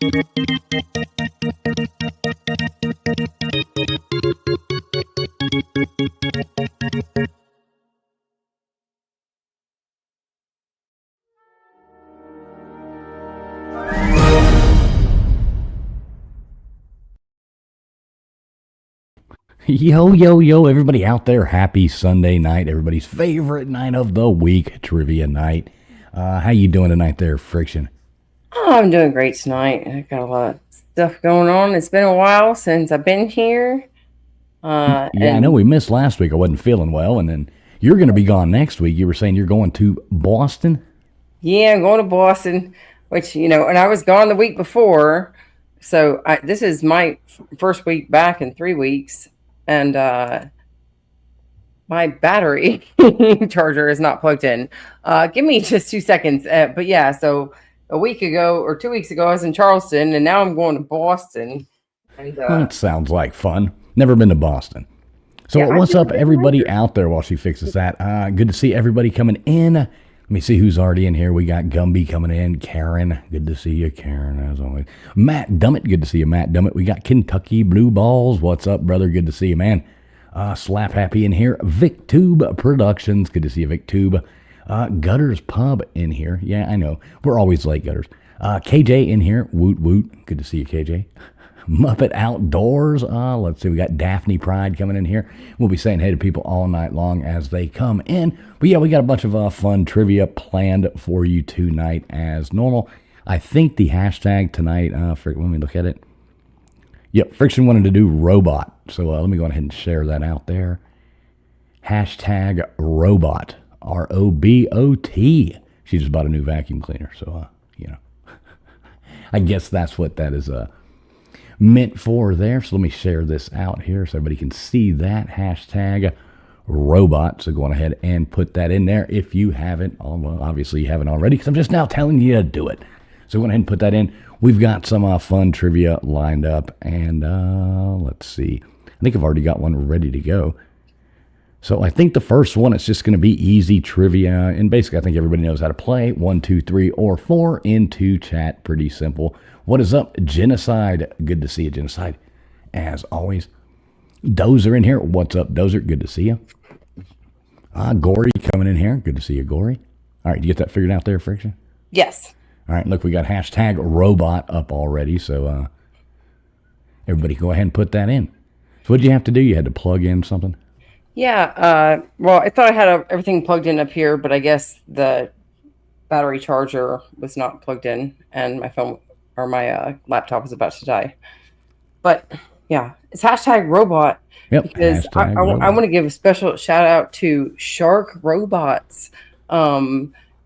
Yo, yo, yo, everybody out there, happy Sunday night, everybody's favorite night of the week, trivia night. How you doing tonight there, Friction? Oh, I'm doing great tonight. I got a lot of stuff going on. It's been a while since I've been here. Yeah, I know And we missed last week. I wasn't feeling well, and then you're going to be gone next week. You were saying you're going to Boston? yeah, I'm going to Boston, which, and I was gone the week before. So this is my first week back in 3 weeks. And my battery charger is not plugged in. Give me just 2 seconds. But yeah, so a week ago or 2 weeks ago, I was in Charleston, and now I'm going to Boston. And Well, that sounds like fun. Never been to Boston. So yeah, I've what's never up, been everybody either. out there while she fixes that? Good to see everybody coming in. Let me see who's already in here. We got Gumby coming in. Karen, good to see you, Karen, as always. Matt Dummett, good to see you, Matt Dummett. We got Kentucky Blue Balls. What's up, brother? Good to see you, man. Slap Happy in here. VicTube Productions, good to see you, VicTube. Gutters Pub in here. Yeah, I know. We're always late, Gutters. KJ in here. Woot woot. Good to see you, KJ. Muppet Outdoors. Let's see. We got Daphne Pride coming in here. We'll be saying hey to people all night long as they come in. But yeah, we got a bunch of fun trivia planned for you tonight as normal. I think the hashtag tonight, let me look at it. Yep, Friction wanted to do robot. So let me go ahead and share that out there. Hashtag robot. ROBOT. She just bought a new vacuum cleaner. So, I guess that's what that is meant for there. So let me share this out here so everybody can see that hashtag robot. So go on ahead and put that in there if you haven't. Well, obviously you haven't already because I'm just now telling you to do it. So go ahead and put that in. We've got some fun trivia lined up, and let's see. I think I've already got one ready to go. So I think the first one, it's just going to be easy trivia, and basically I think everybody knows how to play. 1, 2, 3, or 4 into chat. Pretty simple. What is up, Genocide? Good to see you, Genocide. As always. Dozer in here. What's up, Dozer? Good to see you. Gory coming in here. Good to see you, Gory. All right, you get that figured out there, Friction? Yes. All right, look, we got hashtag robot up already, so everybody go ahead and put that in. So what did you have to do? You had to plug in something? Yeah. Well, I thought I had everything plugged in up here, but I guess the battery charger was not plugged in, and my phone or my laptop was about to die. But yeah, it's hashtag robot Yep, because hashtag I robot. want to give a special shout out to Shark Robots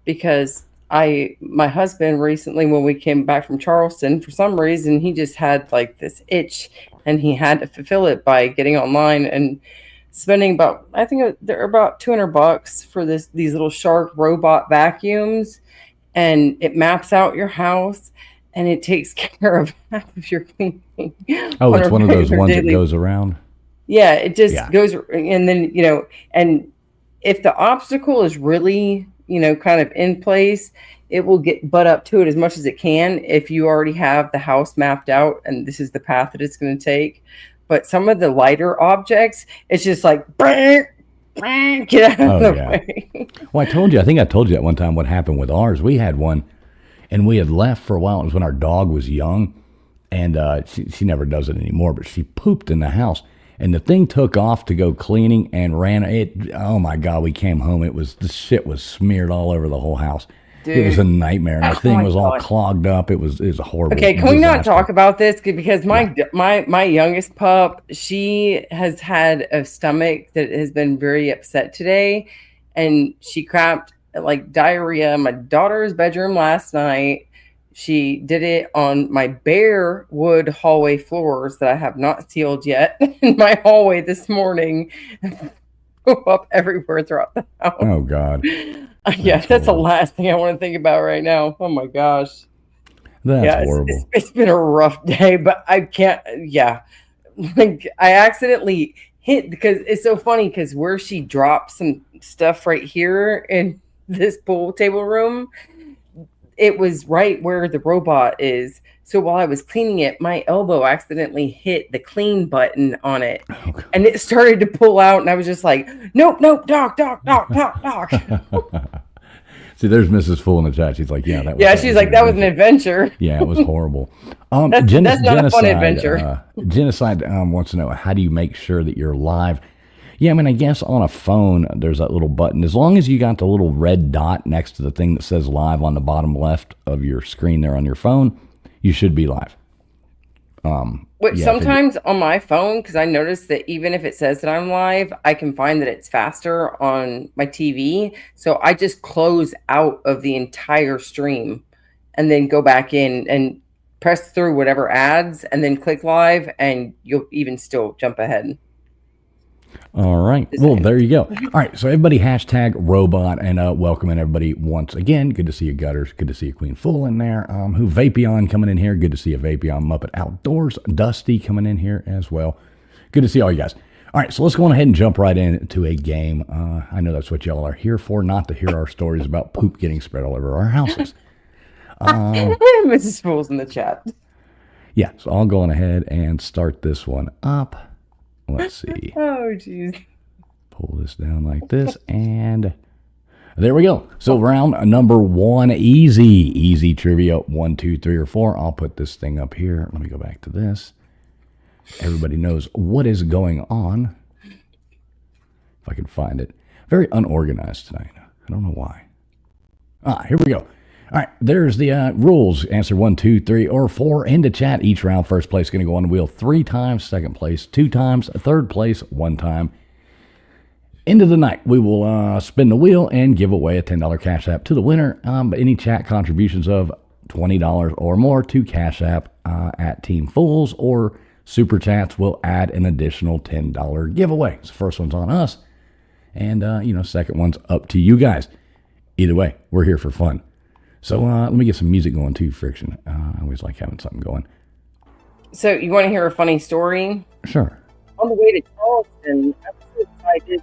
because my husband recently, when we came back from Charleston, for some reason he just had like this itch, and he had to fulfill it by getting online and spending about, I think they're about $200 for these little Shark robot vacuums, and it maps out your house, and it takes care of half of your cleaning Oh, on it's a one of those regular ones that daily. goes around? Yeah, it just Yeah. goes, and then and if the obstacle is really kind of in place, it will get butt up to it as much as it can if you already have the house mapped out and this is the path that it's going to take. But some of the lighter objects, it's just like get out of Oh, the yeah. way. Well, I think I told you that one time what happened with ours. We had one, and we had left for a while. It was when our dog was young, and she never does it anymore, but she pooped in the house. And the thing took off to go cleaning and ran it. Oh my God, we came home. The shit was smeared all over the whole house. It was a Dude. nightmare. And the Oh thing my was all God. clogged up. It was a horrible Okay, can we not disaster. talk about this? Because Yeah. my youngest pup, she has had a stomach that has been very upset today, and she crapped like diarrhea in my daughter's bedroom last night. She did it on my bare wood hallway floors that I have not sealed yet in my hallway this morning. Up everywhere throughout the house. Oh God. Yeah, that's the horrible. last thing I want to think about right now. Oh my gosh. That's Yeah, horrible. it's been a rough day, but I can't. Yeah, like I accidentally hit, because it's so funny because where she dropped some stuff right here in this pool table room, it was right where the robot is. So while I was cleaning it, my elbow accidentally hit the clean button on it. Okay. And it started to pull out, and I was just like, nope, nope, doc. See, there's Mrs. Fool in the chat. She's like, yeah, that was. Yeah, she's like, that was an adventure. Yeah, it was horrible. That's not a fun adventure. Genocide wants to know, how do you make sure that you're live? Yeah, I mean, I guess on a phone, there's that little button. As long as you got the little red dot next to the thing that says live on the bottom left of your screen there on your phone, you should be live. Which sometimes on my phone, because I noticed that even if it says that I'm live, I can find that it's faster on my TV. So I just close out of the entire stream and then go back in and press through whatever ads and then click live, and you'll even still jump ahead. All right. Well, there you go. All right. So everybody hashtag robot, and welcoming everybody once again. Good to see you, Gutters. Good to see you, Queen Full in there. Who Vapion coming in here. Good to see you, Vapion Muppet Outdoors. Dusty coming in here as well. Good to see all you guys. All right. So let's go on ahead and jump right into a game. I know that's what y'all are here for, not to hear our stories about poop getting spread all over our houses. Mrs. Fool's in the chat. Yeah. So I'll go on ahead and start this one up. Let's see. Oh, jeez. Pull this down like this, and there we go. So round number one, easy trivia. 1, 2, 3, or 4. I'll put this thing up here. Let me go back to this. Everybody knows what is going on. If I can find it. Very unorganized tonight. I don't know why. Here we go. All right, there's the rules. Answer 1, 2, 3, or 4 in the chat. Each round, first place going to go on the wheel 3 times, second place 2 times, third place 1 time. End of the night, we will spin the wheel and give away a $10 Cash App to the winner. But any chat contributions of $20 or more to Cash App at Team Fools or Super Chats will add an additional $10 giveaway. So first one's on us, and second one's up to you guys. Either way, we're here for fun. So let me get some music going too, Friction. I always like having something going. So you want to hear a funny story? Sure. On the way to Charleston, I was so excited.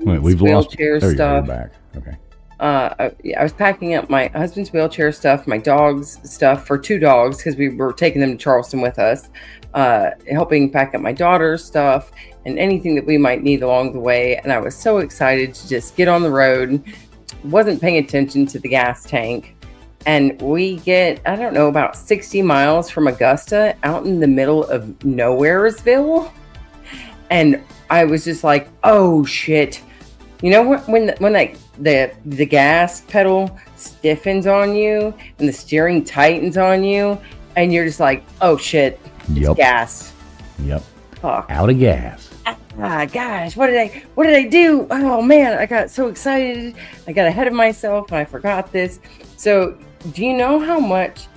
Wait, we've lost wheelchair stuff. Back. Okay. I was packing up my husband's wheelchair stuff, my dog's stuff for 2 dogs because we were taking them to Charleston with us, helping pack up my daughter's stuff and anything that we might need along the way. And I was so excited to just get on the road. Wasn't paying attention to the gas tank. And we get, I don't know, about 60 miles from Augusta out in the middle of Nowheresville. And I was just like, oh shit. You know when the gas pedal stiffens on you and the steering tightens on you and you're just like, oh shit, it's gas. Yep. Fuck. Out of gas. Gosh, what did I do? Oh man, I got so excited. I got ahead of myself and I forgot this. So do you know how much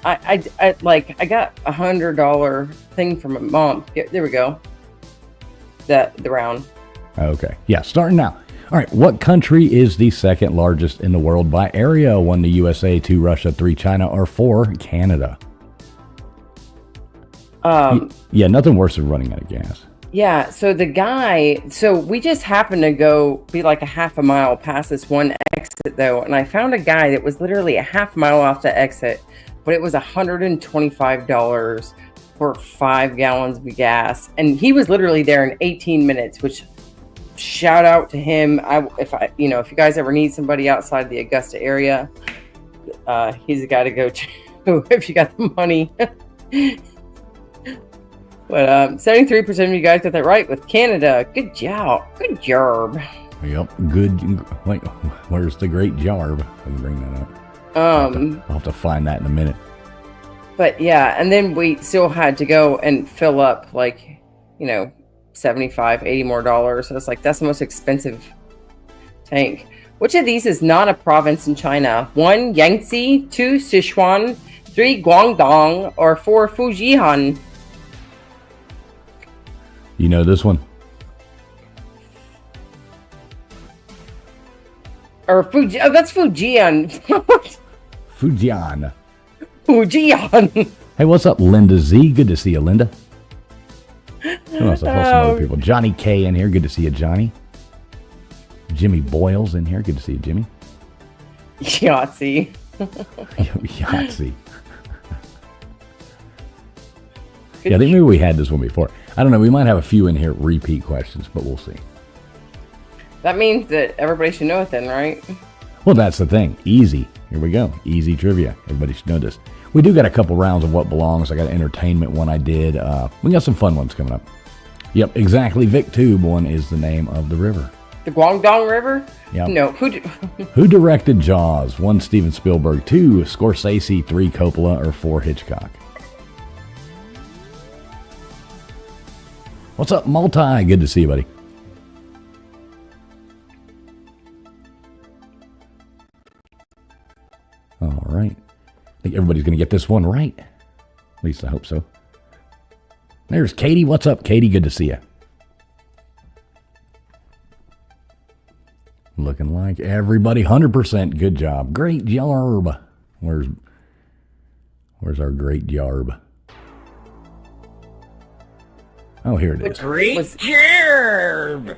I got $100 thing from my mom. Yeah, there we go. The round. Okay. Yeah, starting now. All right. What country is the second largest in the world by area? 1, the USA, 2, Russia, 3, China, or 4, Canada? Yeah, nothing worse than running out of gas. Yeah, so we just happened to go be like a half a mile past this one exit though, and I found a guy that was literally a half mile off the exit, but it was $125 for 5 gallons of gas, and he was literally there in 18 minutes, which shout out to him. If you guys ever need somebody outside the Augusta area, he's the guy to go to if you got the money. But 73% of you guys got that right with Canada. Good job. Good job. Yep. Good. Wait, where's the great jarb? I can bring that up. I'll have to find that in a minute. But yeah, and then we still had to go and fill up $75, $80 more. So it's like, that's the most expensive tank. Which of these is not a province in China? 1, Yangtze, 2, Sichuan, 3, Guangdong, or 4, Fujian? You know this one? Or Fuji? Oh, that's Fujian. Fujian. Fujian. Hey, what's up, Linda Z? Good to see you, Linda. Who else? Some other people. Johnny K in here. Good to see you, Johnny. Jimmy Boyle's in here. Good to see you, Jimmy. Yahtzee. Yahtzee. Good Yeah, I think maybe we had this one before. I don't know. We might have a few in here repeat questions, but we'll see. That means that everybody should know it then, right? Well, that's the thing. Easy. Here we go. Easy trivia. Everybody should know this. We do got a couple rounds of what belongs. I got an entertainment one I did. We got some fun ones coming up. Yep, exactly. VicTube one is the name of the river. The Guangdong River? Yep. No. Who directed Jaws? 1, Steven Spielberg. 2, Scorsese. 3, Coppola. Or 4, Hitchcock? What's up, Multi? Good to see you, buddy. All right. I think everybody's going to get this one right. At least I hope so. There's Katie. What's up, Katie? Good to see you. Looking like everybody. 100%. Good job. Great Jarb. Where's our great Jarb? Oh, here it is. Great Jarb.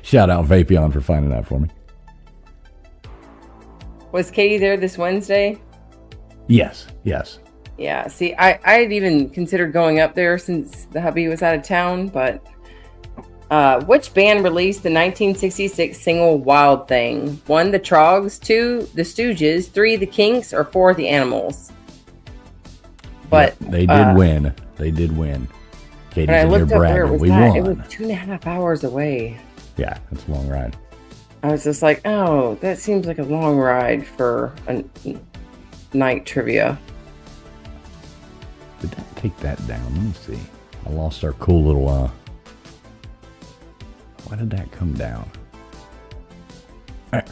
Shout out Vapion for finding that for me. Was Katie there this Wednesday? Yes. Yeah, see, I had even considered going up there since the hubby was out of town, but which band released the 1966 single Wild Thing? 1, the Trogs, 2, the Stooges, 3, the Kinks, or 4, the Animals? But yep, they did win. They did win. Katie's when I in here looked up where it bragging. was We at, won. it was 2.5 hours away. Yeah, that's a long ride. I was just like, oh, that seems like a long ride for a night trivia. Did that take that down? Let me see. I lost our cool little, why did that come down? I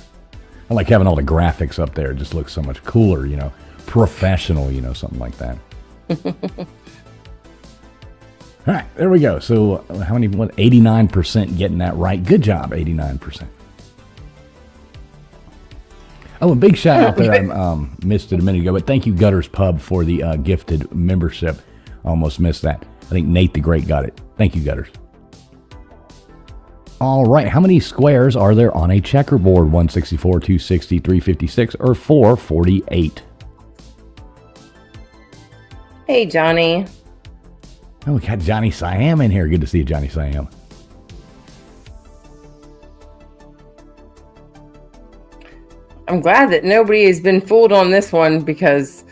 like having all the graphics up there. It just looks so much cooler, you know. Professional, you know, something like that. All right, there we go. So how many, 89% getting that right. Good job, 89%. Oh, a big shout out there. I missed it a minute ago, but thank you, Gutters Pub, for the gifted membership. Almost missed that. I think Nate the Great got it. Thank you, Gutters. All right, how many squares are there on a checkerboard? 164, 260, 356, or 448? Hey, Johnny. Oh, we got Johnny Siam in here. Good to see you, Johnny Siam. I'm glad that nobody has been fooled on this one because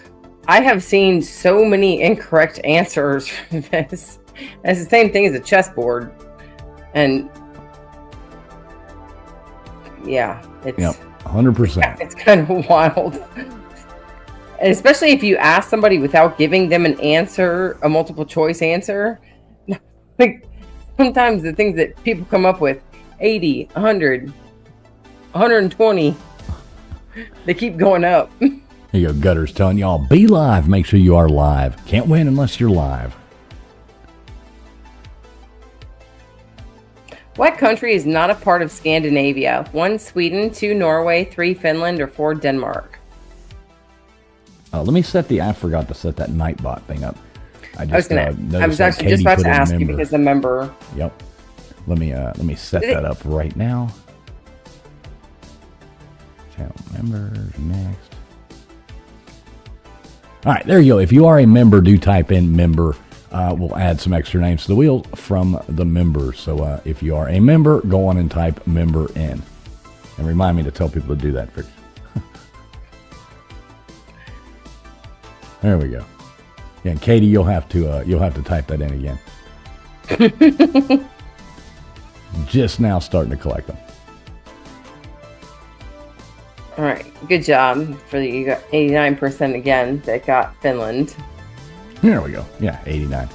I have seen so many incorrect answers for this. It's the same thing as a chessboard. And yeah, it's 100%. It's kind of wild. And especially if you ask somebody without giving them an answer, a multiple choice answer. Like sometimes the things that people come up with, 80, 100, 120, they keep going up. Here you go, Gutters telling y'all, be live. Make sure you are live. Can't win unless you're live. What country is not a part of Scandinavia? 1, Sweden, 2, Norway, 3, Finland, or 4, Denmark? Let me set I forgot to set that Nightbot thing up. I was actually just about to ask you because the member. Yep. Let me set that up right now. Channel members, next. All right, there you go. If you are a member, do type in member. We'll add some extra names to the wheel from the members. So if you are a member, go on and type member in. And remind me to tell people to do that first. There we go. Yeah, Katie, you'll have to type that in again. Just now starting to collect them. All right, good job for you. Got 89% again that got Finland. There we go. Yeah, 89.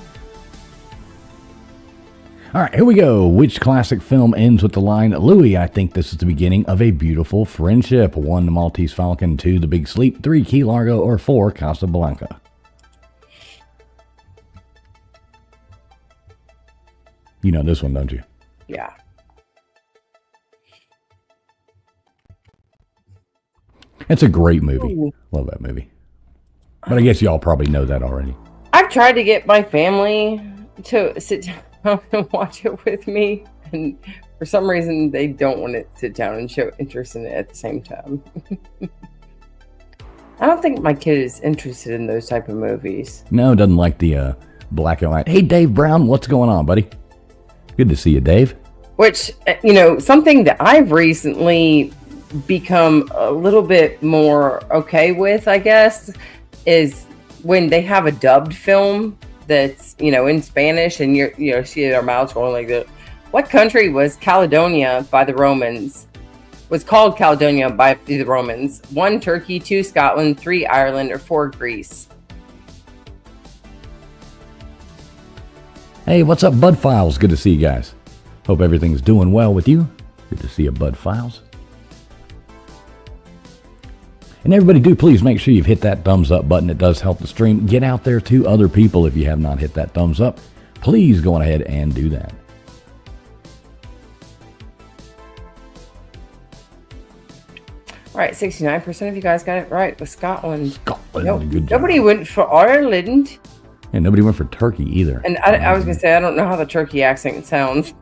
All right, here we go. Which classic film ends with the line, Louis, I think this is the beginning of a beautiful friendship? 1, The Maltese Falcon. 2, The Big Sleep. 3, Key Largo. Or 4, Casablanca. You know this one, don't you? Yeah. It's a great movie. Ooh. Love that movie. But I guess y'all probably know that already. I've tried to get my family to sit down and watch it with me. And for some reason, they don't want to sit down and show interest in it at the same time. I don't think my kid is interested in those type of movies. No, doesn't like the black and white. Hey, Dave Brown, what's going on, buddy? Good to see you, Dave. Which, something that I've recently become a little bit more okay with, I guess, is when they have a dubbed film that's, in Spanish and you see their mouths going like that. What country was Caledonia by the Romans? Was called Caledonia by the Romans? 1, Turkey, 2, Scotland, 3, Ireland, or 4, Greece? Hey, what's up, Bud Files? Good to see you guys. Hope everything's doing well with you. Good to see you, Bud Files. And everybody do please make sure you've hit that thumbs up button. It does help the stream get out there to other people. If you have not hit that thumbs up, please go on ahead and do that. All right, 69% of you guys got it right with Scotland. Scotland, good job. Nobody went for Ireland. And nobody went for Turkey either. And I was going to say, I don't know how the Turkey accent sounds.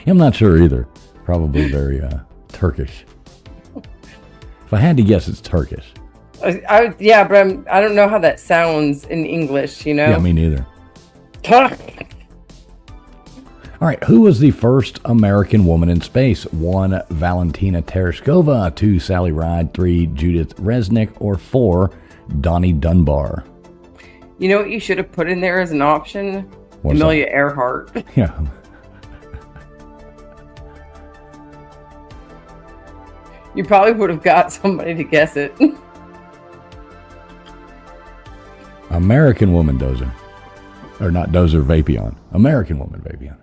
I'm not sure either. Probably very Turkish. If I had to guess, it's Turkish. Yeah, but I don't know how that sounds in English, Yeah, me neither. All right, who was the first American woman in space? 1, Valentina Tereshkova, 2, Sally Ride, 3, Judith Resnick, or 4, Donnie Dunbar? You know what you should have put in there as an option? What's Amelia Earhart. Yeah. You probably would have got somebody to guess it. American woman, Dozer. Or not Dozer, Vapion. American woman, Vapion.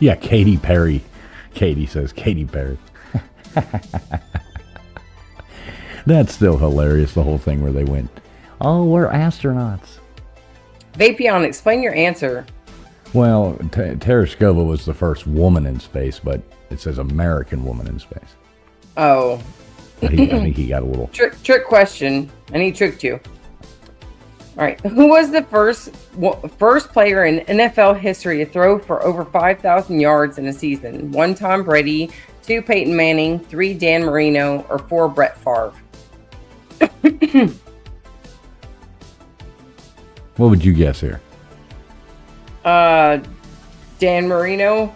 Yeah, Katy Perry. Katie says Katy Perry. That's still hilarious, the whole thing where they went, oh, we're astronauts. Vapion, explain your answer. Well, Tereshkova was the first woman in space, but it says American woman in space. Oh. I think he got a little... Trick question, and he tricked you. All right. Who was the first player in NFL history to throw for over 5,000 yards in a season? 1, Tom Brady, 2, Peyton Manning, 3, Dan Marino, or 4, Brett Favre? What would you guess here? Dan Marino.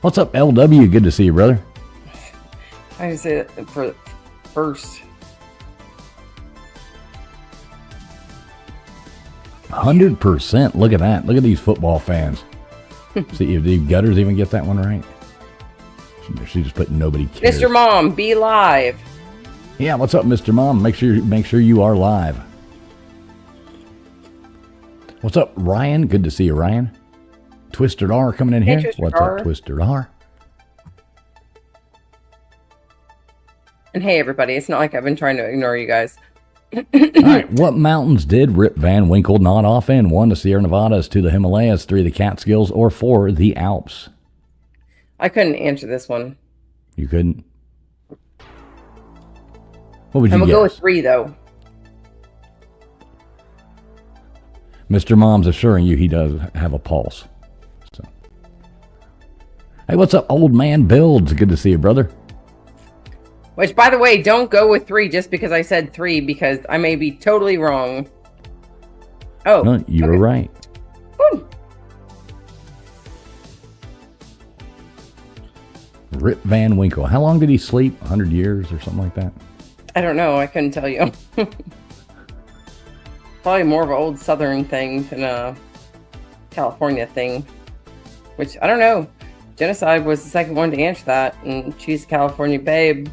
What's up, LW? Good to see you, brother. I would say for first. 100%. Look at that. Look at these football fans. See if the Gutters even get that one right. She just put nobody cares. Mr. Mom, be live. Yeah, what's up, Mr. Mom? Make sure you are live. What's up, Ryan? Good to see you, Ryan. Twisted R coming in here. Twisted What's R. up, Twisted R? And hey, everybody, it's not like I've been trying to ignore you guys. All right, what mountains did Rip Van Winkle nod off in? 1, the Sierra Nevadas, 2, the Himalayas, 3, the Catskills, or 4, the Alps? I couldn't answer this one. You couldn't? What would you I'm going to guess? go with 3, though. Mr. Mom's assuring you he does have a pulse. So. Hey, what's up, old man Builds? Good to see you, brother. Which, by the way, don't go with 3 just because I said 3, because I may be totally wrong. Oh. No, you were right. Woo. Rip Van Winkle. How long did he sleep? 100 years or something like that? I don't know. I couldn't tell you. Probably more of an old Southern thing than a California thing. Which, I don't know. Genocide was the second one to answer that, and she's a California babe.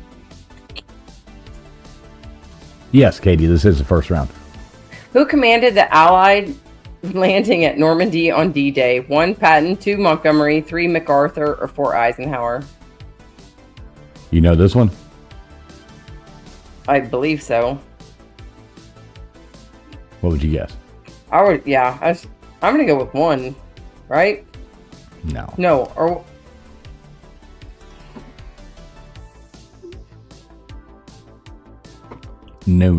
Yes, Katie, this is the first round. Who commanded the Allied landing at Normandy on D-Day? 1, Patton, 2, Montgomery, 3, MacArthur, or 4, Eisenhower? You know this one? I believe so. What would you guess? I'm going to go with 1, right? No. No, or... No.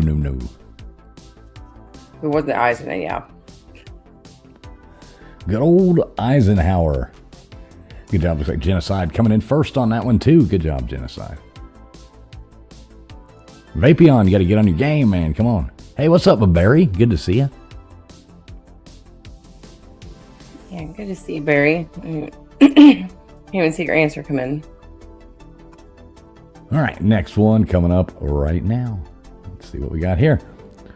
It wasn't Eisenhower, yeah. Good old Eisenhower. Good job. Looks like Genocide coming in first on that one, too. Good job, Genocide. Vapion, you got to get on your game, man. Come on. Hey, what's up, Barry? Good to see you. Yeah, good to see you, Barry. Can't even see your answer come in. All right, next one coming up right now. Let's see what we got here.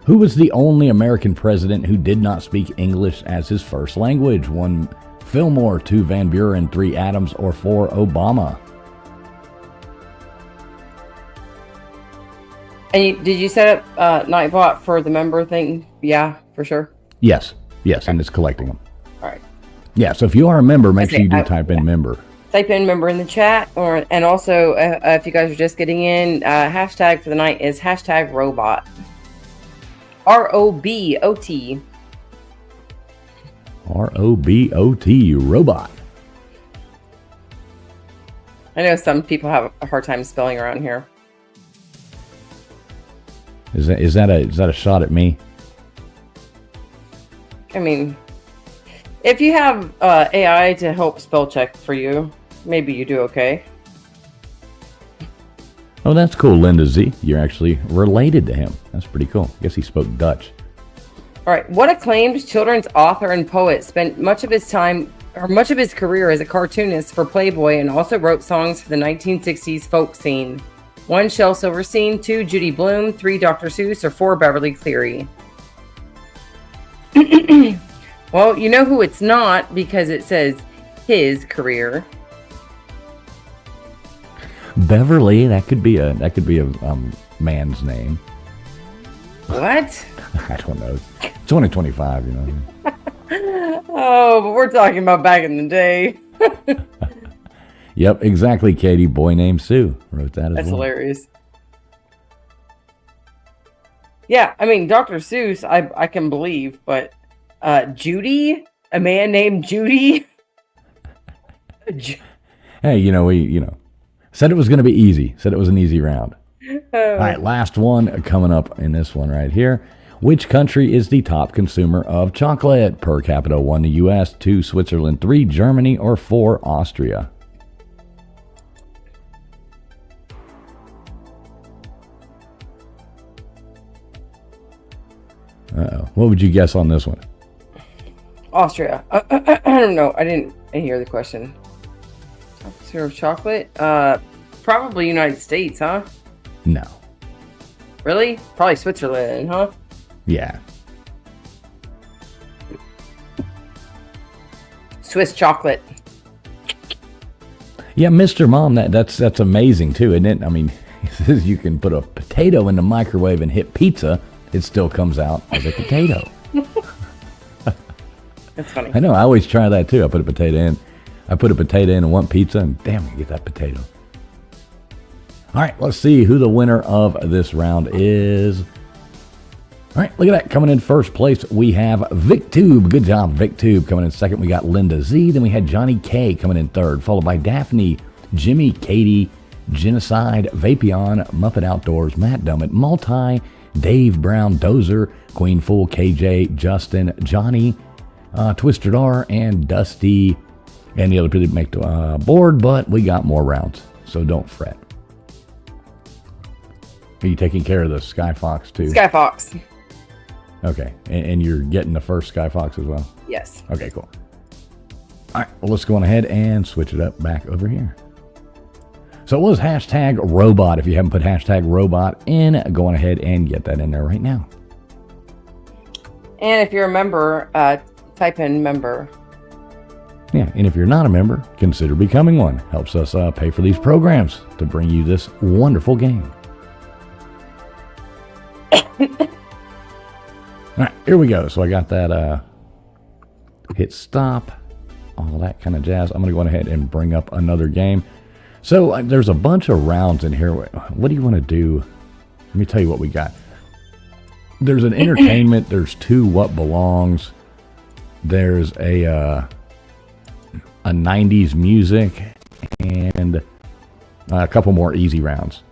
Who was the only American president who did not speak English as his first language? 1, Fillmore, 2, Van Buren, 3, Adams, or 4, Obama? And did you set up Nightbot for the member thing? Yeah, for sure. Yes, and it's collecting them. All right. Yeah, so if you are a member, make sure you do type in member. Type in member in the chat, and also if you guys are just getting in, hashtag for the night is hashtag robot. ROBOT. ROBOT, robot. I know some people have a hard time spelling around here. Is that a shot at me? I mean, if you have AI to help spell check for you, maybe you do okay. Oh, that's cool, Linda Z. You're actually related to him. That's pretty cool. I guess he spoke Dutch. All right. What acclaimed children's author and poet spent much of his career as a cartoonist for Playboy and also wrote songs for the 1960s folk scene? 1, Shel Silverstein, 2, Judy Blume, 3, Dr. Seuss, or 4, Beverly Cleary? Well, you know who it's not because it says his career. Beverly, that could be a man's name. What? I don't know. It's only 25, you know. Oh, but we're talking about back in the day. Yep, exactly, Katie. Boy named Sue wrote that as well. That's hilarious. Yeah, I mean, Dr. Seuss, I can believe, but Judy? A man named Judy? Hey, we said it was going to be easy. Said it was an easy round. All right, last one coming up in this one right here. Which country is the top consumer of chocolate per capita? 1, the U.S., 2, Switzerland, 3, Germany, or 4, Austria? Uh-oh. What would you guess on this one? Austria. I don't know. I didn't hear the question. Consumer of chocolate? Probably United States, huh? No. Really? Probably Switzerland, huh? Yeah. Swiss chocolate. Yeah, Mr. Mom, that's amazing too, isn't it? I mean, it says you can put a potato in the microwave and hit pizza, it still comes out as a potato. That's funny. I know, I always try that too. I put a potato in and want pizza, and damn, I get that potato. All right, let's see who the winner of this round is. All right, look at that. Coming in first place, we have VicTube. Good job, VicTube. Coming in second, we got Linda Z. Then we had Johnny K coming in third, followed by Daphne, Jimmy, Katie, Genocide, Vapion, Muppet Outdoors, Matt Dummett, Multi, Dave Brown, Dozer, Queen Fool, KJ, Justin, Johnny, Twisted R, and Dusty. And the other people didn't make the board, but we got more rounds, so don't fret. Are you taking care of the Sky Fox too? Sky Fox. Okay, and you're getting the first Sky Fox as well? Yes. Okay, cool. All right, well, let's go on ahead and switch it up back over here. So it was hashtag robot. If you haven't put hashtag robot in, go on ahead and get that in there right now. And if you're a member, type in member. Yeah, and if you're not a member, consider becoming one. Helps us pay for these programs to bring you this wonderful game. All right, here we go. So I got that hit stop, all that kind of jazz. I'm going to go ahead and bring up another game. So there's a bunch of rounds in here. What do you want to do? Let me tell you what we got. There's an entertainment. There's 2 what belongs. There's a 90s music and a couple more easy rounds.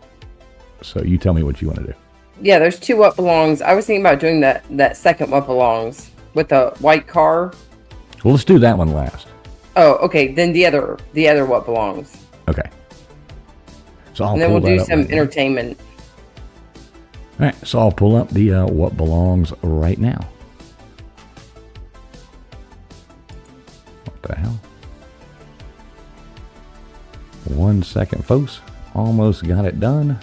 So you tell me what you want to do. Yeah, there's two what belongs. I was thinking about doing that second what belongs with the white car. Well, let's do that one last. Oh, okay. Then the other what belongs. Okay. So I'll And then pull we'll do that up some right now. entertainment. All right, so I'll pull up the what belongs right now. What the hell? 1 second, folks. Almost got it done.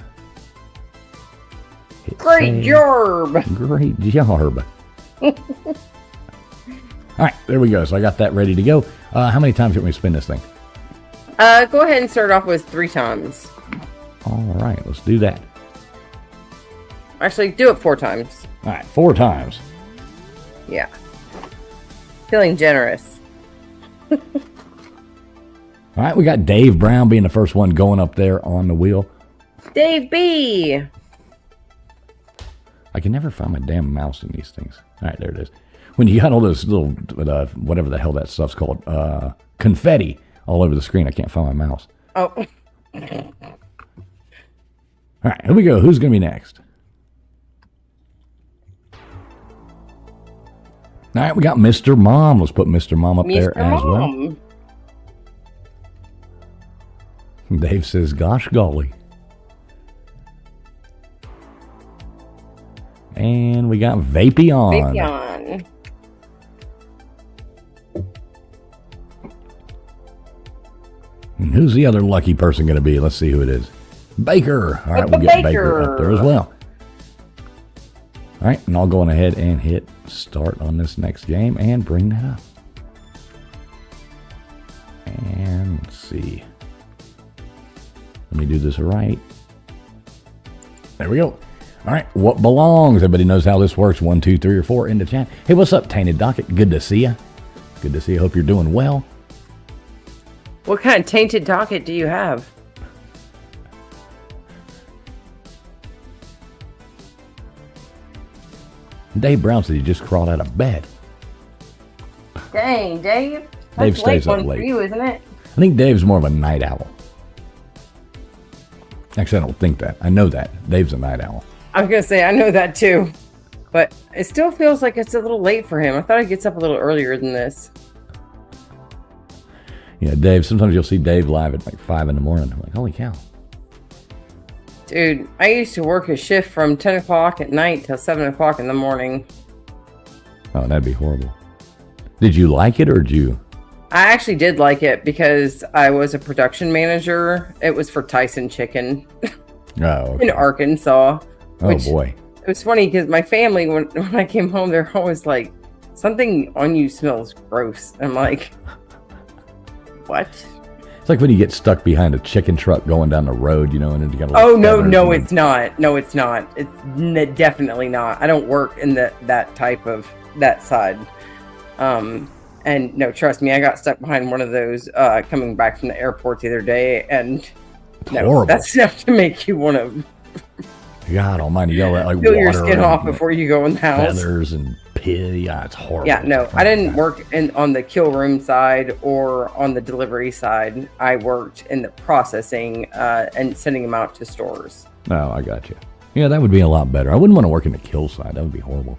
Hit Great save. job. Great job. All right, there we go. So I got that ready to go. How many times do you want me to spin this thing? Go ahead and start off with 3 times. All right, let's do that. Actually, do it 4 times. All right, 4 times. Yeah. Feeling generous. All right, we got Dave Brown being the first one going up there on the wheel. Dave B. I can never find my damn mouse in these things. All right, there it is. When you got all those little, whatever the hell that stuff's called, confetti all over the screen, I can't find my mouse. Oh. All right, here we go. Who's going to be next? All right, we got Mr. Mom. Let's put Mr. Mom up there as well. Dave says, gosh golly. And we got Vapion. Vapion. And who's the other lucky person going to be? Let's see who it is. Baker. All right, we'll get Baker up there as well. All right, and I'll go on ahead and hit start on this next game and bring that up. And let's see. Let me do this right. There we go. All right, what belongs? Everybody knows how this works. 1, 2, 3, or 4 in the chat. Hey, what's up, Tainted Docket? Good to see you. Good to see you. Hope you're doing well. What kind of tainted docket do you have? Dave Brown said he just crawled out of bed. Dang, Dave. Dave stays up one late. for you, isn't it? I think Dave's more of a night owl. Actually, I don't think that. I know that. Dave's a night owl. I was going to say, I know that too. But it still feels like it's a little late for him. I thought he gets up a little earlier than this. Yeah, Dave, sometimes you'll see Dave live at like 5 in the morning. I'm like, holy cow. Dude, I used to work a shift from 10 o'clock at night till 7 o'clock in the morning. Oh, that'd be horrible. Did you like it or did you? I actually did like it because I was a production manager. It was for Tyson Chicken Oh, okay. in Arkansas. Oh, boy. It was funny because my family, when I came home, they're always like, something on you smells gross. I'm like, what? It's like when you get stuck behind a chicken truck going down the road, you know, and then you got like Oh, no, feathers it's not. No, it's not. It's definitely not. I don't work in that type of, that side. And no, trust me, I got stuck behind one of those coming back from the airport the other day, and horrible. That's enough to make you want to God almighty, you got like peel water your skin and off before you go in the house. feathers and pit. Yeah, it's horrible. Yeah, no, I didn't work on the kill room side or on the delivery side. I worked in the processing and sending them out to stores. Oh, I got you. Yeah, that would be a lot better. I wouldn't want to work in the kill side. That would be horrible.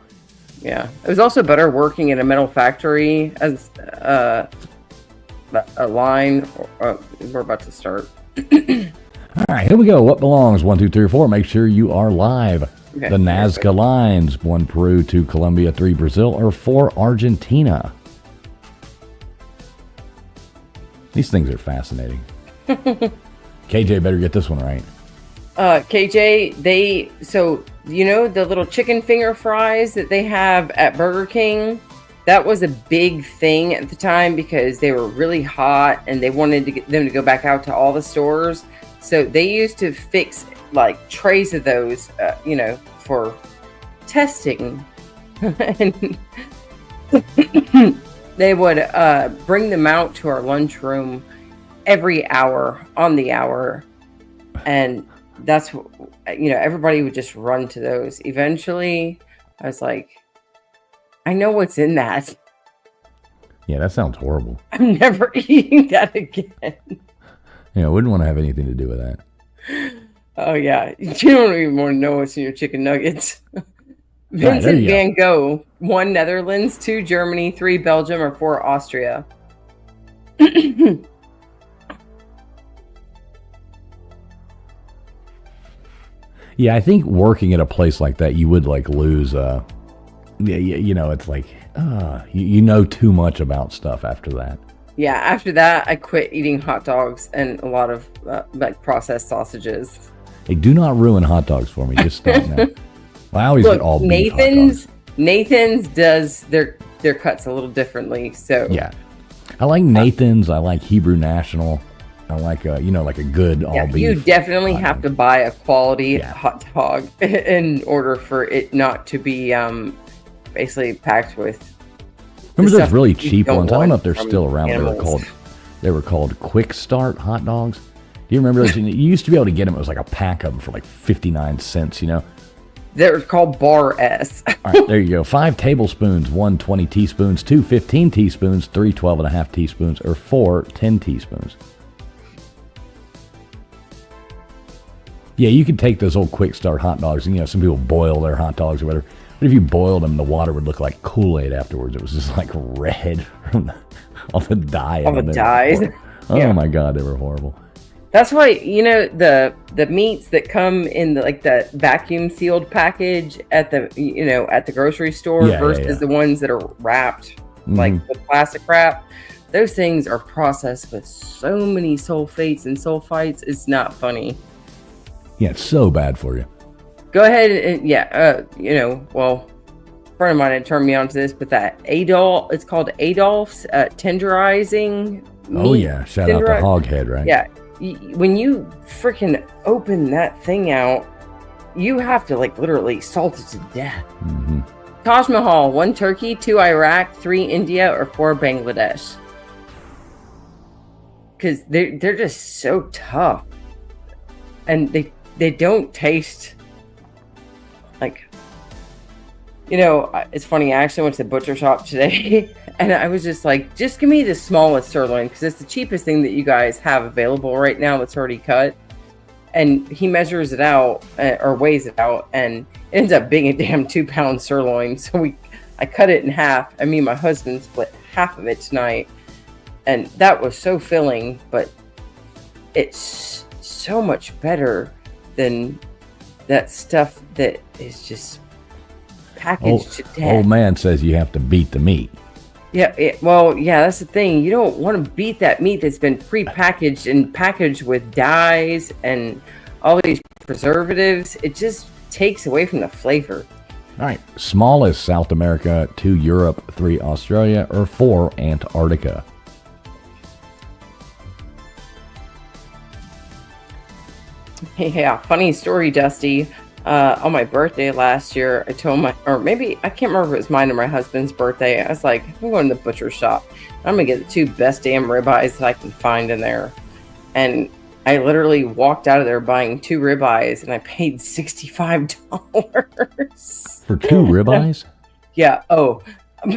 Yeah, it was also better working in a metal factory as a line. We're about to start. All right, here we go. What belongs? 1, 2, 3, or 4. Make sure you are live. Okay, the Nazca lines: 1 Peru, 2 Colombia, 3 Brazil, or 4 Argentina. These things are fascinating. KJ better get this one right. KJ, so you know the little chicken finger fries that they have at Burger King? That was a big thing at the time because they were really hot and they wanted to get them to go back out to all the stores. So they used to fix like trays of those, for testing. And they would bring them out to our lunchroom every hour on the hour. And that's, everybody would just run to those. Eventually, I was like, I know what's in that. Yeah, that sounds horrible. I'm never eating that again. Yeah, I wouldn't want to have anything to do with that. Oh yeah, you don't even want to know what's in your chicken nuggets. Right, there Vincent you go. van Gogh, 1 Netherlands, 2 Germany, 3 Belgium, or 4 Austria. Yeah, I think working at a place like that, you would like lose. Yeah, you know, it's like you know too much about stuff after that. Yeah, after that, I quit eating hot dogs and a lot of like processed sausages. Hey, do not ruin hot dogs for me. Just stop now. Well, I always get Look, all beef hot dogs. Nathan's does their cuts a little differently. So Yeah, I like Nathan's. I like Hebrew National. I like you know, like a good all yeah, beef. you definitely hot have dog. to buy a quality Yeah. hot dog in order for it not to be basically packed with. Remember the those stuff really that you cheap don't ones? I don't know if want they're from still around. animals. They were called Quick Start hot dogs. Do you remember those? You used to be able to get them. It was like a pack of them for like 59 cents. You know. They're called Bar S. All right, there you go. 5 tablespoons, 1 20 teaspoons, 2 15 teaspoons, 3 12.5 teaspoons, or 4 10 teaspoons. Yeah, you could take those old Quick Start hot dogs, and you know, some people boil their hot dogs or whatever. But if you boiled them, the water would look like Kool-Aid afterwards. It was just like red from all the dye. All the on them. dyes. Oh Yeah. my God, they were horrible. That's why, you know, the meats that come in the vacuum sealed package at the grocery store Yeah, versus yeah. the ones that are wrapped like with plastic wrap. Those things are processed with so many sulfates and sulfites. It's not funny. Yeah, it's so bad for you. Go ahead and well, a friend of mine had turned me on to this, but that it's called Adolph's tenderizing meat. Oh yeah, shout out to Hoghead, right? Yeah, when you freaking open that thing out, you have to like literally salt it to death. Mm-hmm. Taj Mahal, 1 Turkey, 2 Iraq, 3 India, or 4 Bangladesh. Because they're just so tough, and they don't taste like. You know, it's funny. I actually went to the butcher shop today, and I was just like, just give me the smallest sirloin because it's the cheapest thing that you guys have available right now that's already cut. And he measures it out or weighs it out, and it ends up being a damn 2-pound sirloin. So I cut it in half. I mean, my husband split half of it tonight, and that was so filling. But it's so much better than that stuff that is just packaged to death. Old man says you have to beat the meat. Yeah, that's the thing. You don't want to beat that meat that's been pre-packaged and packaged with dyes and all these preservatives. It just takes away from the flavor. All right, small is South America, 2 Europe, 3 Australia, or 4 Antarctica. Yeah, funny story, Dusty. On my birthday last year, I told or maybe, I can't remember if it was mine or my husband's birthday. I was like, I'm going to the butcher shop. I'm going to get the 2 best damn ribeyes that I can find in there. And I literally walked out of there buying 2 ribeyes, and I paid $65. For 2 ribeyes? Yeah. Oh,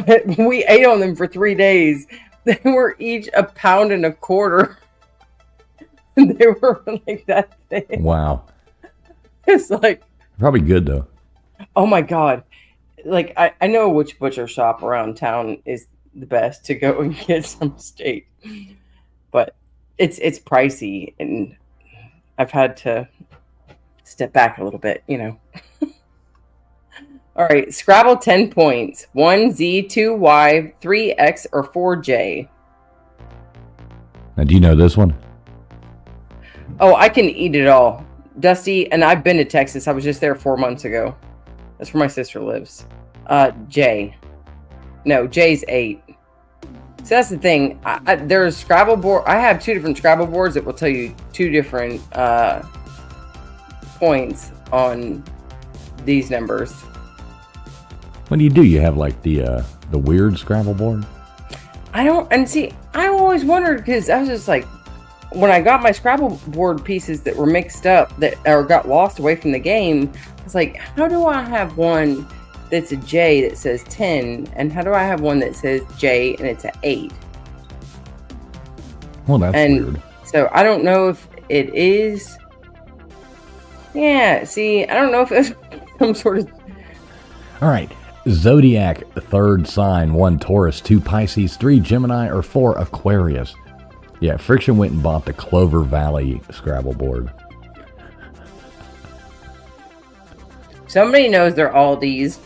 but we ate on them for 3 days. They were each £1.25. And they were like that thing. Wow. It's like, Probably good, though. oh my God. Like, I know which butcher shop around town is the best to go and get some steak. But it's pricey, and I've had to step back a little bit, you know. All right, Scrabble 10 points. 1Z, 2Y, 3X, or 4J. Now, do you know this one? Oh, I can eat it all. Dusty, and I've been to Texas. I was just there 4 months ago. That's where my sister lives. J. No, J's 8. So that's the thing. There's Scrabble board. I have 2 different Scrabble boards that will tell you 2 different points on these numbers. What do? You have like the weird Scrabble board? I always wondered, because I was just like, when I got my Scrabble board pieces that were mixed up or got lost away from the game, I was like, how do I have one that's a J that says 10, and how do I have one that says J and it's an 8? Well, that's weird. So I don't know if it is Yeah, see, I don't know if it's some sort of. All right. Zodiac, third sign, 1 Taurus, 2 Pisces, 3 Gemini, or 4 Aquarius. Yeah, Friction went and bought the Clover Valley Scrabble board. Somebody knows they're Aldi's.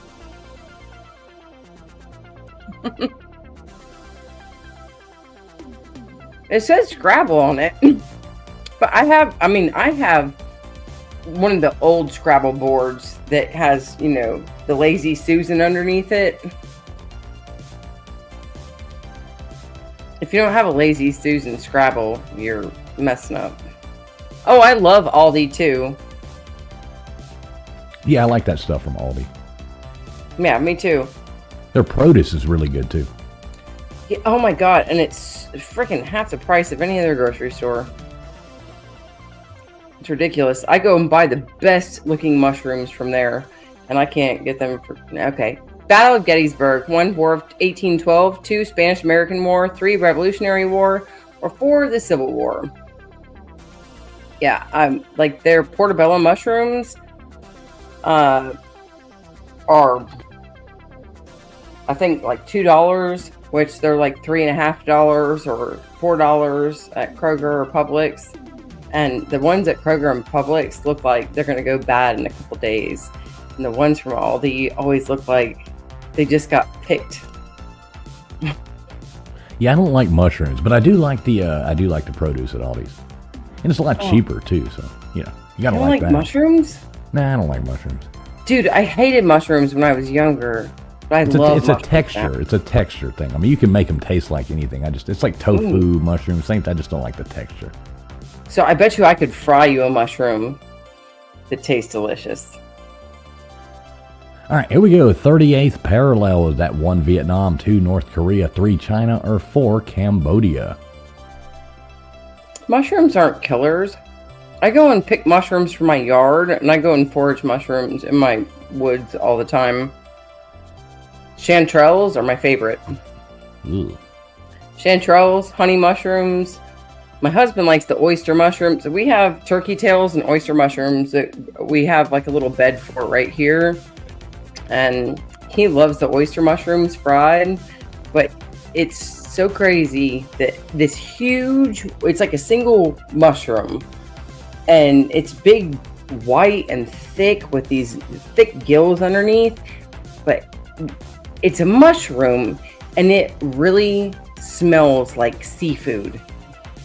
It says Scrabble on it. But I have one of the old Scrabble boards that has, the Lazy Susan underneath it. If you don't have a Lazy Susan Scrabble, you're messing up. Oh, I love Aldi too. Yeah, I like that stuff from Aldi. Yeah, me too. Their produce is really good too. Yeah, oh my god, and it's freaking half the price of any other grocery store. It's ridiculous. I go and buy the best looking mushrooms from there, and I can't get them for... Okay. Battle of Gettysburg. 1, War of 1812. 2, Spanish-American War. 3, Revolutionary War. Or 4, the Civil War. Yeah, like their portobello mushrooms are, I think, like $2, which they're like $3.50 or $4 at Kroger or Publix. And the ones at Kroger and Publix look like they're going to go bad in a couple days. And the ones from Aldi always look like they just got picked. Yeah, I don't like mushrooms, but I do like the produce at Aldi's, and it's a lot cheaper too. So you gotta like that. Mushrooms? Nah, I don't like mushrooms. Dude, I hated mushrooms when I was younger. But It's a texture. Now. It's a texture thing. I mean, you can make them taste like anything. It's like tofu, mushrooms. I just don't like the texture. So I bet you I could fry you a mushroom that tastes delicious. All right, here we go. 38th parallel is that 1 Vietnam, 2 North Korea, 3 China, or 4 Cambodia. Mushrooms aren't killers. I go and pick mushrooms from my yard, and I go and forage mushrooms in my woods all the time. Chanterelles are my favorite. Ooh. Chanterelles, honey mushrooms. My husband likes the oyster mushrooms. We have turkey tails and oyster mushrooms that we have like a little bed for right here. And he loves the oyster mushrooms fried. But it's so crazy that this huge, it's like a single mushroom. And it's big, white, and thick with these thick gills underneath. But it's a mushroom, and it really smells like seafood.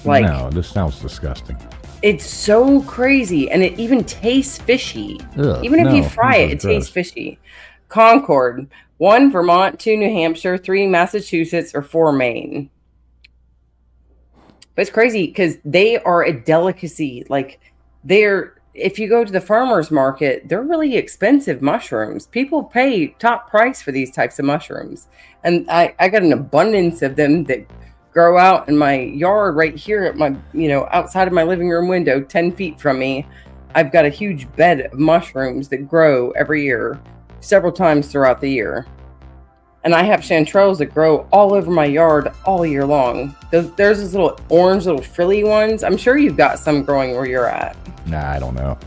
Like, no, this sounds disgusting. It's so crazy, and it even tastes fishy. Ugh, even if you fry it, it tastes fishy. Concord. 1, Vermont. 2, New Hampshire. 3, Massachusetts. Or 4, Maine. But it's crazy because they are a delicacy. Like, if you go to the farmer's market, they're really expensive mushrooms. People pay top price for these types of mushrooms. And I got an abundance of them that grow out in my yard right here at my, outside of my living room window, 10 feet from me. I've got a huge bed of mushrooms that grow every year, several times throughout the year. And I have chanterelles that grow all over my yard all year long. There's those little orange, little frilly ones. I'm sure you've got some growing where you're at. Nah, I don't know.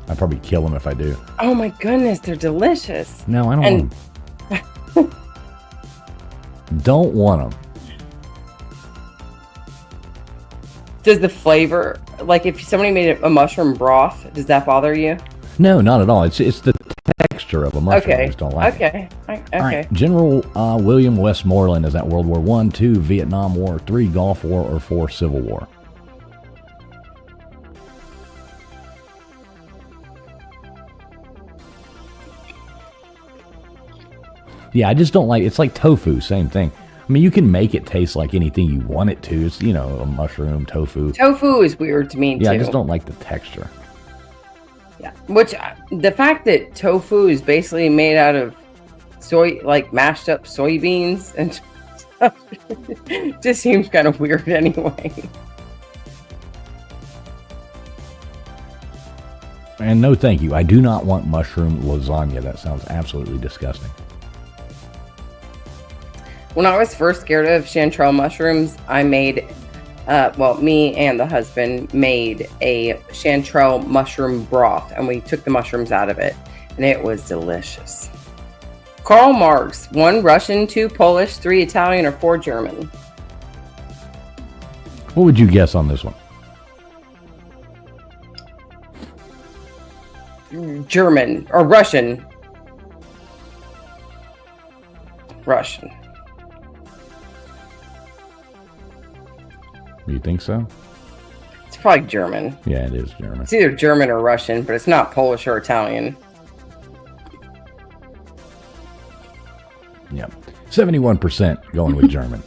I'd probably kill them if I do. Oh my goodness, they're delicious. No, I don't want them. Don't want them. Does the flavor, like if somebody made a mushroom broth, does that bother you? No, not at all. It's the texture of a mushroom. Okay. I just don't like it. Okay. All right. General William Westmoreland is that World War I, 2 Vietnam War, 3 Gulf War, or 4 Civil War. Yeah, I just don't like. It's like tofu, same thing. I mean, you can make it taste like anything you want it to. It's, a mushroom, tofu. Tofu is weird to me, too. Yeah, I just don't like the texture. Yeah, which, the fact that tofu is basically made out of mashed up soybeans and stuff, just seems kind of weird anyway. And no thank you. I do not want mushroom lasagna. That sounds absolutely disgusting. When I was first scared of chanterelle mushrooms, I made well, me and the husband made a chanterelle mushroom broth, and we took the mushrooms out of it, and it was delicious. Karl Marx, 1 Russian, 2 Polish, 3 Italian, or 4 German? What would you guess on this one? German or Russian. Russian. You think so? It's probably German. Yeah, it is German. It's either German or Russian, but it's not Polish or Italian. Yep. 71% going with German.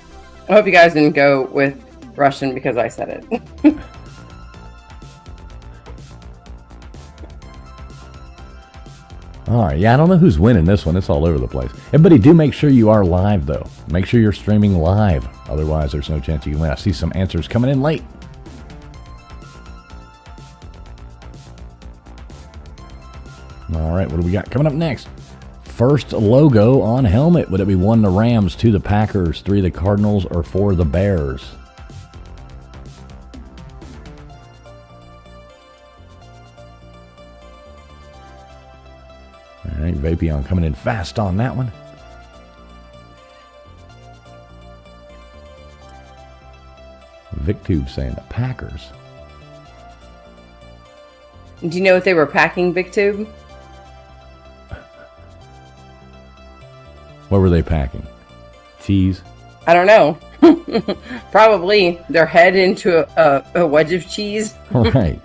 I hope you guys didn't go with Russian because I said it. All right. Yeah, I don't know who's winning this one. It's all over the place. Everybody, do make sure you are live, though. Make sure you're streaming live. Otherwise, there's no chance you can win. I see some answers coming in late. All right. What do we got coming up next? First logo on helmet. Would it be 1 the Rams, 2 the Packers, 3 the Cardinals, or 4 the Bears? All right, Vapion coming in fast on that one. VicTube saying the Packers. Do you know what they were packing, VicTube? What were they packing? Cheese? I don't know. Probably their head into a wedge of cheese. All right.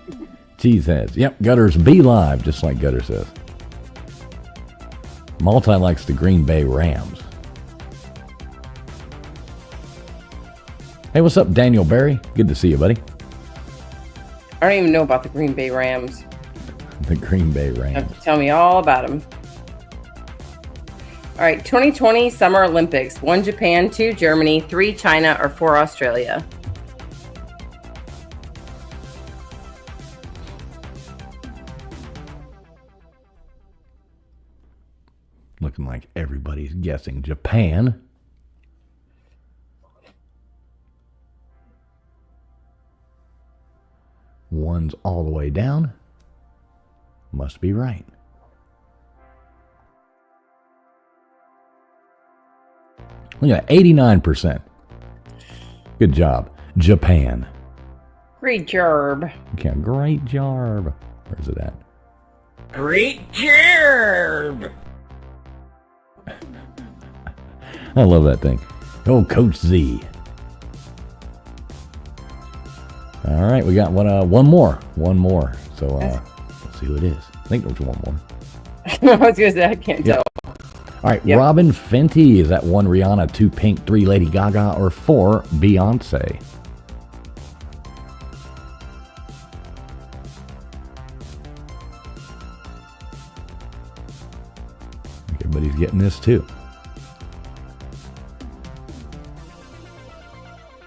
Cheese heads. Yep, Gutters be live, just like Gutter says. Multi likes the Green Bay Rams. Hey, what's up, Daniel Barry? Good to see you, buddy. I don't even know about the Green Bay Rams. The Green Bay You Rams. have to tell me all about them. All right, 2020 Summer Olympics. 1 Japan, 2 Germany, 3 China, or 4 Australia? Looking like everybody's guessing Japan. One's all the way down. Must be right. Look at that, 89%. Good job. Japan. Great job. Okay, great job. Where's it at? Great job! I love that thing. Oh, Coach Z. All right, we got one more. One more. So let's see who it is. I think there's one more. I was going to say, I can't tell. All right, Yep. Robin Fenty. Is that 1 Rihanna, 2 Pink, 3 Lady Gaga, or 4 Beyonce? I think everybody's getting this too.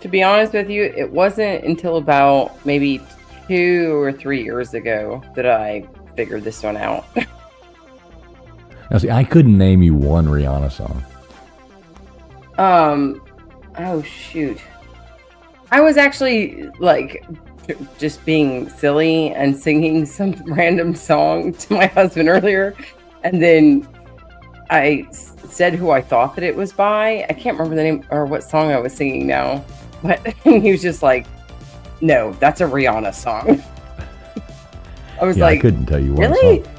To be honest with you, it wasn't until about maybe 2 or 3 years ago that I figured this one out. Now, see, I couldn't name you one Rihanna song. Oh shoot. I was actually like just being silly and singing some random song to my husband earlier, and then I said who I thought that it was by. I can't remember the name or what song I was singing now, but he was just like, "No, that's a Rihanna song." I was I like, couldn't tell you one "Really?" song.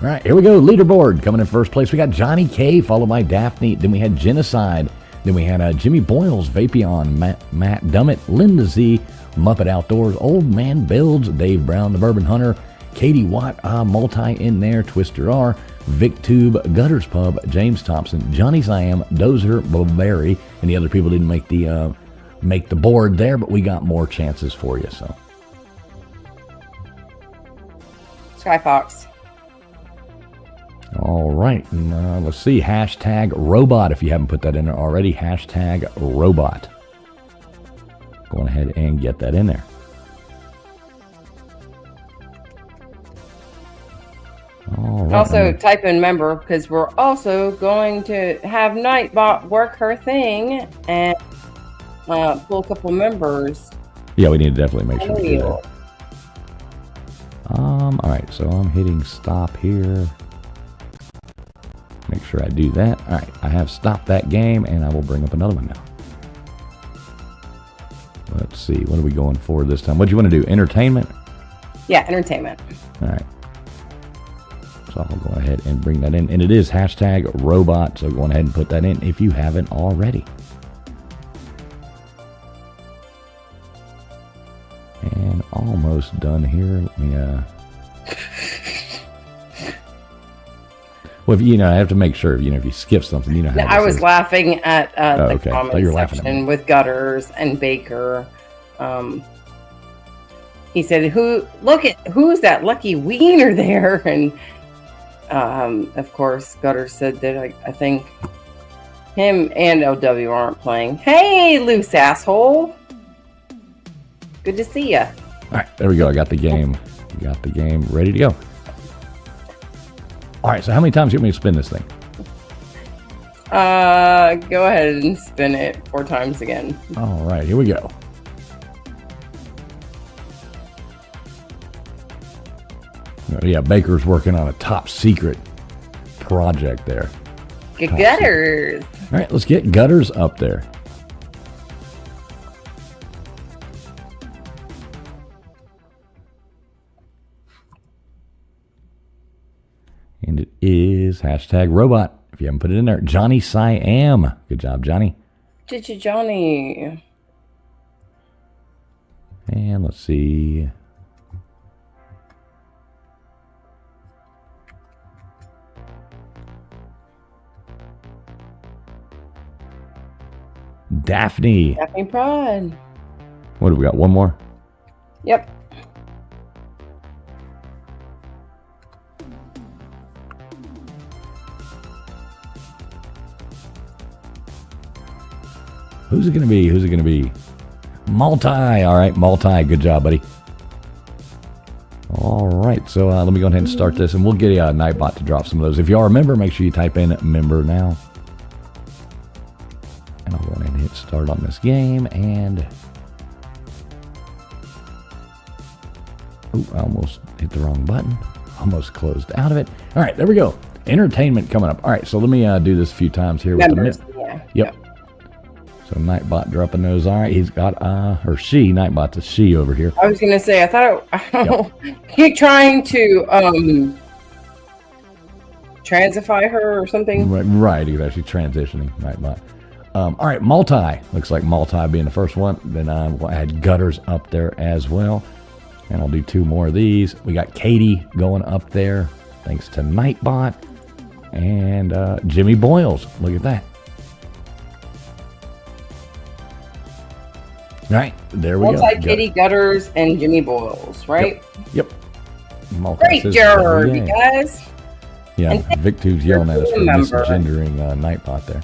All right, here we go. Leaderboard coming in first place. We got Johnny K, followed by Daphne. Then we had Genocide. Then we had Jimmy Boyles, Vapion, Matt Dummett, Linda Z, Muppet Outdoors, Old Man Builds, Dave Brown, the Bourbon Hunter, Katie Watt, Multi in there, Twister R, VicTube, Gutters Pub, James Thompson, Johnny Siam, Dozer, Barry, and the other people didn't make the board there, but we got more chances for you. So Sky Fox. all right, and, let's see. Hashtag robot. If you haven't put that in there already, hashtag robot. Go ahead and get that in there. All right. Also, type in member because we're also going to have Nightbot work her thing, and pull a couple members. Yeah, we need to definitely make sure we do Hey, that. All right, so I'm hitting stop here. Make sure I do that. All right, I have stopped that game, and I will bring up another one now. Let's see, what are we going for this time? What do you want to do? Entertainment? Yeah, entertainment. All right. So I'll go ahead and bring that in. And it is hashtag robot, so go ahead and put that in if you haven't already. And almost done here. Let me, well, if, I have to make sure, if you skip something, how No, this I was is. laughing at the okay. Thought comment you were laughing at section me. with Gutters and Baker. He said, who's that lucky wiener there? And of course, Gutters said that I think him and LW aren't playing. Hey, loose asshole. Good to see ya. All right, there we go. I got the game. Got the game ready to go. All right, so how many times do you want me to spin this thing? Go ahead and spin it 4 times again. All right, here we go. Yeah, Baker's working on a top secret project there. Get Top Gutters. All right, let's get Gutters up there. And it is hashtag robot. If you haven't put it in there, Johnny Siam. Good job, Johnny. Did you, Johnny? And let's see. Daphne. Daphne Pride. What have we got? One more? Yep. Who's it going to be? Who's it going to be? Multi. All right, Multi. Good job, buddy. All right, so let me go ahead and start this, and we'll get a Nightbot to drop some of those. If you are a member, make sure you type in member now. And I'll go ahead and hit start on this game, and... Oh, I almost hit the wrong button. Almost closed out of it. All right, there we go. Entertainment coming up. All right, so let me do this a few times here. Members. With the Yeah. Yep. So Nightbot dropping those. All right, he's got, or she, Nightbot's a she over here. I was gonna say, I thought he trying to transify her or something. Right, he's actually transitioning Nightbot. All right, Multi. Looks like Multi being the first one. Then we'll add Gutters up there as well. And I'll do 2 more of these. We got Katie going up there, thanks to Nightbot. And Jimmy Boyles. Look at that. All right, there we go. Multi, Katie, Gutters, and Jimmy Boyles, right? Yep. Multi Great says, job, "Yay." you guys. Yeah, Victor's yelling at us for Remember. misgendering Nightbot there.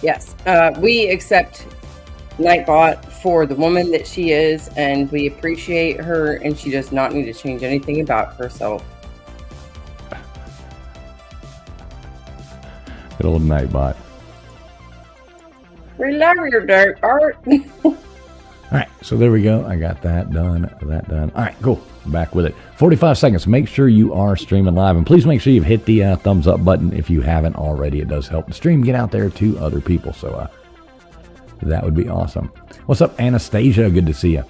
Yes, we accept Nightbot for the woman that she is, and we appreciate her, and she does not need to change anything about herself. Good old Nightbot. We love your dirt art. All right, so there we go. I got that done, All right, cool. Back with it. 45 seconds. Make sure you are streaming live, and please make sure you've hit the thumbs up button if you haven't already. It does help the stream get out there to other people, so that would be awesome. What's up, Anastasia? Good to see you.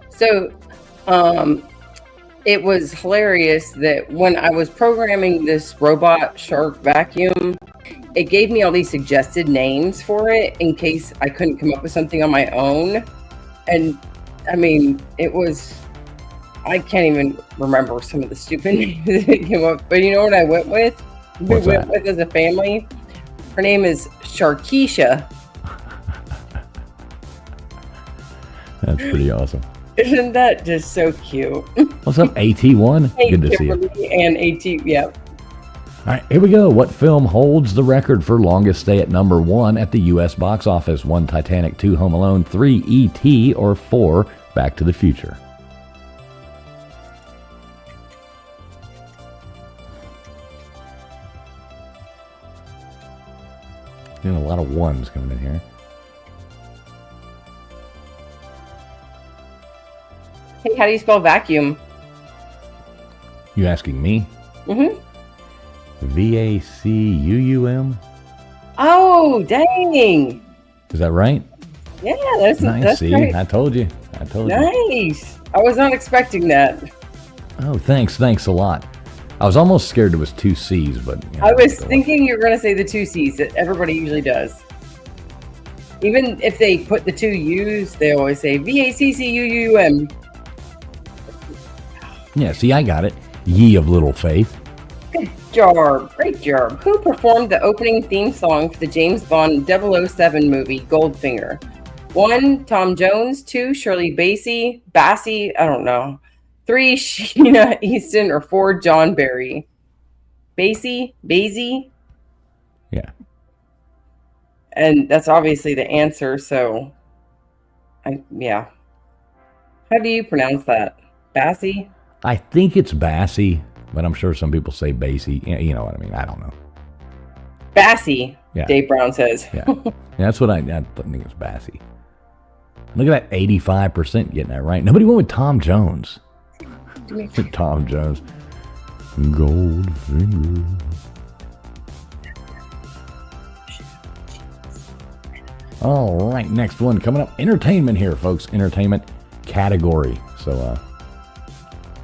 So, it was hilarious that when I was programming this robot shark vacuum, it gave me all these suggested names for it in case I couldn't come up with something on my own. And I mean, I can't even remember some of the stupid names that it came up. But you know what I went with? What's we went that? with as a family. Her name is Sharkeisha. That's pretty awesome. Isn't that just so cute? What's up, AT1? Hey, Good to see you. Kimberly and AT, yeah. All right, here we go. What film holds the record for longest stay at number 1 at the U.S. box office? 1, Titanic, 2, Home Alone, 3, E.T., or 4, Back to the Future? Getting a lot of ones coming in here. Hey, how do you spell vacuum? You asking me? Mm-hmm. VACUUM? Oh, dang. Is that right? Yeah, that's Nice. that's See, great. I told you. You. Nice. I was not expecting that. Oh, thanks a lot. I was almost scared it was 2 C's, but I was thinking you were going to say the 2 C's that everybody usually does. Even if they put the 2 U's, they always say VACCUUM. Yeah, see, I got it. Ye of little faith. Good job. Great job. Who performed the opening theme song for the James Bond 007 movie, Goldfinger? 1, Tom Jones. 2, Shirley Bassey, I don't know. 3, Sheena Easton. Or 4, John Barry. Basie? Yeah. And that's obviously the answer, so yeah. How do you pronounce that? Bassey? I think it's Bassy, but I'm sure some people say Basie. You know what I mean? I don't know. Bassey, Yeah. Dave Brown says. Yeah. Yeah, that's what I think it's Bassey. Look at that 85% getting that right. Nobody went with Tom Jones. Tom Jones. Goldfinger. All right, next one coming up. Entertainment here, folks. Entertainment category. So,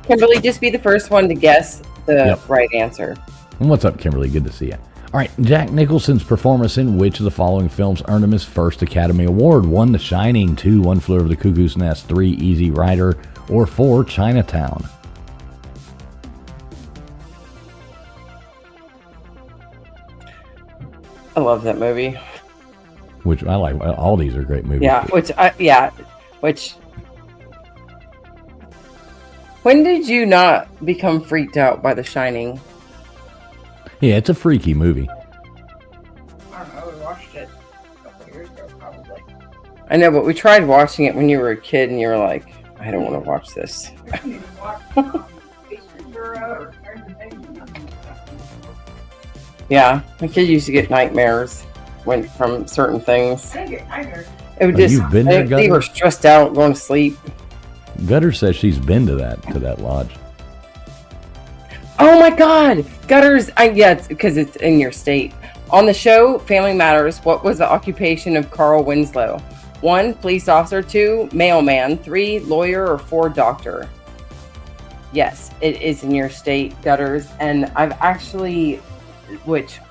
Kimberly, just be the first one to guess the right answer. what's up, Kimberly? Good to see you. All right, Jack Nicholson's performance in which of the following films earned him his first Academy Award? 1, The Shining. 2, One Flew Over the Cuckoo's Nest. 3, Easy Rider. Or 4, Chinatown. I love that movie. Which I like. All these are great movies. Yeah, which when did you not become freaked out by The Shining? Yeah, it's a freaky movie. I don't know, we watched it a couple years ago probably. I know, but we tried watching it when you were a kid and you were like, I don't want to watch this. Yeah, my kid used to get nightmares from certain things. I didn't get nightmares. It would just, you've been there, they Gutter? were stressed out going to sleep. Gutter says she's been to that lodge. Oh my God, Gutters! Yeah, it's because it's in your state. On the show Family Matters, what was the occupation of Carl Winslow? 1, police officer. 2, mailman. 3, lawyer. Or 4, doctor. Yes, it is in your state, Gutters. And I've actually,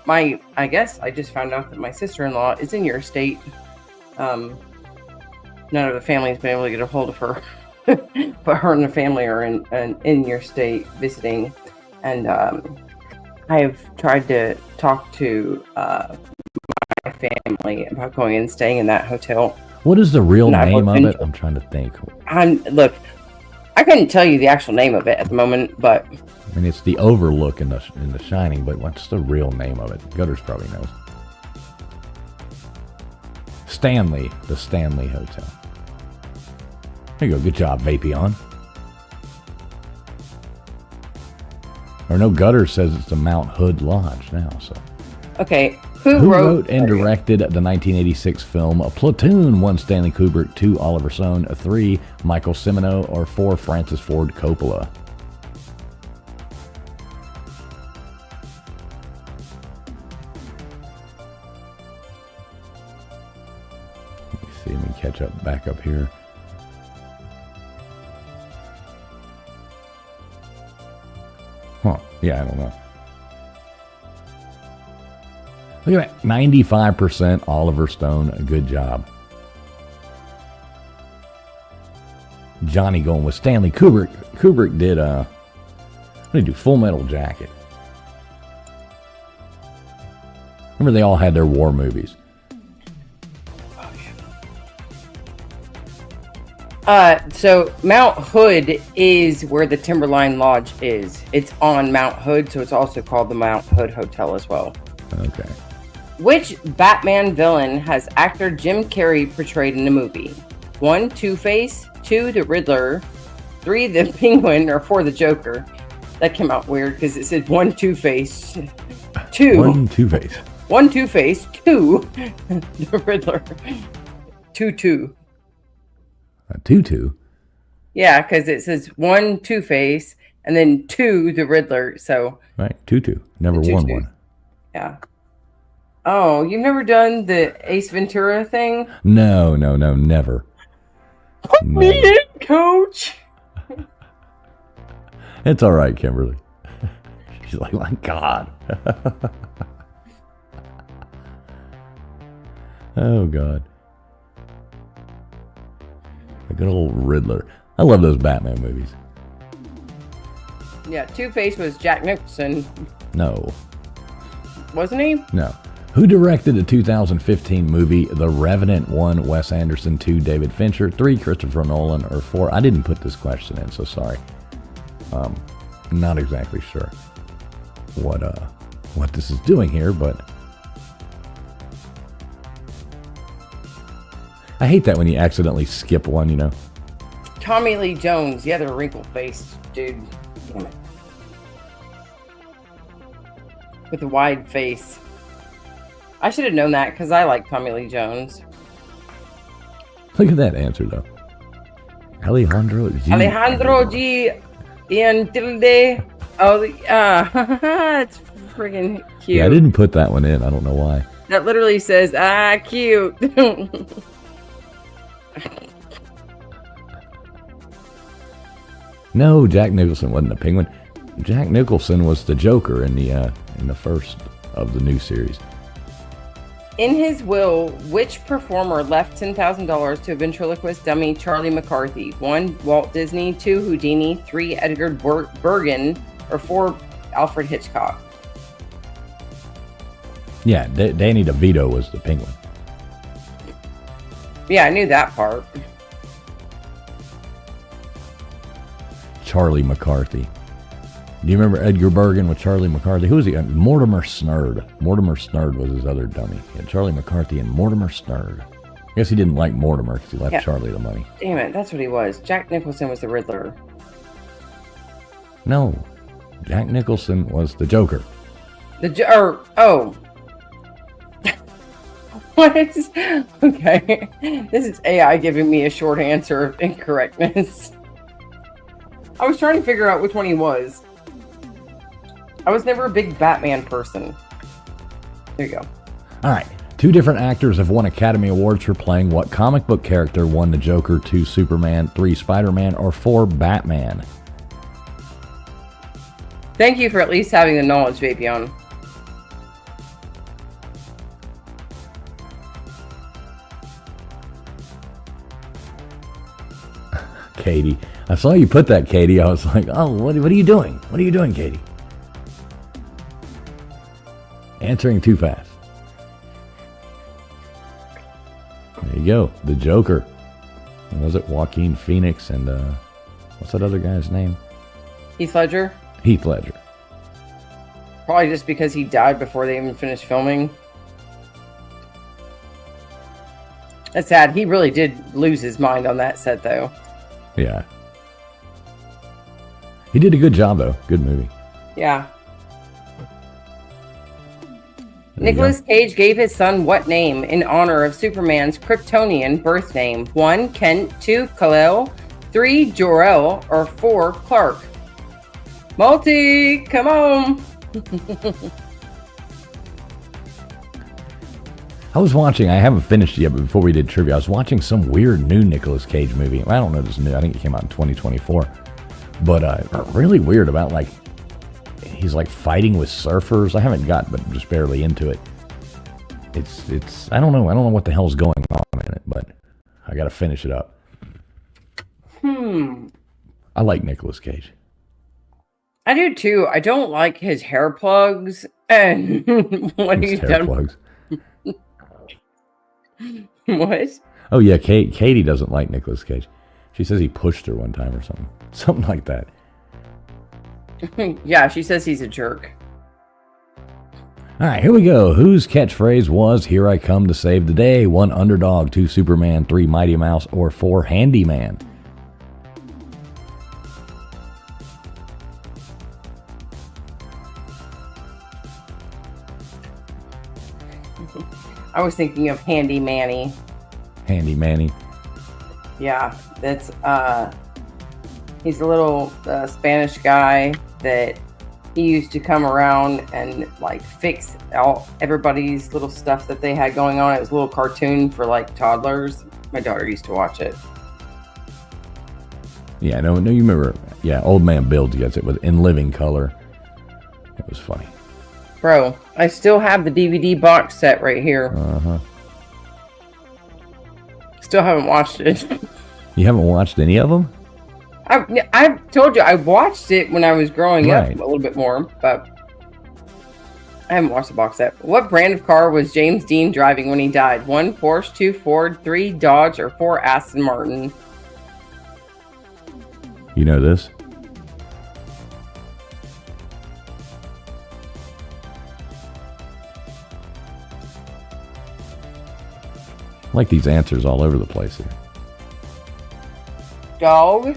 I guess I just found out that my sister-in-law is in your state. None of the family's been able to get a hold of her, but her and the family are in your state visiting. And I have tried to talk to my family about going and staying in that hotel. What is the real name of it? I'm trying to think. Look, I couldn't tell you the actual name of it at the moment, but I mean, it's the Overlook in the Shining, but what's the real name of it? Gutters probably knows. Stanley, the Stanley Hotel. There you go. Good job, Vapion. Or no, Gutters says it's the Mount Hood Lodge now. So, okay. Who wrote and directed the 1986 film Platoon? 1, Stanley Kubrick. 2, Oliver Stone. 3, Michael Cimino. Or 4, Francis Ford Coppola. Let me catch up back up here. Huh. Yeah, I don't know. Look at that. 95% Oliver Stone. Good job. Johnny going with Stanley Kubrick. Kubrick did what did he do? Full Metal Jacket. Remember they all had their war movies. So Mount Hood is where the Timberline Lodge is. It's on Mount Hood, so it's also called the Mount Hood Hotel as well. Okay. Which Batman villain has actor Jim Carrey portrayed in the movie? 1, Two-Face. 2, the Riddler. 3, the Penguin. Or 4, the Joker. That came out weird because it said 1, Two-Face. 2. 1, Two-Face. 1, Two-Face. 2, the Riddler. 2. A tutu? Yeah, because it says 1 Two-Face and then 2 the Riddler. So Right, tutu. Never The worn tutu. one. yeah. Oh, you've never done the Ace Ventura thing? No, never. Me Never. in, coach. It's all right, Kimberly. She's like, my God. Oh, God. The good old Riddler. I love those Batman movies. Yeah, Two-Face was Jack Nicholson, No. wasn't he? No. Who directed the 2015 movie The Revenant? 1, Wes Anderson. 2, David Fincher. 3, Christopher Nolan. Or 4, I didn't put this question in, so sorry. Not exactly sure what this is doing here, but I hate that when you accidentally skip one, you know. Tommy Lee Jones, the other wrinkle-faced dude. Damn it. With a wide face. I should have known that because I like Tommy Lee Jones. Look at that answer, though. Alejandro G. Ian Tilde. Oh, it's friggin' cute. Yeah, I didn't put that one in. I don't know why. That literally says, cute. No, Jack Nicholson wasn't a penguin. Jack Nicholson was the Joker in the first of the new series. In his will, which performer left $10,000 to a ventriloquist dummy Charlie McCarthy? 1, Walt Disney. 2, Houdini. 3, Edgar Bergen. Or 4, Alfred Hitchcock. Yeah, Danny DeVito was the penguin. Yeah, I knew that part. Charlie McCarthy. Do you remember Edgar Bergen with Charlie McCarthy? Who was he? Mortimer Snerd. Mortimer Snerd was his other dummy. He had Charlie McCarthy and Mortimer Snerd. I guess he didn't like Mortimer because he left Charlie the money. Damn it, that's what he was. Jack Nicholson was the Riddler. No, Jack Nicholson was the Joker. What is... Okay. This is AI giving me a short answer of incorrectness. I was trying to figure out which one he was. I was never a big Batman person. There you go. All right. 2 different actors have won Academy Awards for playing what comic book character? 1, the Joker. 2, Superman. 3, Spider-Man. Or 4, Batman. Thank you for at least having the knowledge, Vapion. Katie. I saw you put that, Katie. I was like, oh, what are you doing? What are you doing, Katie? Answering too fast. There you go. The Joker. Was it Joaquin Phoenix and what's that other guy's name? Heath Ledger? Heath Ledger. Probably just because he died before they even finished filming. That's sad. He really did lose his mind on that set, though. Yeah. He did a good job, though. Good movie. Yeah. Nicolas Cage gave his son what name in honor of Superman's Kryptonian birth name? 1, Kent. 2, Kal-El. 3, Jor-El. Or 4, Clark. Multi, come on. I was watching, I haven't finished yet, but before we did trivia, I was watching some weird new Nicolas Cage movie. I don't know if it's new. I think it came out in 2024. But really weird about, like, he's like fighting with surfers. I haven't got, but just barely into it. It's I don't know what the hell's going on in it, but I got to finish it up. I like Nicolas Cage. I do too. I don't like his hair plugs and what he's Hair done. plugs. What? Oh yeah, Katie doesn't like Nicolas Cage. She says he pushed her one time or something like that. Yeah, she says he's a jerk. All right, here we go. Whose catchphrase was "Here I come to save the day"? 1, Underdog. 2, Superman. 3, Mighty Mouse. Or 4, Handyman. I was thinking of Handy Manny. Handy Manny. Yeah, that's He's a little Spanish guy that he used to come around and like fix everybody's little stuff that they had going on. It was a little cartoon for like toddlers. My daughter used to watch it. Yeah, no, you remember. Yeah, Old Man Builds gets it in living color. It was funny. Bro, I still have the DVD box set right here. Uh-huh. Still haven't watched it. You haven't watched any of them? I've told you, I watched it when I was growing up Right. a little bit more, but I haven't watched the box set. What brand of car was James Dean driving when he died? 1 Porsche, 2 Ford, 3 Dodge, or 4 Aston Martin? You know this? I like these answers all over the place here. Dog?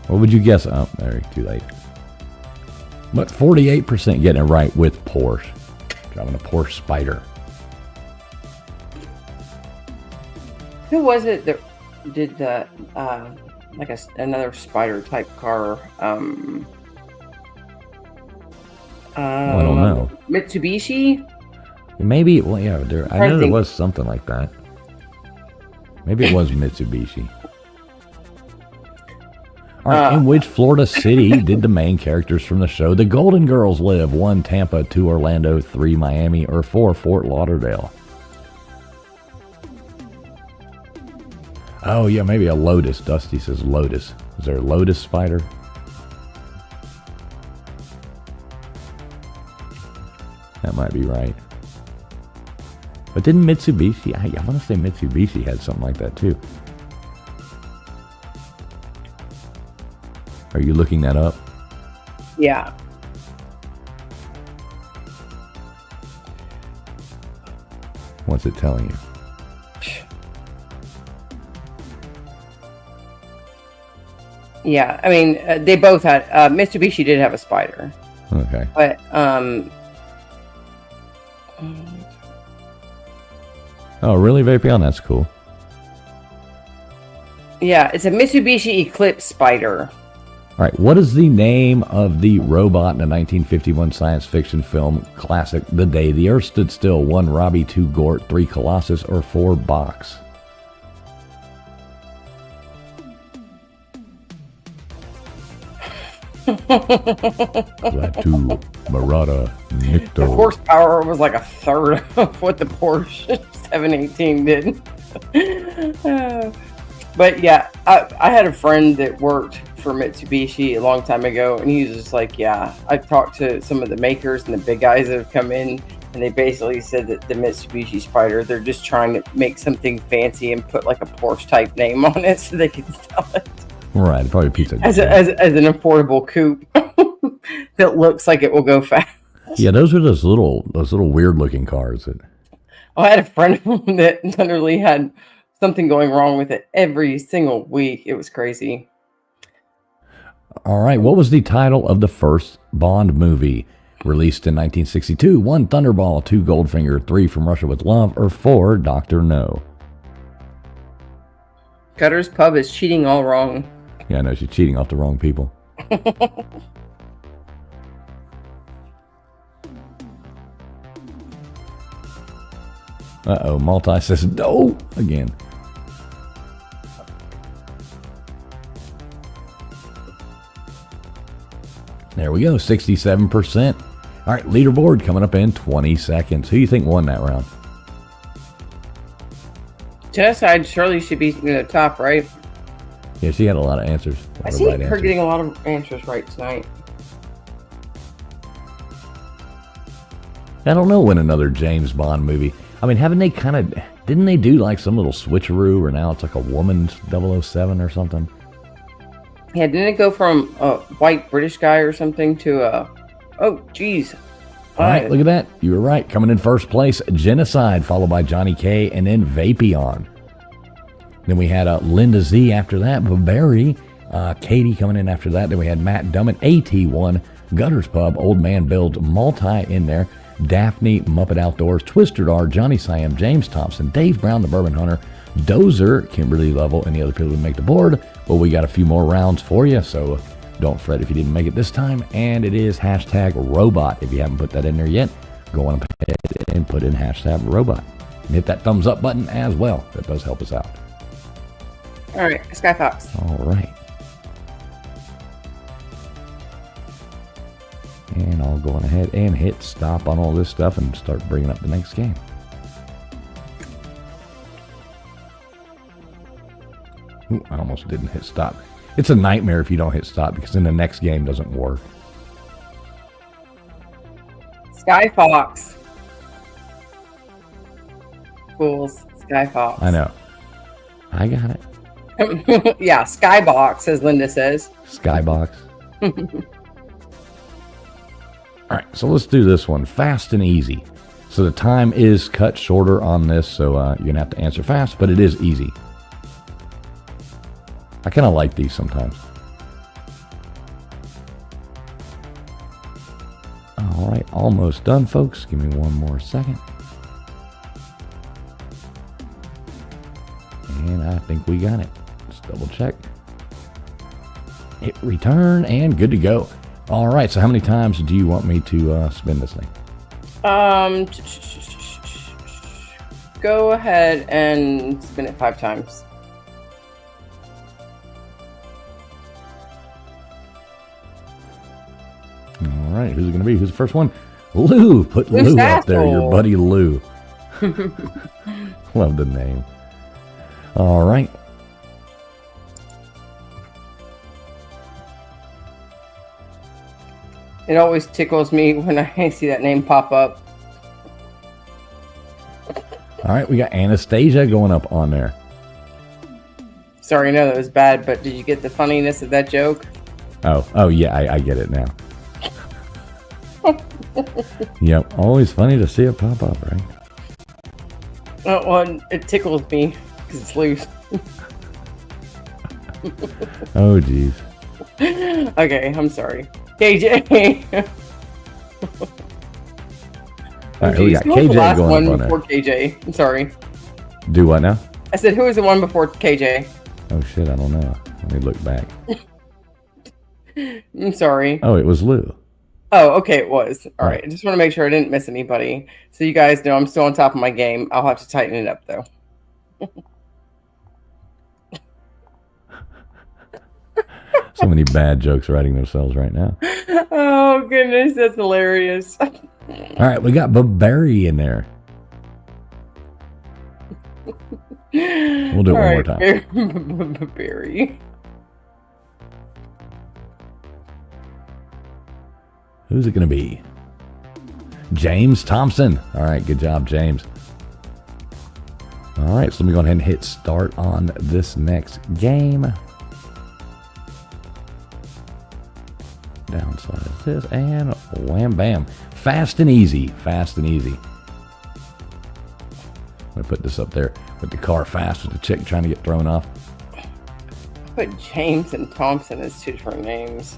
What would you guess? Oh, there, too late. But 48% getting it right with Porsche. Driving a Porsche Spider. Who was it that did the like another spider type car? I don't know. Mitsubishi? Maybe, well, yeah, I know there think. was something like that. Maybe it was Mitsubishi. All right, in which Florida city did the main characters from the show The Golden Girls live? 1 Tampa, 2 Orlando, 3 Miami, or 4 Fort Lauderdale? Oh, yeah, maybe a Lotus. Dusty says Lotus. Is there a Lotus Spider? That might be right. But didn't Mitsubishi, I want to say Mitsubishi had something like that too. Are you looking that up? Yeah. What's it telling you? Yeah, I mean, they both had, Mitsubishi did have a spider. Okay. But, Oh, really, Vapion? That's cool. yeah, it's a Mitsubishi Eclipse spider. All right, what is the name of the robot in the 1951 science fiction film classic The Day the Earth Stood Still? 1 Robbie, 2 Gort, 3 Colossus, or 4 Box? Latu, Murata, The Nicto. horsepower was like a third of what the Porsche 718 did. But yeah, I had a friend that worked for Mitsubishi a long time ago, and he was just like, yeah, I've talked to some of the makers and the big guys that have come in, and they basically said that the Mitsubishi Spider, they're just trying to make something fancy and put like a Porsche type name on it so they can sell it Right, probably pizza. as an affordable coupe that looks like it will go fast. Yeah, those are those little weird looking cars. I had a friend of mine that literally had something going wrong with it every single week. It was crazy. All right, what was the title of the first Bond movie released in 1962? 1 Thunderball, 2 Goldfinger, 3 From Russia with Love, or 4 Dr. No? Gutter's Pub is cheating all wrong. Yeah, I know, she's cheating off the wrong people. Uh-oh, Multi says no again. There we go, 67%. All right, leaderboard coming up in 20 seconds. Who do you think won that round? Genocide surely should be in the top, right? Yeah, she had a lot of answers. I see her getting a lot of answers right tonight. I don't know when another James Bond movie. I mean, didn't they do like some little switcheroo, or now it's like a woman's 007 or something? Yeah, didn't it go from a white British guy or something to a... Oh, geez. All right, look at that. You were right. Coming in first place, Genocide, followed by Johnny K, and then Vapion. Then we had Linda Z after that, Barry, Katie coming in after that. Then we had Matt Dummett, AT1, Gutters Pub, Old Man Builds, Multi in there. Daphne, Muppet Outdoors, Twisted R, Johnny Siam, James Thompson, Dave Brown, the Bourbon Hunter, Dozer, Kimberly Lovell, and the other people who make the board. Well, we got a few more rounds for you, so don't fret if you didn't make it this time. And it is hashtag robot. If you haven't put that in there yet, go on ahead and put in hashtag robot. And hit that thumbs up button as well. That does help us out. All right, Sky Fox. All right. And I'll go on ahead and hit stop on all this stuff and start bringing up the next game. Ooh, I almost didn't hit stop. It's a nightmare if you don't hit stop because then the next game doesn't work. Sky Fox. Fools. Sky Fox. I know. I got it. Yeah, Skybox, as Linda says. Skybox. All right, so let's do this one. Fast and easy. So the time is cut shorter on this, so you're going to have to answer fast, but it is easy. I kind of like these sometimes. All right, almost done, folks. Give me one more second. And I think we got it. Let's double check. Hit return and good to go. All right, so how many times do you want me to spin this thing? Go ahead and spin it 5 times. All right, who's it going to be? Who's the first one? Lou. Put Lou's Lou up there, your asshole. buddy Lou. Love the name. All right. It always tickles me when I see that name pop up. All right, we got Anastasia going up on there. Sorry, I know that was bad, but did you get the funniness of that joke? Oh yeah, I get it now. Yep, always funny to see it pop up, right? Well, it tickles me because it's loose. Oh, geez. Okay, I'm sorry. KJ. All right, we got Who was the KJ last going one up on before there. KJ? I'm sorry. Do what now? I said, who was the one before KJ? Oh, shit, I don't know. Let me look back. I'm sorry. Oh, it was Lou. Oh, okay, it was. All Right. right. I just want to make sure I didn't miss anybody. So you guys know I'm still on top of my game. I'll have to tighten it up, though. So many bad jokes writing themselves right now. Oh, goodness. That's hilarious. All right, we got Baberi in there. We'll do it one more time. Barry. Who's it going to be? James Thompson. All right, good job, James. All right, so let me go ahead and hit start on this next game. Downside is this, and wham bam. Fast and easy. Fast and easy. I'm going to put this up there with the car fast with the chick trying to get thrown off. I put James and Thompson as 2 different names.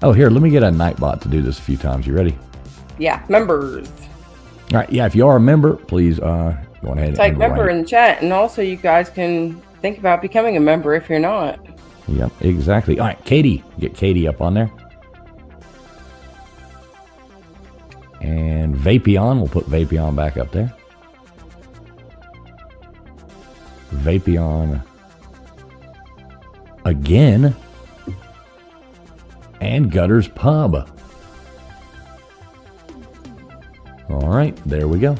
Oh, here, let me get a Nightbot to do this a few times. You ready? Yeah, members. All right, yeah, if you are a member, please go ahead Type and member write. in the chat, and also you guys can think about becoming a member if you're not. Yep, exactly. All right, Katie. Get Katie up on there. And Vapion, we'll put Vapion back up there. Vapion again. And Gutters Pub. All right, there we go. All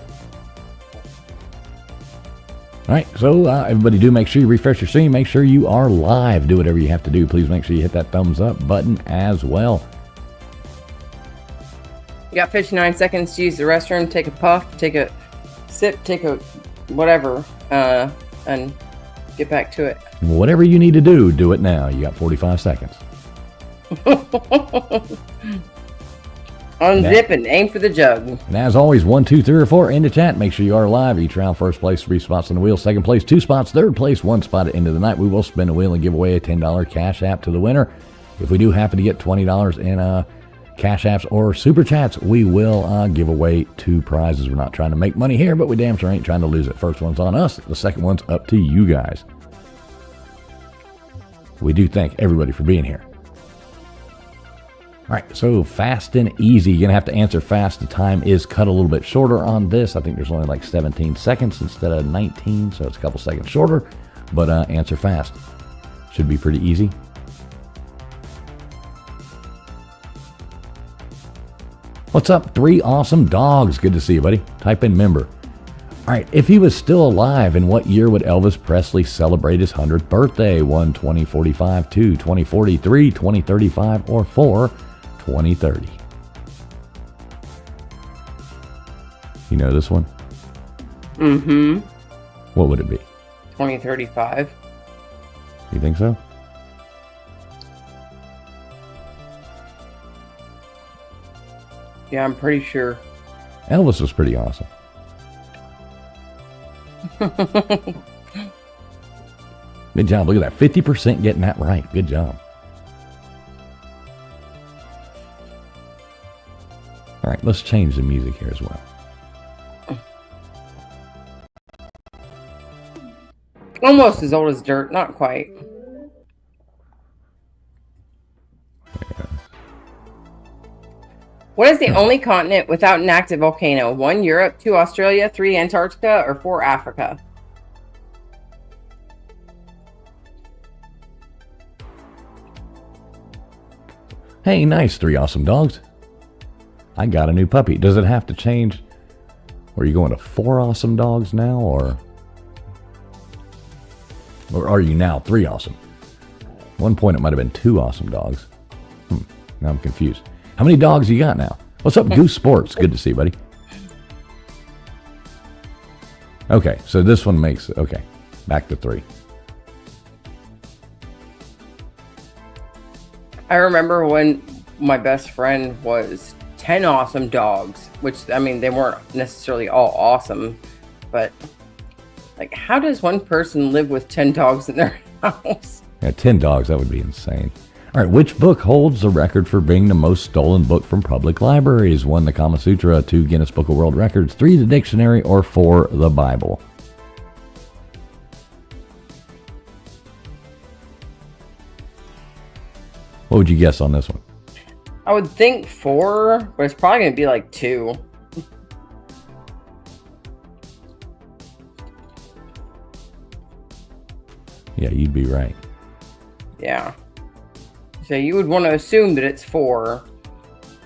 right, so everybody do make sure you refresh your stream. Make sure you are live. Do whatever you have to do. Please make sure you hit that thumbs up button as well. You got 59 seconds to use the restroom, take a puff, take a sip, take a whatever, and get back to it. Whatever you need to do, do it now. You got 45 seconds. Unzip and aim for the jug. And as always, 1, 2, 3, or 4 in the chat. Make sure you are live. Each round, first place, 3 spots on the wheel. Second place, 2 spots. Third place, 1 spot at the end of the night. We will spin a wheel and give away a $10 cash app to the winner. If we do happen to get $20 in Cash apps or super chats, we will give away 2 prizes. We're not trying to make money here, but we damn sure ain't trying to lose it. First one's on us. The second one's up to you guys. We do thank everybody for being here. All right, so fast and easy. You're going to have to answer fast. The time is cut a little bit shorter on this. I think there's only like 17 seconds instead of 19, so it's a couple seconds shorter. But answer fast. Should be pretty easy. What's up, 3 awesome dogs? Good to see you, buddy. Type in member. All right, if he was still alive, in what year would Elvis Presley celebrate his 100th birthday? 1, 2045, 2, 2043, 2035, or 4, 2030. You know this one? Mm-hmm. What would it be? 2035. You think so? Yeah, I'm pretty sure. Elvis was pretty awesome. Good job. Look at that. 50% getting that right. Good job. All right, let's change the music here as well. Almost as old as dirt, not quite. What is the only continent without an active volcano? 1, Europe, 2, Australia, 3, Antarctica, or 4, Africa? Hey, nice. 3 awesome dogs. I got a new puppy. Does it have to change? Are you going to 4 awesome dogs now, or are you now 3 awesome? At one point it might have been 2 awesome dogs. Now I'm confused. How many dogs you got now? What's up, Goose Sports? Good to see you, buddy. Okay, so this one makes, okay, back to 3. I remember when my best friend was 10 awesome dogs, which, I mean, they weren't necessarily all awesome, but like, how does one person live with 10 dogs in their house? Yeah, 10 dogs, that would be insane. All right, which book holds the record for being the most stolen book from public libraries? 1, the Kama Sutra, 2, Guinness Book of World Records, 3, the dictionary, or 4, the Bible? What would you guess on this one? I would think 4, but it's probably going to be like 2. Yeah, you'd be right. Yeah. So you would want to assume that it's 4,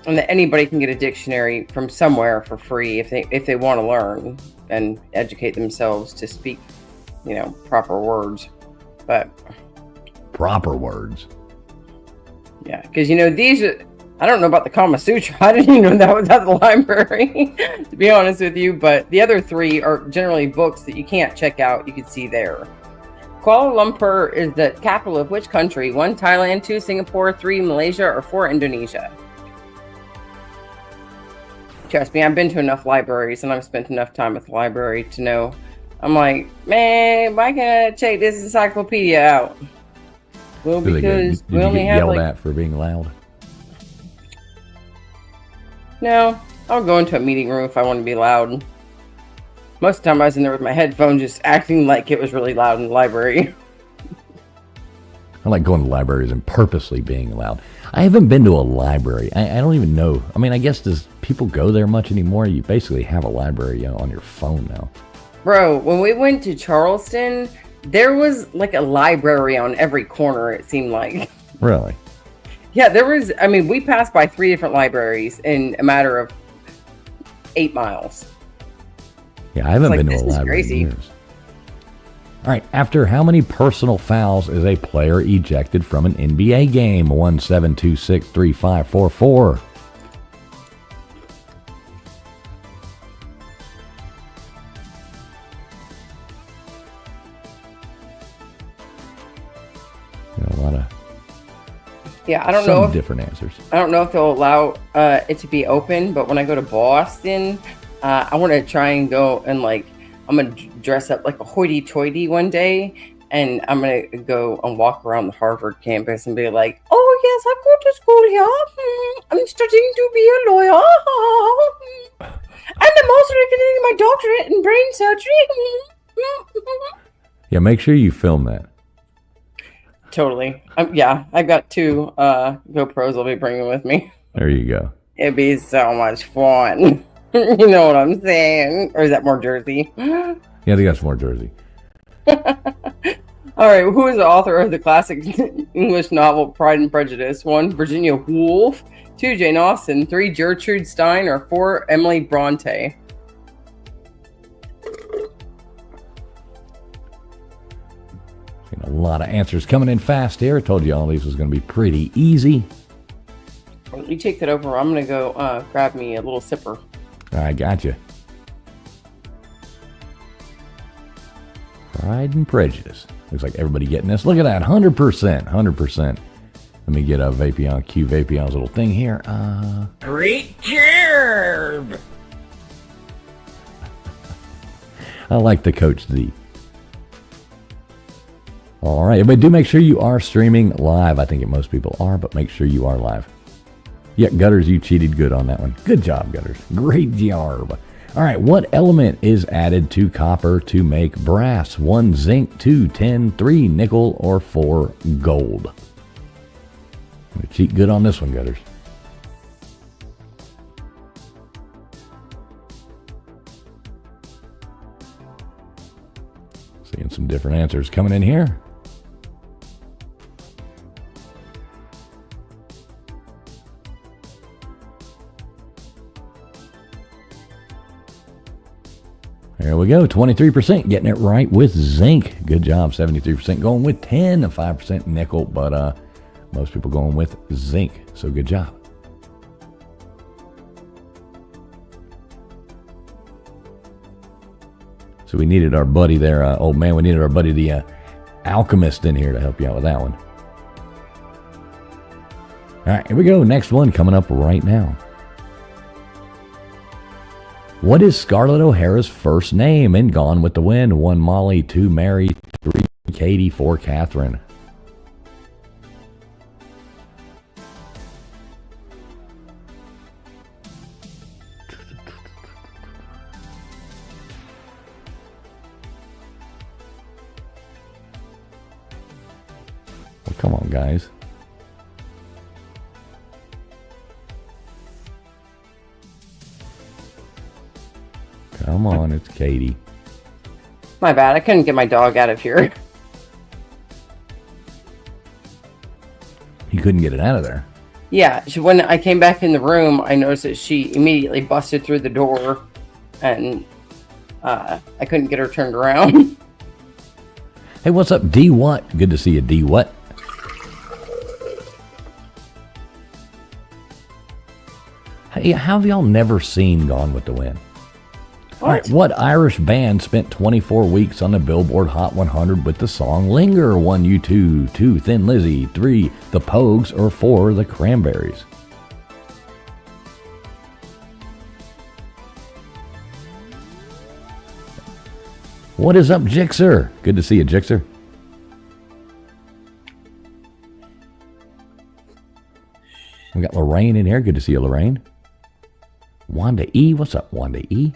and that anybody can get a dictionary from somewhere for free if they want to learn and educate themselves to speak, proper words. But proper words. Yeah, because these are, I don't know about the Kama Sutra. I didn't even know that was at the library, to be honest with you. But the other 3 are generally books that you can't check out. You can see there. Kuala Lumpur is the capital of which country? 1, Thailand, 2, Singapore, 3, Malaysia, or 4, Indonesia? Trust me, I've been to enough libraries and I've spent enough time at the library to know. I'm like, man, why can't I check this encyclopedia out? Well, because we only have yelled at for being loud. No, I'll go into a meeting room if I want to be loud. Most of the time I was in there with my headphones just acting like it was really loud in the library. I like going to libraries and purposely being loud. I haven't been to a library. I don't even know. I mean, I guess does people go there much anymore? You basically have a library on your phone now. Bro, when we went to Charleston, there was like a library on every corner, it seemed like. Really? Yeah, there was. I mean, we passed by 3 different libraries in a matter of 8 miles. Yeah, I haven't been to a library in years. All right, after how many personal fouls is a player ejected from an NBA game? 1, 7, 2, 6, 3, 5, 4, 4. A lot of I don't know if different answers. I don't know if they'll allow it to be open, but when I go to Boston, I want to try and go and I'm gonna dress up like a hoity-toity one day, and I'm gonna go and walk around the Harvard campus and be like, "Oh Oh, yes, I go to school here. I'm studying to be a lawyer. And I'm also getting my doctorate in brain surgery. Yeah, make sure you film that. Totally. Yeah, I've got 2 GoPros I'll be bringing with me. There you go. It'd be so much fun. You know what I'm saying? Or is that more Jersey? Yeah, they got some more Jersey. All right, who is the author of the classic English novel Pride and Prejudice? 1, Virginia Woolf. 2, Jane Austen. 3, Gertrude Stein. Or 4, Emily Bronte. A lot of answers coming in fast here. I told you all these was going to be pretty easy. You take that over. I'm going to go grab me a little sipper. I got you. Pride and Prejudice. Looks like everybody getting this. Look at that. 100%. 100%. Let me get a Vapion, Q Vapion's little thing here. Great job! I like the Coach Z. All right, but do make sure you are streaming live. I think most people are, but make sure you are live. Yeah, Gutters, you cheated good on that one. Good job, Gutters. Great job. All right, what element is added to copper to make brass? 1, zinc. 2, tin. 3, nickel. Or 4, gold. I'm gonna cheat good on this one, Gutters. Seeing some different answers coming in here. There we go, 23% getting it right with zinc. Good job, 73% going with tin, and 5% nickel, but most people going with zinc, so good job. So we needed our buddy there, old man, we needed our buddy the alchemist in here to help you out with that one. All right, here we go, next one coming up right now. What is Scarlett O'Hara's first name in Gone with the Wind? 1, Molly. 2, Mary. 3, Katie. 4, Catherine. Well, come on, guys. Come on, it's Katie. My bad, I couldn't get my dog out of here. You couldn't get it out of there. Yeah, when I came back in the room, I noticed that she immediately busted through the door, and I couldn't get her turned around. Hey, what's up, D What? Good to see you, D What. Hey, how have y'all never seen Gone with the Wind? All right, what Irish band spent 24 weeks on the Billboard Hot 100 with the song Linger? 1, U2, 2, Thin Lizzy, 3, The Pogues, or 4, The Cranberries? What is up, Jixer? Good to see you, Jixer. We got Lorraine in here. Good to see you, Lorraine. Wanda E. What's up, Wanda E.?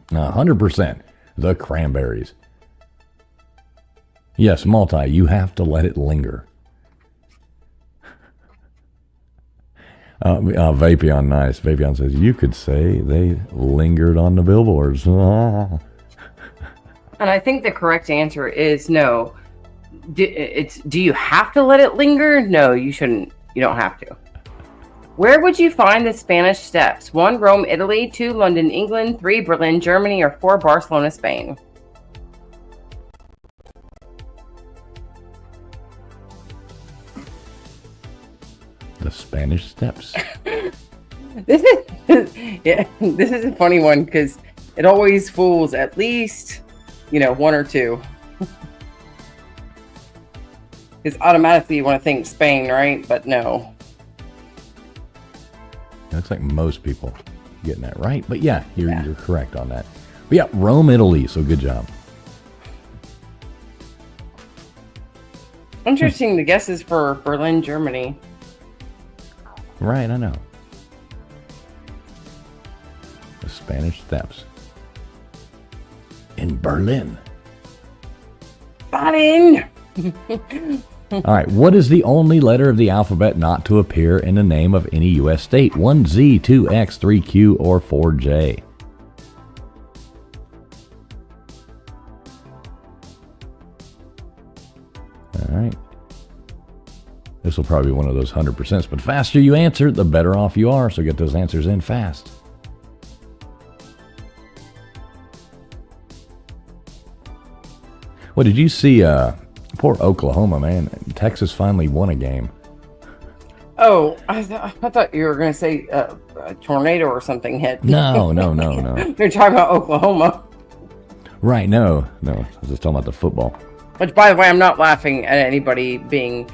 100%. The Cranberries. Yes, multi. You have to let it linger. Vapion, nice. Vapion says, you could say they lingered on the billboards. And I think the correct answer is no. Do you have to let it linger? No, you shouldn't. You don't have to. Where would you find the Spanish Steps? 1, Rome, Italy. 2, London, England. 3, Berlin, Germany. Or 4, Barcelona, Spain. The Spanish Steps. This is a funny one because it always fools at least, 1 or 2. Because automatically you want to think Spain, right? But no. Looks like most people getting that right. But yeah, you're correct on that. But yeah, Rome, Italy. So good job. Interesting. The guesses for Berlin, Germany. Right, I know. The Spanish Steps. In Berlin. Berlin! All right, what is the only letter of the alphabet not to appear in the name of any U.S. state? 1Z, 2X, 3Q, or 4J? All right. This will probably be one of those 100%, but the faster you answer, the better off you are, so get those answers in fast. What did you see? Poor Oklahoma, man. Texas finally won a game. Oh, I thought you were going to say a tornado or something hit. No. You're talking about Oklahoma. Right, no. I was just talking about the football. Which, by the way, I'm not laughing at anybody being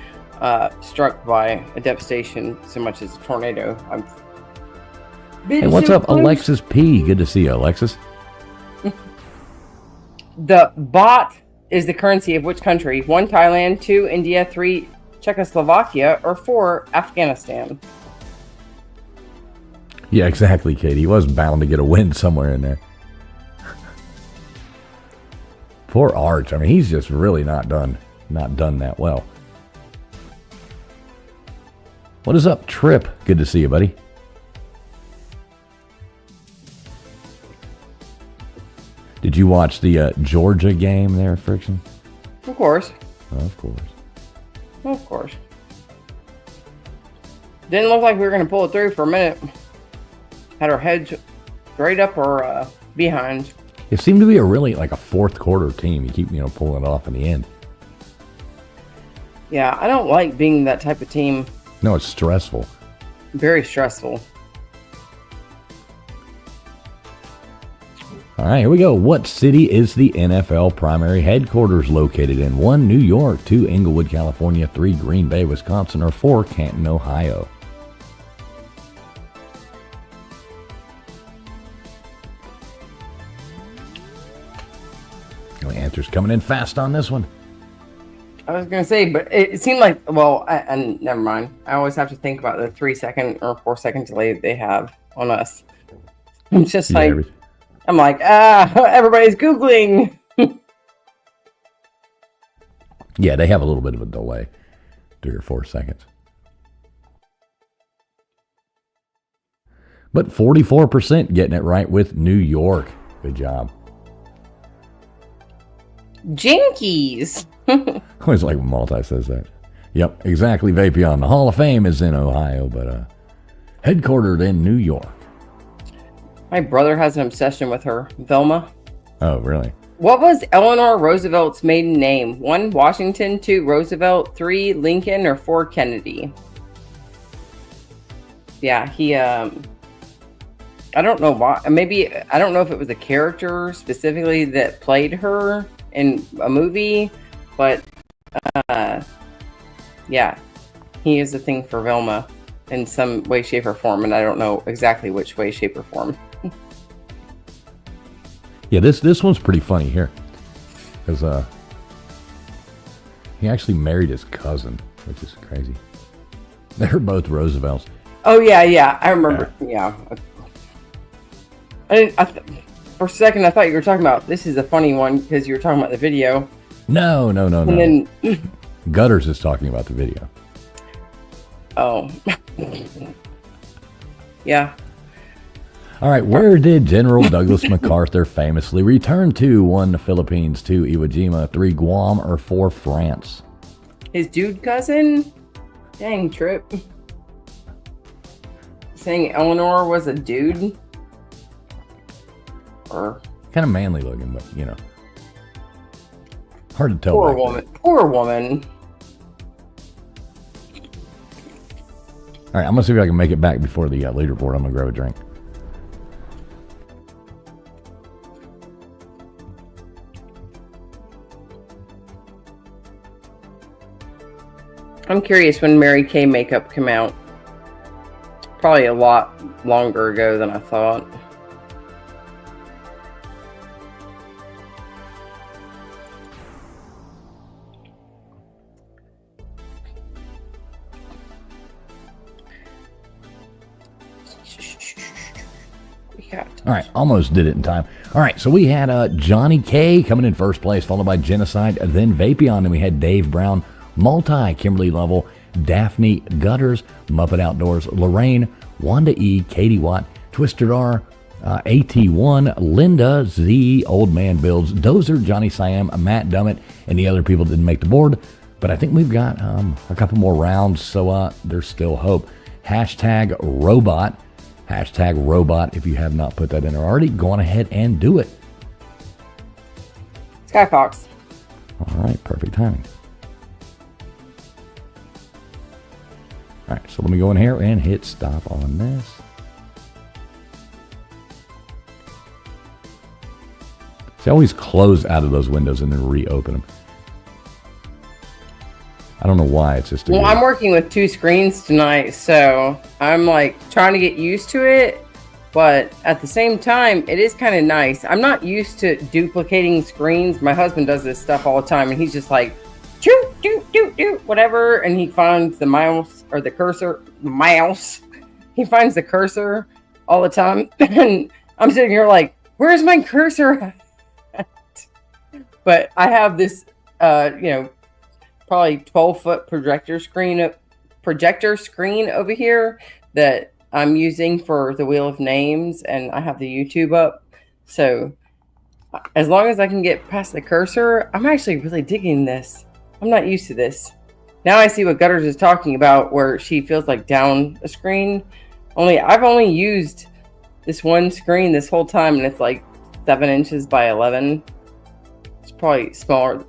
struck by a devastation so much as a tornado. Hey, what's up, Alexis P? Good to see you, Alexis. The baht is the currency of which country? 1, Thailand, 2, India, 3, Czechoslovakia, or 4, Afghanistan? Yeah, exactly, Katie. He was bound to get a win somewhere in there. Poor Arch. I mean, he's just really not done that well. What is up, Trip? Good to see you, buddy. Did you watch the Georgia game there, Friction? Of course. Of course. Of course. Didn't look like we were going to pull it through for a minute. Had our heads straight up or behind. It seemed to be a really like a fourth quarter team. You keep pulling it off in the end. Yeah, I don't like being that type of team. No, it's stressful. Very stressful. All right, here we go. What city is the NFL primary headquarters located in? 1, New York, 2, Inglewood, California, 3, Green Bay, Wisconsin, or 4, Canton, Ohio? The answers coming in fast on this one. I was going to say, but it seemed like, well, and never mind. I always have to think about the 3-second or 4-second delay they have on us. I'm just like... Yeah, I'm like, everybody's Googling. Yeah, they have a little bit of a delay, 3 or 4 seconds. But 44% getting it right with New York. Good job. Jinkies. I always like when Multi says that. Yep, exactly, Vapion. The Hall of Fame is in Ohio, but headquartered in New York. My brother has an obsession with her, Velma. Oh, really? What was Eleanor Roosevelt's maiden name? 1, Washington, 2, Roosevelt, 3, Lincoln, or 4, Kennedy? Yeah, he, I don't know why. Maybe, I don't know if it was a character specifically that played her in a movie, but, yeah, he is a thing for Velma in some way, shape, or form, and I don't know exactly which way, shape, or form. Yeah, this one's pretty funny here, because he actually married his cousin, which is crazy. They're both Roosevelts. Oh yeah, I remember. Yeah, for a second I thought you were talking about this is a funny one because you were talking about the video. No. And then Gutters is talking about the video. Oh, yeah. All right, where did General Douglas MacArthur famously return to? 1, the Philippines, 2, Iwo Jima, 3, Guam, or 4, France? His dude cousin? Dang, Trip. Saying Eleanor was a dude? Or Kind of manly looking, but, hard to tell. Poor woman. Poor woman. All right, I'm going to see if I can make it back before the leaderboard. I'm going to grab a drink. I'm curious when Mary Kay makeup came out. Probably a lot longer ago than I thought. All right, almost did it in time. All right, so we had Johnny K coming in first place, followed by Genocide, then Vapion, and we had Dave Brown, Multi, Kimberly Lovell, Daphne Gutters, Muppet Outdoors, Lorraine, Wanda E, Katie Watt, Twisted R, AT1, Linda Z, Old Man Builds, Dozer, Johnny Siam, Matt Dummett, and the other people didn't make the board. But I think we've got a couple more rounds, so there's still hope. Hashtag robot. Hashtag robot. If you have not put that in there already, go on ahead and do it. Skyfox. All right, perfect timing. All right, so let me go in here and hit stop on this. See, I always close out of those windows and then reopen them. I don't know why. It's just well, I'm working with 2 screens tonight, so I'm like trying to get used to it. But at the same time, it is kind of nice. I'm not used to duplicating screens. My husband does this stuff all the time, and he's just like, choo, do, do, do, whatever. And he finds the mouse or the cursor, mouse. He finds the cursor all the time. And I'm sitting here like, where's my cursor at? But I have this, probably 12-foot projector screen over here that I'm using for the Wheel of Names, and I have the YouTube up. So as long as I can get past the cursor, I'm actually really digging this. I'm not used to this. Now I see what Gutters is talking about, where she feels like down a screen. I've only used this one screen this whole time, and it's like 7 inches by 11. It's probably smaller,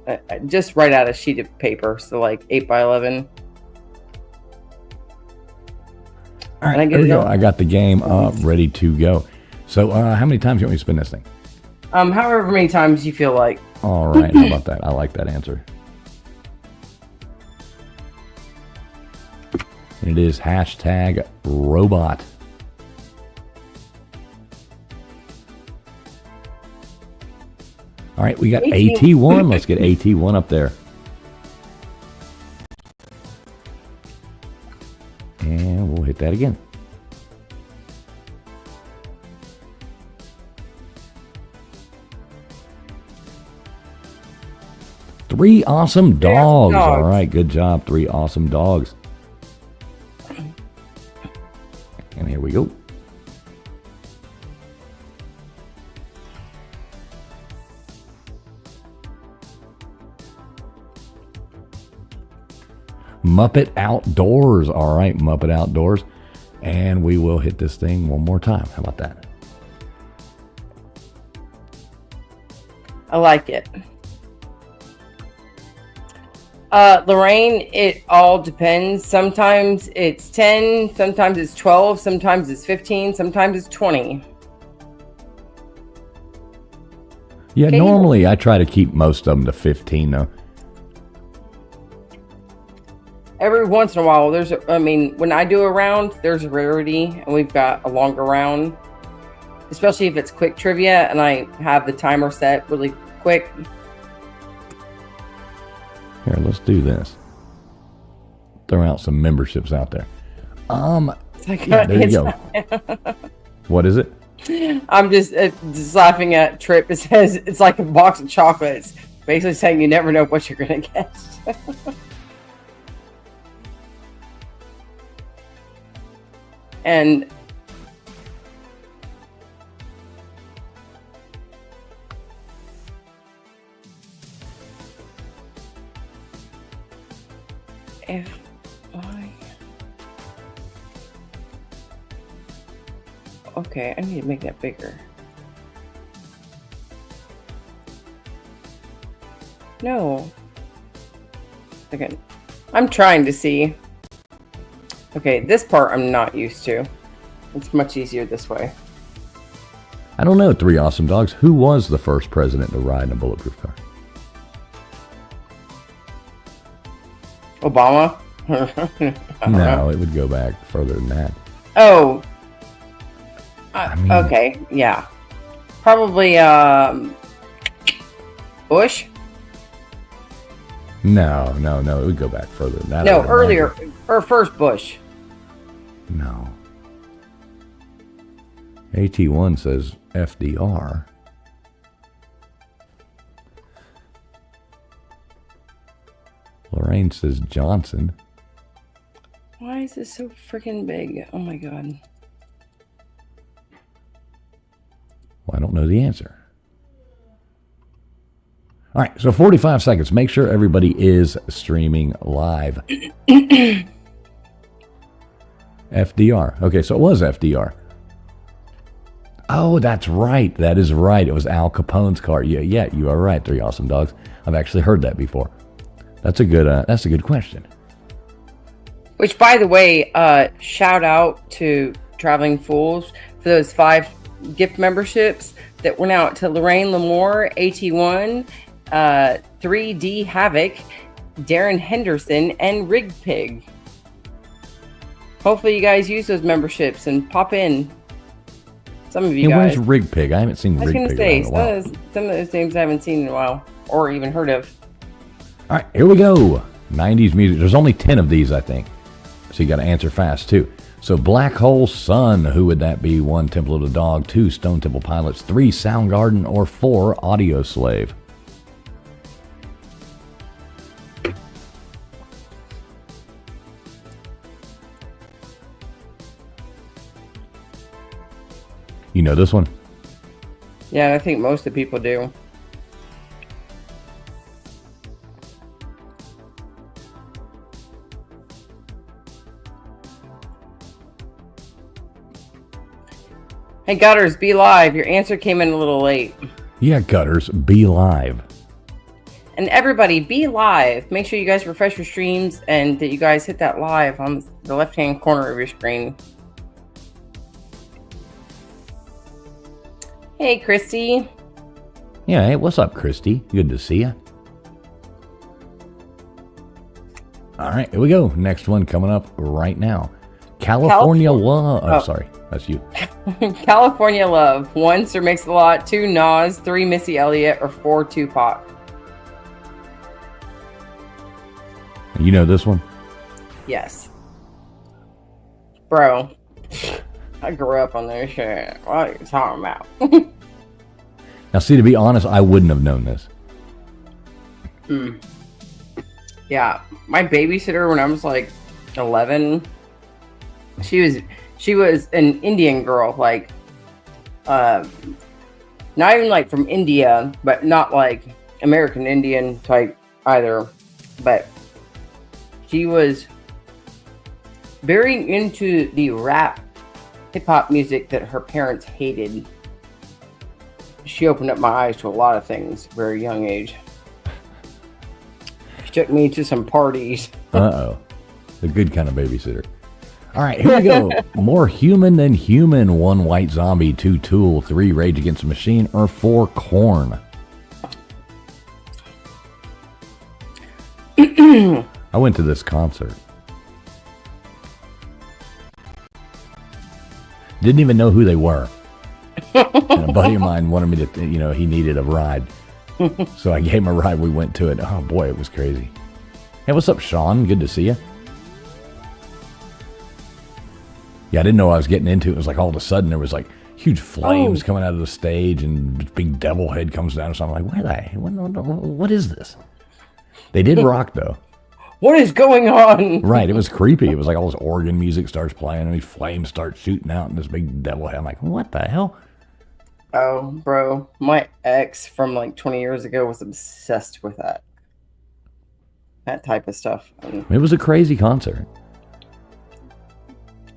just right out of sheet of paper, so like 8 by 11. All right, there we go. I got the game ready to go. So how many times do you want me to spin this thing? However many times you feel like. All right, how about that? I like that answer. And it is hashtag robot. All right, we got AT1. Let's get AT1 up there. And we'll hit that again. Three awesome dogs. All right, good job. 3 awesome dogs. And here we go. Muppet Outdoors. All right, Muppet Outdoors. And we will hit this thing one more time. How about that? I like it. Lorraine, it all depends. Sometimes it's 10, sometimes it's 12, sometimes it's 15, sometimes it's 20. Yeah, okay. Normally I try to keep most of them to 15 though. Every once in a while, when I do a round, there's a rarity, and we've got a longer round. Especially if it's quick trivia, and I have the timer set really quick. Here, let's do this. Throw out some memberships out there. Yeah, there you go. What is it? I'm just laughing at Trip. It says it's like a box of chocolates. Basically saying you never know what you're going to get. And if I... Okay, I need to make that bigger. No. Again, I'm trying to see. Okay, this part I'm not used to. It's much easier this way. I don't know, 3 awesome dogs. Who was the first president to ride in a bulletproof car? Obama? No, it would go back further than that. Oh. Okay, yeah. Probably Bush? No, it would go back further than that. No, earlier, or first Bush. No. AT1 says FDR. Lorraine says Johnson. Why is this so freaking big? Oh my god. Well, I don't know the answer. All right, so 45 seconds. Make sure everybody is streaming live. FDR. Okay, so it was FDR. Oh, that's right. That is right. It was Al Capone's car. Yeah, you are right. 3 awesome dogs. I've actually heard that before. That's a good question. Which, by the way, shout out to Traveling Fools for those 5 gift memberships that went out to Lorraine Lamore, AT1, 3D Havoc, Darren Henderson, and Rig Pig. Hopefully you guys use those memberships and pop in. Some of you guys. Where's Rig Pig? I haven't seen Rig Pig in a while. Some of those names I haven't seen in a while or even heard of. All right, here we go. 90s music. There's only 10 of these, I think. So you got to answer fast, too. So Black Hole Sun, who would that be? 1, Temple of the Dog. 2, Stone Temple Pilots. 3, Soundgarden. Or 4, Audio Slave. You know this one? Yeah, I think most of the people do. Hey, Gutters, be live. Your answer came in a little late. Yeah, Gutters, be live. And everybody, be live. Make sure you guys refresh your streams and that you guys hit that live on the left-hand corner of your screen. Hey, Christy. Yeah, hey, what's up, Christy? Good to see you. All right, here we go. Next one coming up right now. California Love. Oh, sorry. That's you. California Love. 1, Sir Mix-a-Lot. 2, Nas. 3, Missy Elliott. Or 4, Tupac. You know this one? Yes. Bro. I grew up on this shit. What are you talking about? Now, see, to be honest, I wouldn't have known this. Yeah. My babysitter when I was like 11, she was an Indian girl, like not even like from India, but not like American Indian type either. But she was very into the rap hip-hop music that her parents hated. She opened up my eyes to a lot of things at a very young age. She took me to some parties. Uh-oh. A good kind of babysitter. All right, here we go. More Human Than Human. 1, White Zombie. 2, Tool. 3, Rage Against the Machine. Or 4, Korn. I went to this concert. Didn't even know who they were. And a buddy of mine wanted me to, he needed a ride. So I gave him a ride. We went to it. Oh, boy, it was crazy. Hey, what's up, Sean? Good to see you. Yeah, I didn't know what I was getting into. It was like all of a sudden there was like huge flames coming out of the stage and this big devil head comes down. So I'm like, what is this? They did rock, though. What is going on? Right, it was creepy. It was like all this organ music starts playing and these flames start shooting out and this big devil head. I'm like, what the hell? Oh, bro. My ex from like 20 years ago was obsessed with that. That type of stuff. It was a crazy concert.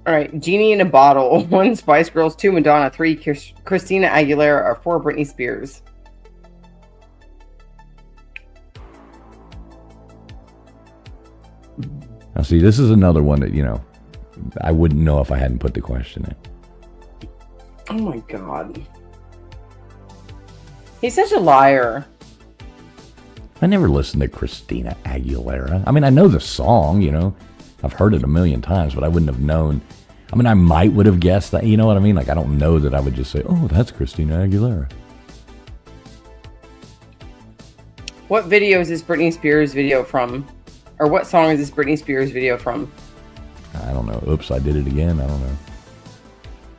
All right, Genie in a Bottle. 1, Spice Girls. 2, Madonna. 3, Christina Aguilera. Or 4, Britney Spears. Now, see, this is another one that, I wouldn't know if I hadn't put the question in. Oh, my God. He's such a liar. I never listened to Christina Aguilera. I mean, I know the song, I've heard it a million times, but I wouldn't have known. I mean, I might would have guessed that, you know what I mean? Like, I don't know that I would just say, oh, that's Christina Aguilera. What video is this Britney Spears video from? Or what song is this Britney Spears video from? I don't know. Oops, I did it again. I don't know.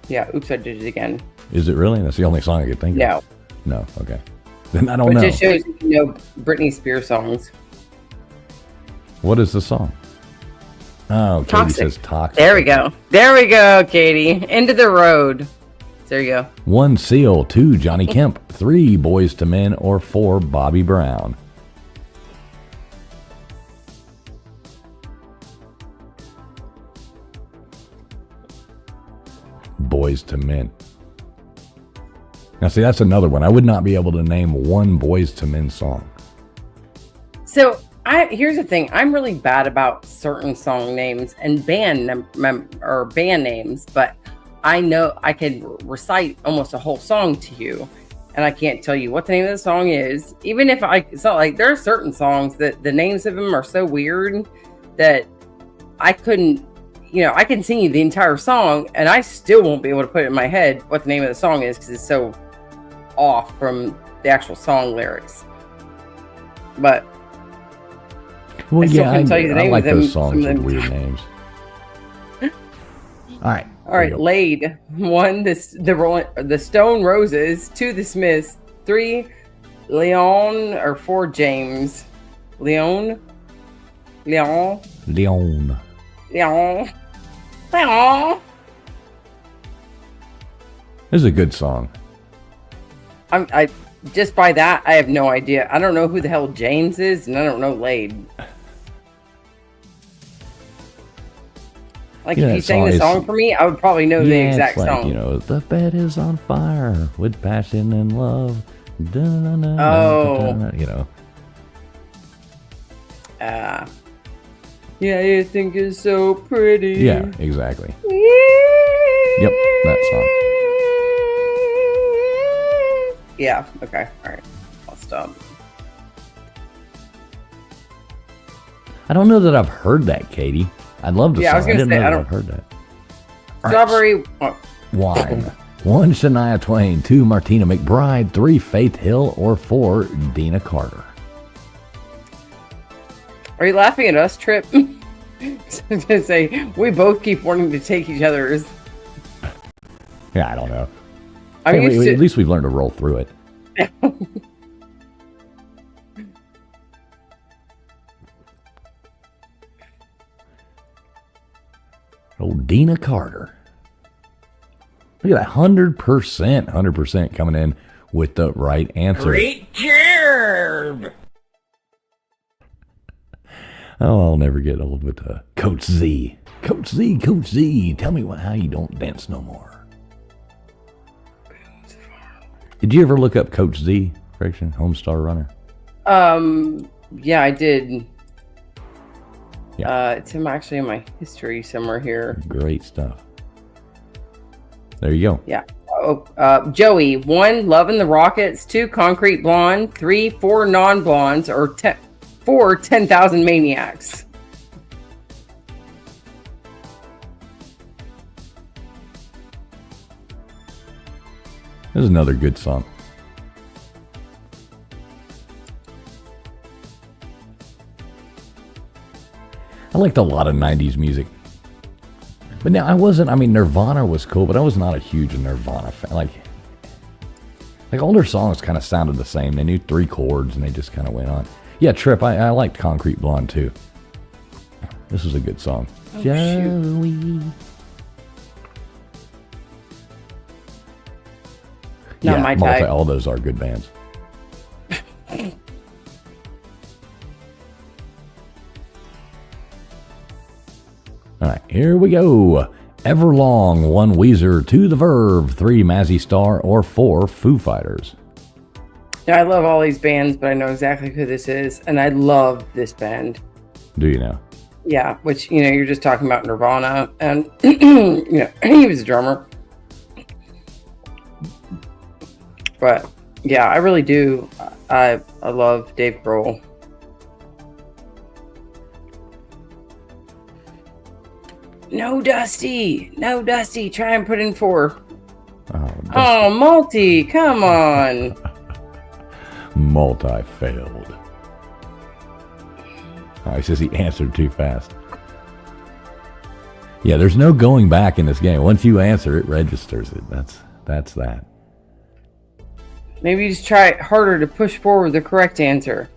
Yeah, Oops, I Did It Again. Is it really? That's the only song I could think No. of. No. Okay. Then I don't But know. it just shows you know Britney Spears songs. What is the song? Oh, Katie Toxic. says Toxic. There we go. There we go, Katie. End of the road. There you go. 1 Seal, 2 Johnny Kemp, 3 Boys to Men, or 4 Bobby Brown. Boys to Men. Now, see, that's another one. I would not be able to name one Boys to Men song. So here's the thing. I'm really bad about certain song names and band names, but I know I can recite almost a whole song to you, and I can't tell you what the name of the song is. Even if it's not like there are certain songs that the names of them are so weird that I couldn't. I can sing you the entire song, and I still won't be able to put it in my head what the name of the song is because it's so off from the actual song lyrics. But Well, I still yeah, couldn't tell you the I name like of them. those songs some of with them. weird names. All right. All right, Laid. 1, the Stone Roses. 2, the Smiths. 3, Leon, or 4, James. Leon. Leon. This is a good song. I just by that I have no idea. I don't know who the hell James is, and I don't know Laid. Like, if you sang the song for me, I would probably know the exact it's like, song. the bed is on fire with passion and love. Oh. Yeah, you think it's so pretty. Yeah, exactly. Yep, that song. Yeah, okay. All right. I'll stop. I don't know that I've heard that, Katie. I'd love to Yeah, I was song. I gonna didn't say, know I that I've heard that. Strawberry. Oh, Wine. 1 Shania Twain, 2 Martina McBride, 3 Faith Hill, or 4 Dina Carter. are you laughing at us, Trip? To say we both keep wanting to take each other's. Yeah, I don't know. I'm Hey, used to. at least we've learned to roll through it. Old Dina Carter. Look at that, 100% coming in with the right answer. Great job! Oh, I'll never get old with Coach Z. Coach Z, tell me how you don't dance no more. Did you ever look up Coach Z, Friction, Homestar Runner? Yeah, I did. Yeah. It's actually in my history somewhere here. Great stuff. There you go. Yeah. Joey. 1, Lovin' the Rockets. 2, Concrete Blonde. 3, 4 Non-Blondes, or 4, 10,000 Maniacs. This is another good song. I liked a lot of 90s music. But now Nirvana was cool, but I was not a huge Nirvana fan. Like older songs kind of sounded the same. They knew 3 chords and they just kind of went on. Yeah, Trip, I liked Concrete Blonde too. This is a good song. Oh, Joey. Not my type. All those are good bands. All right, here we go. Everlong, 1 Weezer, 2 The Verve, 3 Mazzy Star, or 4 Foo Fighters. Now, I love all these bands, but I know exactly who this is, and I love this band. Do you know? Yeah, which, you're just talking about Nirvana, and, he was a drummer. But, yeah, I really do. I love Dave Grohl. No, Dusty. Try and put in 4. Oh, Multi. Come on. Multi failed. Oh, he says he answered too fast. Yeah, there's no going back in this game. Once you answer, it registers it. That's that. Maybe just try harder to push forward the correct answer.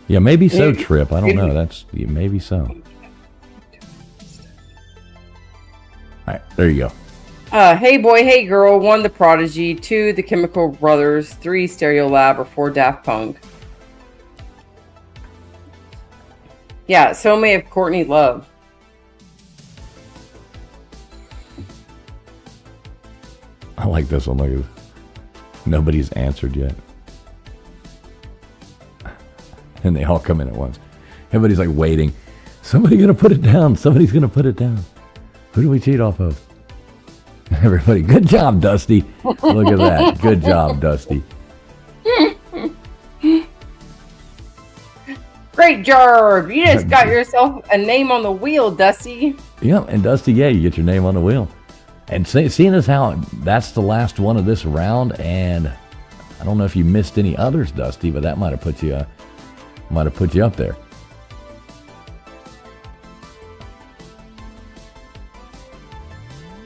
Yeah, maybe so, Trip. I don't know. Maybe so. All right, there you go. Hey Boy, Hey Girl, 1, The Prodigy, 2, The Chemical Brothers, 3, Stereo Lab, or 4, Daft Punk. Yeah, so may have Courtney Love. I like this one. Look at this. Nobody's answered yet. And they all come in at once. Everybody's like waiting. Somebody's going to put it down. Somebody's going to put it down. Who do we cheat off of? Everybody, good job, Dusty. Look at that. Good job, Dusty. Great job. You just got yourself a name on the wheel, Dusty. Yep, and Dusty, yeah, you get your name on the wheel. And seeing as how that's the last one of this round, and I don't know if you missed any others, Dusty, but that might have put you up there.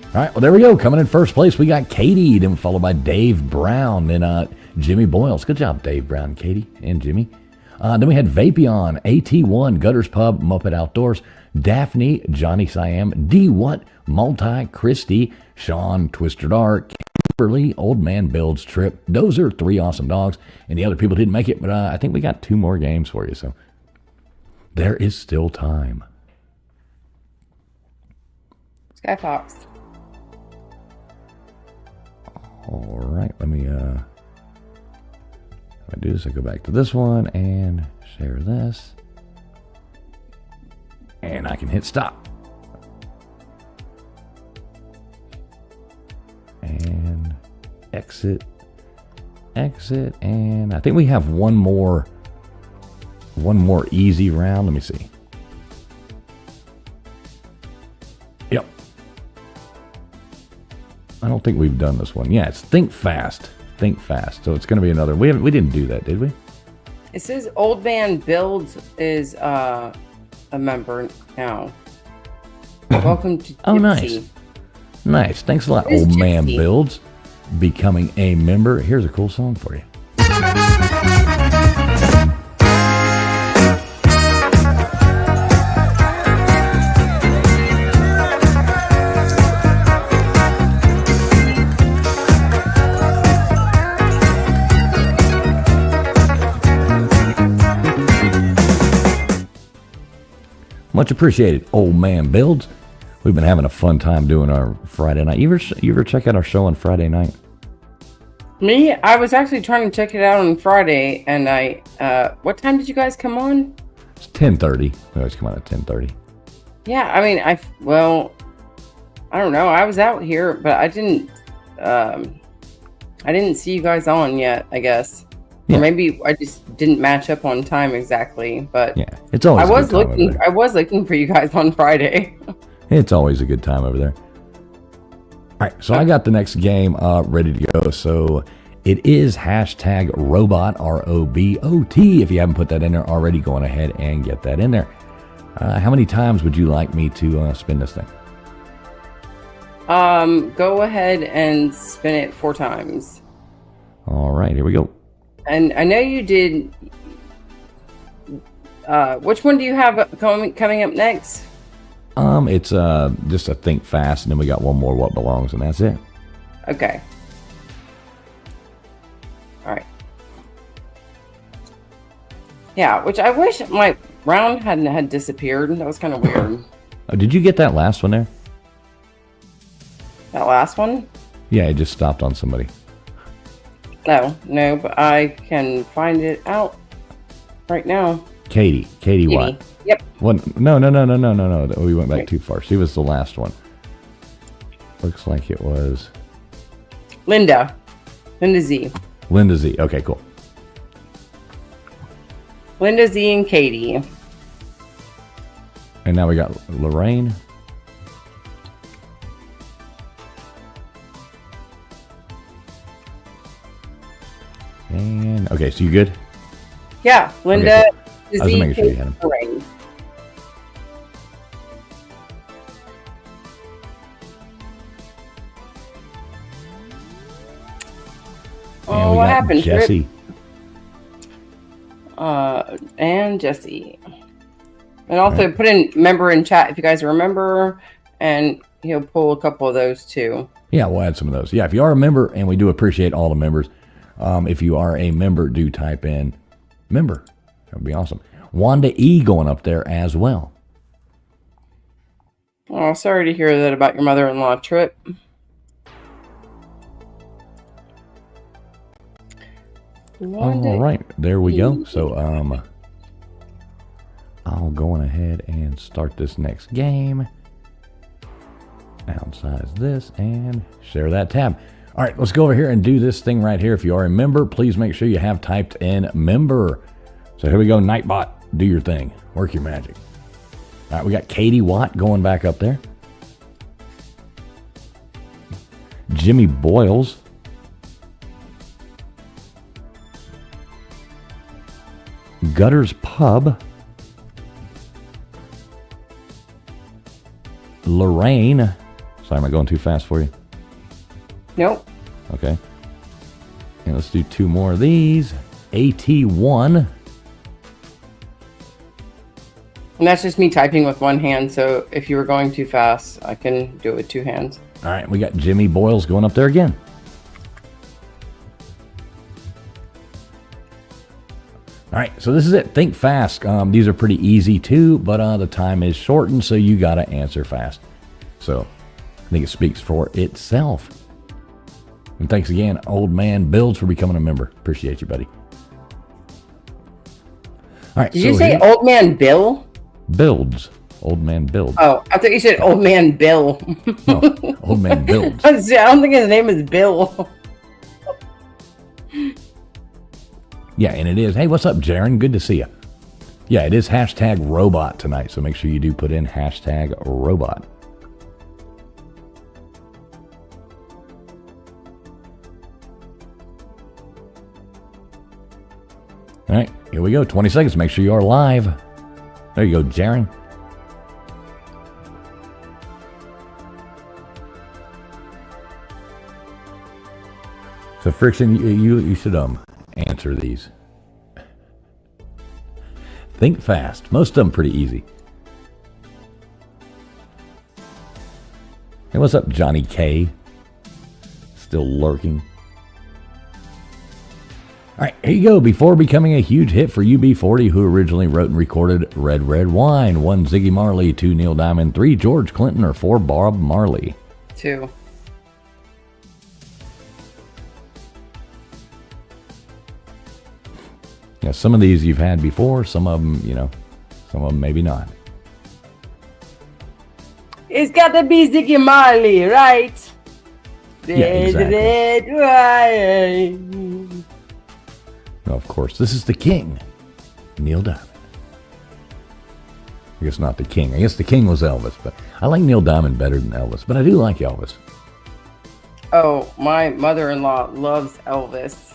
All right, well, there we go. Coming in first place, we got Katie, then followed by Dave Brown, then Jimmy Boyles. Good job, Dave Brown, Katie, and Jimmy. Then we had Vapion, AT1, Gutters Pub, Muppet Outdoors, Daphne, Johnny Siam, D. What, Multi, Christy, Sean, Twister Dark, Kimberly, Old Man Builds, Trip. Those are 3 awesome dogs, and the other people didn't make it, but I think we got 2 more games for you, so there is still time. Sky Fox. All right, let me if I do this, I go back to this one and share this. And I can hit stop. And exit, and I think we have one more easy round. Let me see. Yep. I don't think we've done this one. Yeah, it's Think Fast. Think Fast. So it's going to be another. We didn't do that, did we? It says Old Man Builds is a member now. Welcome to Gypsy. Oh, nice. Nice. Thanks a lot, It is Old Man Gypsy. Builds, becoming a member. Here's a cool song for you. Much appreciated, Old Man Builds. We've been having a fun time doing our Friday night. You ever check out our show on Friday night? Me? I was actually trying to check it out on Friday, and what time did you guys come on? It's 10:30. We always come out at 10:30. Yeah, I mean, I don't know. I was out here, but I didn't see you guys on yet, I guess. Yeah. Or maybe I just didn't match up on time exactly, but Yeah, it's always. I was looking for you guys on Friday. It's always a good time over there. All right, so I got the next game ready to go. So it is hashtag robot, ROBOT. If you haven't put that in there already, go on ahead and get that in there. How many times would you like me to spin this thing? Go ahead and spin it 4 times. All right, here we go. And I know you did. Which one do you have coming up next? It's just a Think Fast, and then we got one more What Belongs, and that's it. Okay. All right. Yeah, which I wish my round hadn't had disappeared. That was kind of weird. Oh, did you get that last one there? That last one? Yeah, it just stopped on somebody. No, but I can find it out right now. Katie what? Yep. What? No. We went back too far. She was the last one. Looks like it was Linda Z. Linda Z. Okay, cool. Linda Z and Katie. And now we got Lorraine. And okay, so you good? Yeah, Linda Okay, cool. I was Z, making sure you Katie, had 'em. Lorraine. we what got happened, Jesse. And Jesse. And also put in member in chat if you guys remember, and he'll pull a couple of those too. Yeah, we'll add some of those. Yeah, if you are a member, and we do appreciate all the members, if you are a member, do type in member. That would be awesome. Wanda E going up there as well. Oh, sorry to hear that about your mother-in-law trip. All right, there we go. So, I'll go on ahead and start this next game. Downsize this and share that tab. All right, let's go over here and do this thing right here. If you are a member, please make sure you have typed in member. So here we go, Nightbot, do your thing. Work your magic. All right, we got Katie Watt going back up there. Jimmy Boyles. Gutters Pub. Lorraine. Sorry, am I going too fast for you? Nope. Okay. And let's do 2 more of these. AT1. And that's just me typing with one hand, so if you were going too fast, I can do it with 2 hands. All right, we got Jimmy Boyles going up there again. All right, so this is it. Think fast. These are pretty easy too, but the time is shortened, so you got to answer fast. So I think it speaks for itself. And thanks again, Old Man Builds, for becoming a member. Appreciate you, buddy. All right. Did you say Old Man Bill? Builds. Old Man Builds. Oh, I thought you said Old Man Bill. No, Old Man Builds. I don't think his name is Bill. Yeah, and it is. Hey, what's up, Jaron? Good to see you. Yeah, it is hashtag robot tonight, so make sure you do put in hashtag robot. All right, here we go. 20 seconds. Make sure you are live. There you go, Jaron. So, Friction, you should answer these. Think fast. Most of them pretty easy. Hey, what's up, Johnny K? Still lurking. All right, here you go. Before becoming a huge hit for UB40, who originally wrote and recorded Red Red Wine, 1 Ziggy Marley, 2 Neil Diamond, 3 George Clinton, or 4 Bob Marley? 2. Yeah, some of these you've had before, some of them, some of them maybe not. It's got to be Ziggy Marley, right? Yeah, exactly. Red Wine. Of course, this is the king, Neil Diamond. I guess not the king. I guess the king was Elvis, but I like Neil Diamond better than Elvis, but I do like Elvis. Oh, my mother-in-law loves Elvis.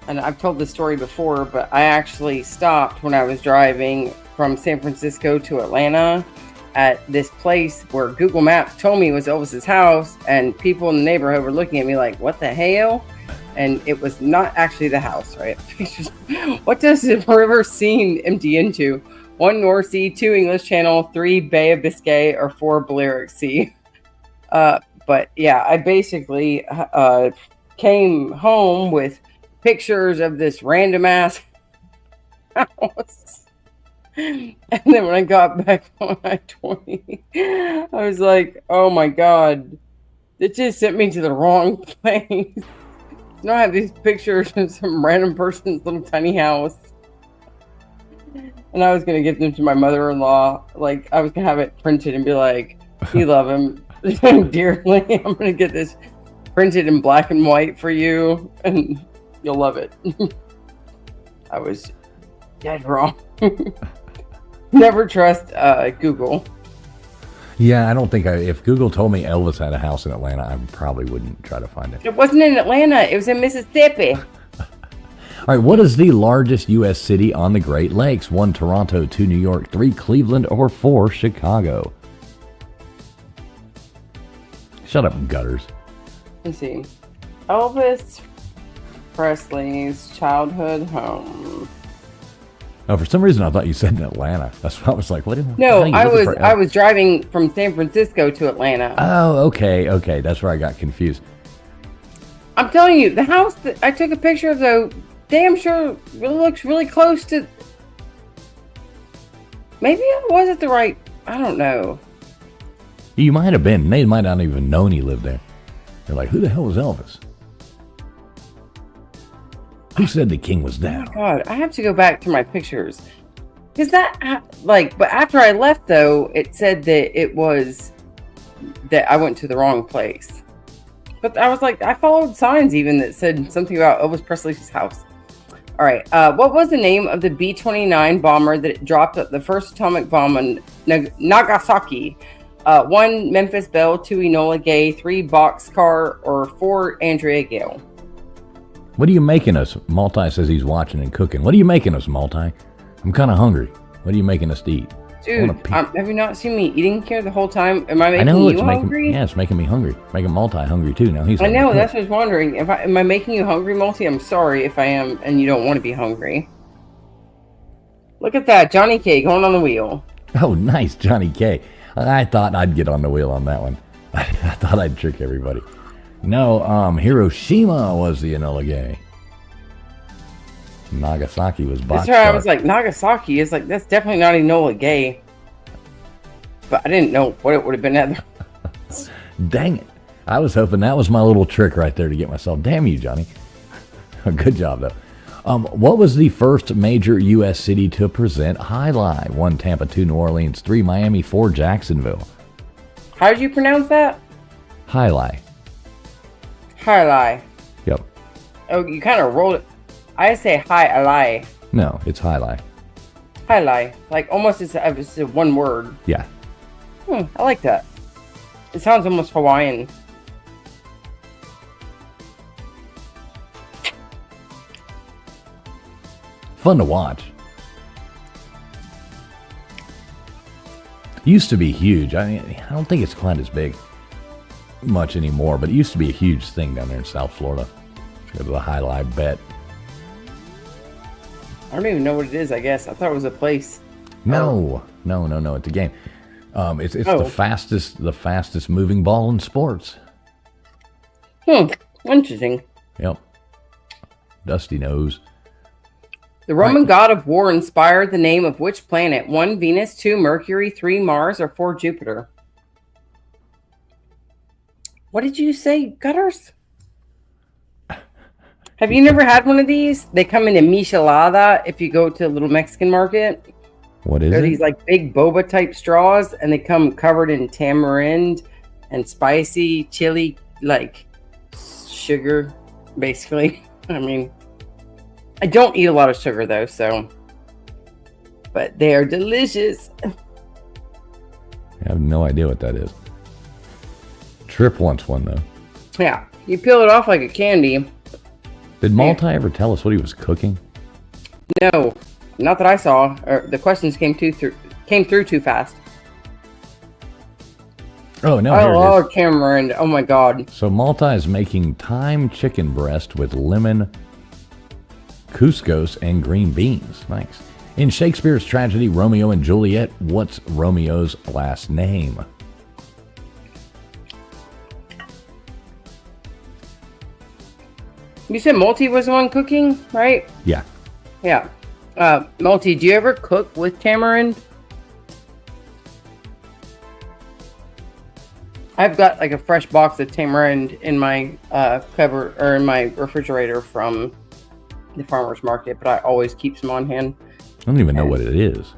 And I've told this story before, but I actually stopped when I was driving from San Francisco to Atlanta at this place where Google Maps told me was Elvis's house, and people in the neighborhood were looking at me like, what the hell? And it was not actually the house, right? What does the river scene empty into? 1 North Sea, 2 English Channel, 3 Bay of Biscay, or 4 Balearic Sea. But yeah, I basically came home with pictures of this random ass house. And then when I got back on I-20, I was like, oh my God, it just sent me to the wrong place. No, I have these pictures of some random person's little tiny house. And I was going to give them to my mother-in-law. Like, I was going to have it printed and be like, you love him dearly. I'm going to get this printed in black and white for you, and you'll love it. I was dead wrong. Never trust Google. Yeah, I don't think if Google told me Elvis had a house in Atlanta, I probably wouldn't try to find it. It wasn't in Atlanta. It was in Mississippi. All right, what is the largest U.S. city on the Great Lakes? 1 Toronto, 2 New York, 3 Cleveland, or 4 Chicago? Shut up, Gutters. Let's see. Elvis. Presley's childhood home. Oh, for some reason I thought you said in Atlanta. That's why I was like, what? No, I was driving from San Francisco to Atlanta. Oh, okay. That's where I got confused. I'm telling you, the house that I took a picture of, though, damn sure really looks really close to. Maybe I wasn't the right. I don't know. You might have been. They might not even known he lived there. They're like, who the hell was Elvis? Who said the king was down? Oh God, I have to go back to my pictures. Because but after I left, though, it said that it was that I went to the wrong place. But I was like, I followed signs even that said something about Elvis Presley's house. All right. What was the name of the B-29 bomber that dropped the first atomic bomb on Nagasaki? 1, Memphis Belle, 2, Enola Gay, 3, Boxcar, or 4, Andrea Gale. What are you making us? Multi says he's watching and cooking. What are you making us, Multi? I'm kind of hungry. What are you making us to eat? Dude, have you not seen me eating here the whole time? Am I making you hungry? Yeah, it's making me hungry. Making Multi hungry too. Now he's. I know. That's what I was wondering. Am I making you hungry, Multi? I'm sorry if I am, and you don't want to be hungry. Look at that, Johnny K going on the wheel. Oh, nice, Johnny K. I thought I'd get on the wheel on that one. I thought I'd trick everybody. No, Hiroshima was the Enola Gay. Nagasaki was Boxcar. That's right. I was like, Nagasaki is like, that's definitely not Enola Gay. But I didn't know what it would have been other. Dang it. I was hoping that was my little trick right there to get myself. Damn you, Johnny. Good job, though. What was the first major U.S. city to present High Life? 1, Tampa, 2, New Orleans, 3, Miami, 4, Jacksonville. How did you pronounce that? High Life. High Life. Yep. Oh, you kind of rolled it. I say High Life. No, it's High Life. High Life. Like almost as it's a one word. Yeah. I like that. It sounds almost Hawaiian. Fun to watch. Used to be huge. I mean, I don't think it's quite as big much anymore, but it used to be a huge thing down there in South Florida. Go to the High Life bet. I don't even know what it is, I guess. I thought it was a place. No. It's a game. It's the fastest moving ball in sports. Interesting. Yep. Dusty knows. The Roman god of war inspired the name of which planet? 1, Venus, 2, Mercury, 3, Mars, or 4, Jupiter? What did you say, Gutters? Have you never had one of these? They come in a michelada if you go to a little Mexican market. What is it? They're these like big boba type straws, and they come covered in tamarind and spicy chili, like sugar, basically. I mean, I don't eat a lot of sugar though, so. But they are delicious. I have no idea what that is. Trip wants one though. Yeah, you peel it off like a candy. Did Multi ever tell us what he was cooking? No, not that I saw. Or the questions came through too fast. Oh no! I love tamarind. Oh my god! So Multi is making thyme chicken breast with lemon, couscous, and green beans. Nice. In Shakespeare's tragedy Romeo and Juliet, what's Romeo's last name? You said Multi was the one cooking, right? Yeah. Yeah. Multi, do you ever cook with tamarind? I've got like a fresh box of tamarind in my cupboard or in my refrigerator from the farmer's market, but I always keep some on hand. I don't even know what it is.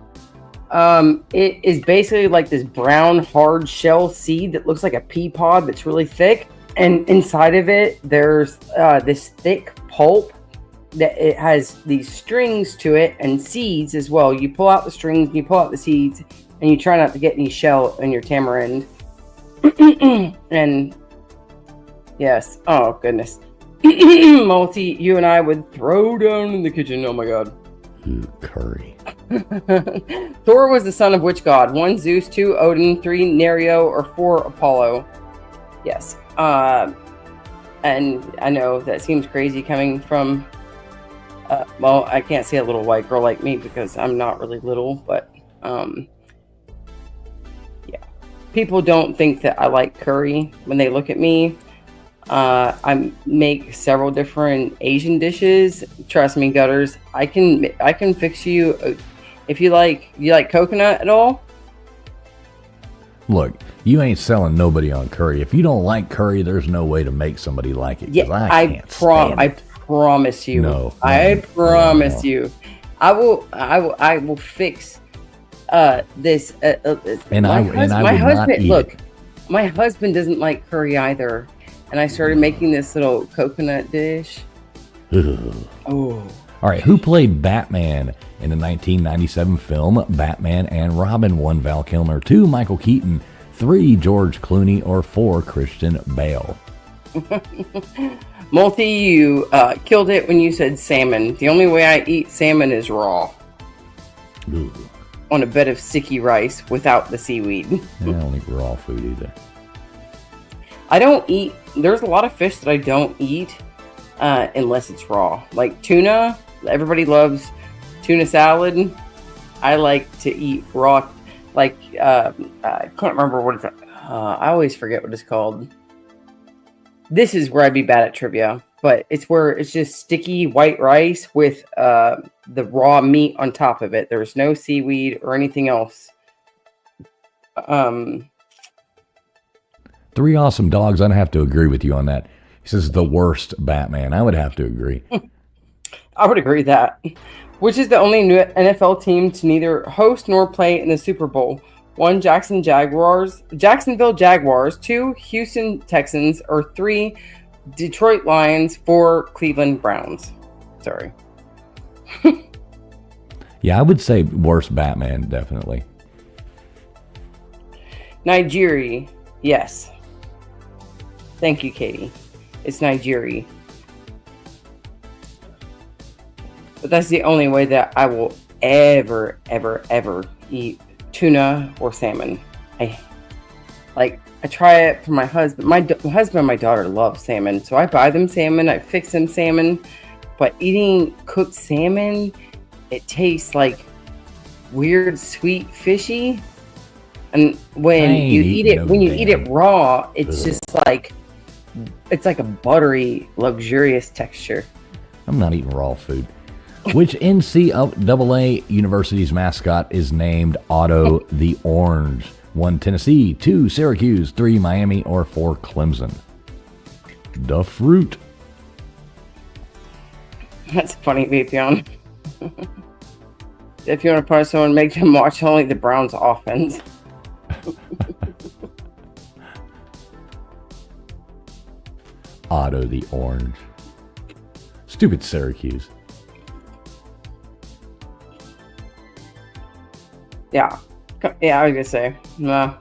It is basically like this brown hard shell seed that looks like a pea pod that's really thick. And inside of it, there's this thick pulp that it has these strings to it and seeds as well. You pull out the strings, you pull out the seeds, and you try not to get any shell in your tamarind. And yes, oh goodness. Multi, you and I would throw down in the kitchen. Oh my god. Ooh, curry. Thor was the son of which god? 1, Zeus, 2, Odin, 3, Nerio, or 4, Apollo? Yes. And I know that seems crazy coming from, well, I can't say a little white girl like me because I'm not really little, but yeah. People don't think that I like curry when they look at me. I make several different Asian dishes. Trust me, Gutters, I can fix you. If you like coconut at all? Look, you ain't selling nobody on curry. If you don't like curry, there's no way to make somebody like it. Yeah, I can't stand I it. promise you. No, I promise no. you. I will fix this. And I would not eat look, it. my husband doesn't like curry either, and I started making this little coconut dish. Ugh. Oh. All right, who played Batman in the 1997 film Batman and Robin? 1, Val Kilmer. 2, Michael Keaton. 3, George Clooney. Or 4, Christian Bale. Multi, you killed it when you said salmon. The only way I eat salmon is raw. Ooh. On a bed of sticky rice without the seaweed. I don't eat raw food either. I don't eat, there's a lot of fish that I don't eat unless it's raw. Like tuna, everybody loves tuna salad. I like to eat raw, like, I can't remember what it's, I always forget what it's called. This is where I'd be bad at trivia, but it's where it's just sticky white rice with the raw meat on top of it. There's no seaweed or anything else. 3 Awesome Dogs. I'd have to agree with you on that. He says the worst Batman. I would have to agree. I would agree with that. Which is the only new NFL team to neither host nor play in the Super Bowl? 1, Jacksonville Jaguars. 2, Houston Texans. Or 3, Detroit Lions. 4, Cleveland Browns. Sorry. Yeah, I would say worst Batman, definitely. Nigeria. Yes. Thank you, Katie. It's Nigeria. But that's the only way that I will ever eat tuna or salmon. I try it for my husband. My husband and my daughter love salmon, so I buy them salmon. I fix them salmon. But eating cooked salmon, it tastes like weird, sweet, fishy. And when you eat it raw, it's just like it's like a buttery, luxurious texture. I'm not eating raw food. Which NCAA university's mascot is named Otto the Orange? 1, Tennessee. 2, Syracuse. 3, Miami. Or 4, Clemson. The fruit. That's funny, Vapion. If you want to punish someone, make them watch only the Browns offense. Otto the Orange. Stupid Syracuse. Yeah, I was gonna say. Nah.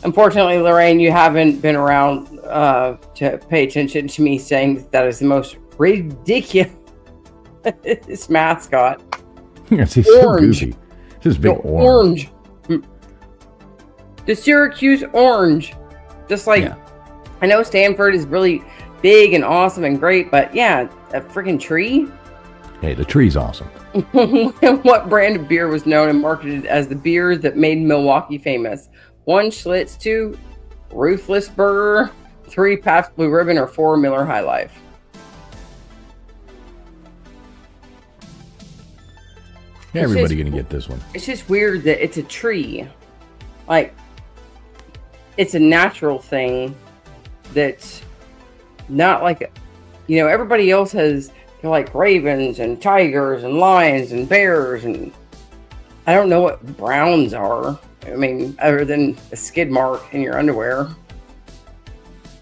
Unfortunately, Lorraine, you haven't been around to pay attention to me saying that is the most ridiculous mascot. Yes, he's so goofy. This big orange. The Syracuse Orange. Just like, yeah. I know Stanford is really big and awesome and great, but yeah, a freaking tree. Hey, the tree's awesome. What brand of beer was known and marketed as the beer that made Milwaukee famous? 1, Schlitz. 2, Ruthless Burger. 3, Pabst Blue Ribbon. Or 4, Miller High Life. Everybody gonna get this one. It's just weird that it's a tree. Like, it's a natural thing that's not like, everybody else has, they're like ravens and tigers and lions and bears, and I don't know what browns are. I mean, other than a skid mark in your underwear.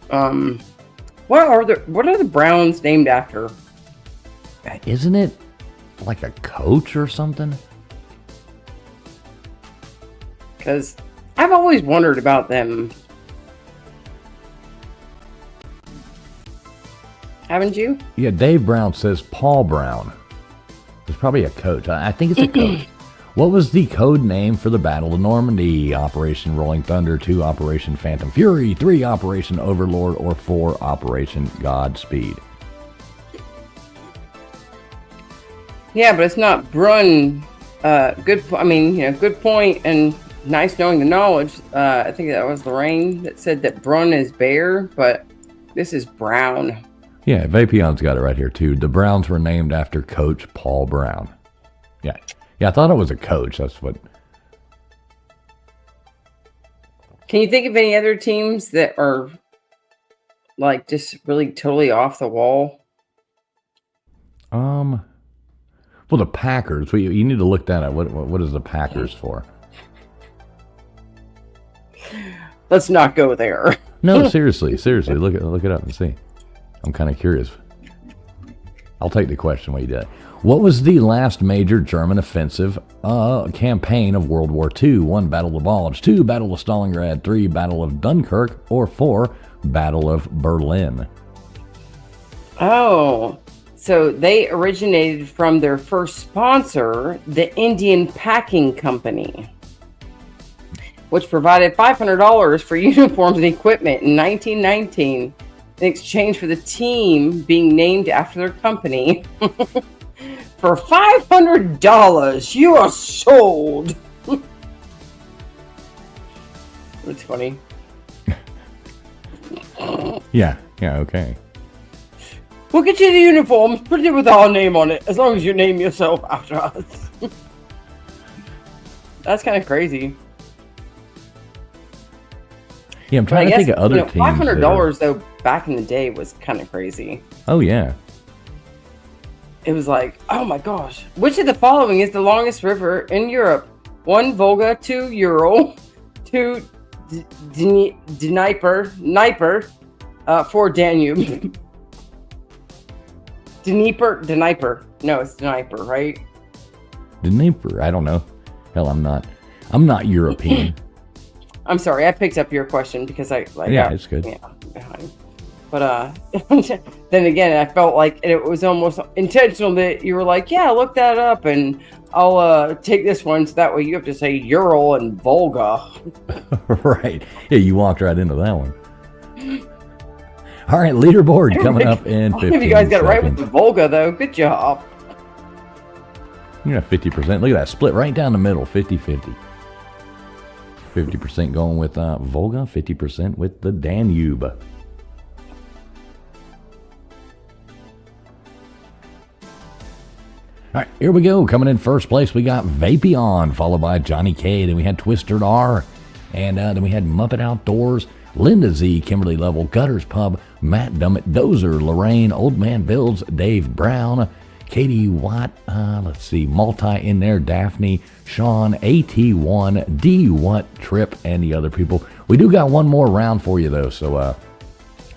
What are the Browns named after? Isn't it like a coach or something? Because I've always wondered about them. Haven't you? Yeah, Dave Brown says Paul Brown. It's probably a coach. I think it's a coach. What was the code name for the Battle of Normandy? Operation Rolling Thunder, 2, Operation Phantom Fury, 3, Operation Overlord, or 4, Operation Godspeed? Yeah, but it's not Brun. Good point, and nice knowing the knowledge. I think that was Lorraine that said that Brun is bear, but this is Brown. Yeah, Vapion's got it right here, too. The Browns were named after Coach Paul Brown. Yeah. Yeah, I thought it was a coach. That's what... Can you think of any other teams that are, like, just really totally off the wall? Well, the Packers. You need to look that up. What is the Packers for? Let's not go there. No, seriously. Look it up and see. I'm kind of curious. I'll take the question while you do it. What was the last major German offensive campaign of World War II? 1, Battle of Bulge, 2, Battle of Stalingrad, 3, Battle of Dunkirk, or 4, Battle of Berlin? Oh, so they originated from their first sponsor, the Indian Packing Company, which provided $500 for uniforms and equipment in 1919 in exchange for the team being named after their company. For $500, you are sold. It's funny. Yeah, okay. We'll get you the uniforms, put it with our name on it, as long as you name yourself after us. That's kind of crazy. Yeah, I'm trying to think of other teams. $500 though, back in the day, was kind of crazy. Oh yeah. It was like, oh my gosh, which of the following is the longest river in Europe? 1, Volga, 2, Ural, 2, Dnieper, 4, Danube. Dnieper. No, it's Dnieper, right? Dnieper. I don't know. Hell, I'm not European. I'm sorry, I picked up your question because it's good. Yeah, behind. But then again, I felt like it was almost intentional that you were like, yeah, look that up, and I'll take this one, so that way you have to say Ural and Volga. Right. Yeah, you walked right into that one. All right, leaderboard coming up in 15 seconds. You guys got it right with the Volga, though. Good job. You got 50%. Look at that split right down the middle, 50-50. 50% going with Volga, 50% with the Danube. All right, here we go. Coming in first place, we got Vapion, followed by Johnny K. Then we had Twister R. And then we had Muppet Outdoors, Linda Z, Kimberly Level, Gutters Pub, Matt Dummett, Dozer, Lorraine, Old Man Builds, Dave Brown, Katie Watt, let's see, Multi in there, Daphne, Sean, AT1, D Watt, Trip, and the other people. We do got one more round for you, though, so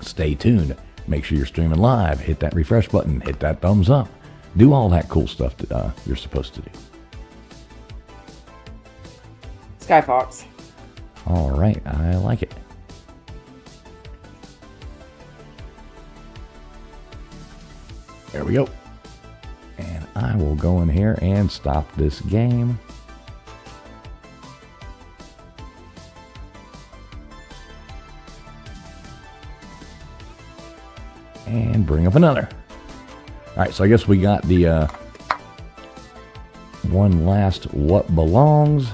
stay tuned. Make sure you're streaming live. Hit that refresh button. Hit that thumbs up. Do all that cool stuff that you're supposed to do. Skyfox. All right, I like it. There we go. And I will go in here and stop this game. And bring up another. All right, so I guess we got the one last what belongs.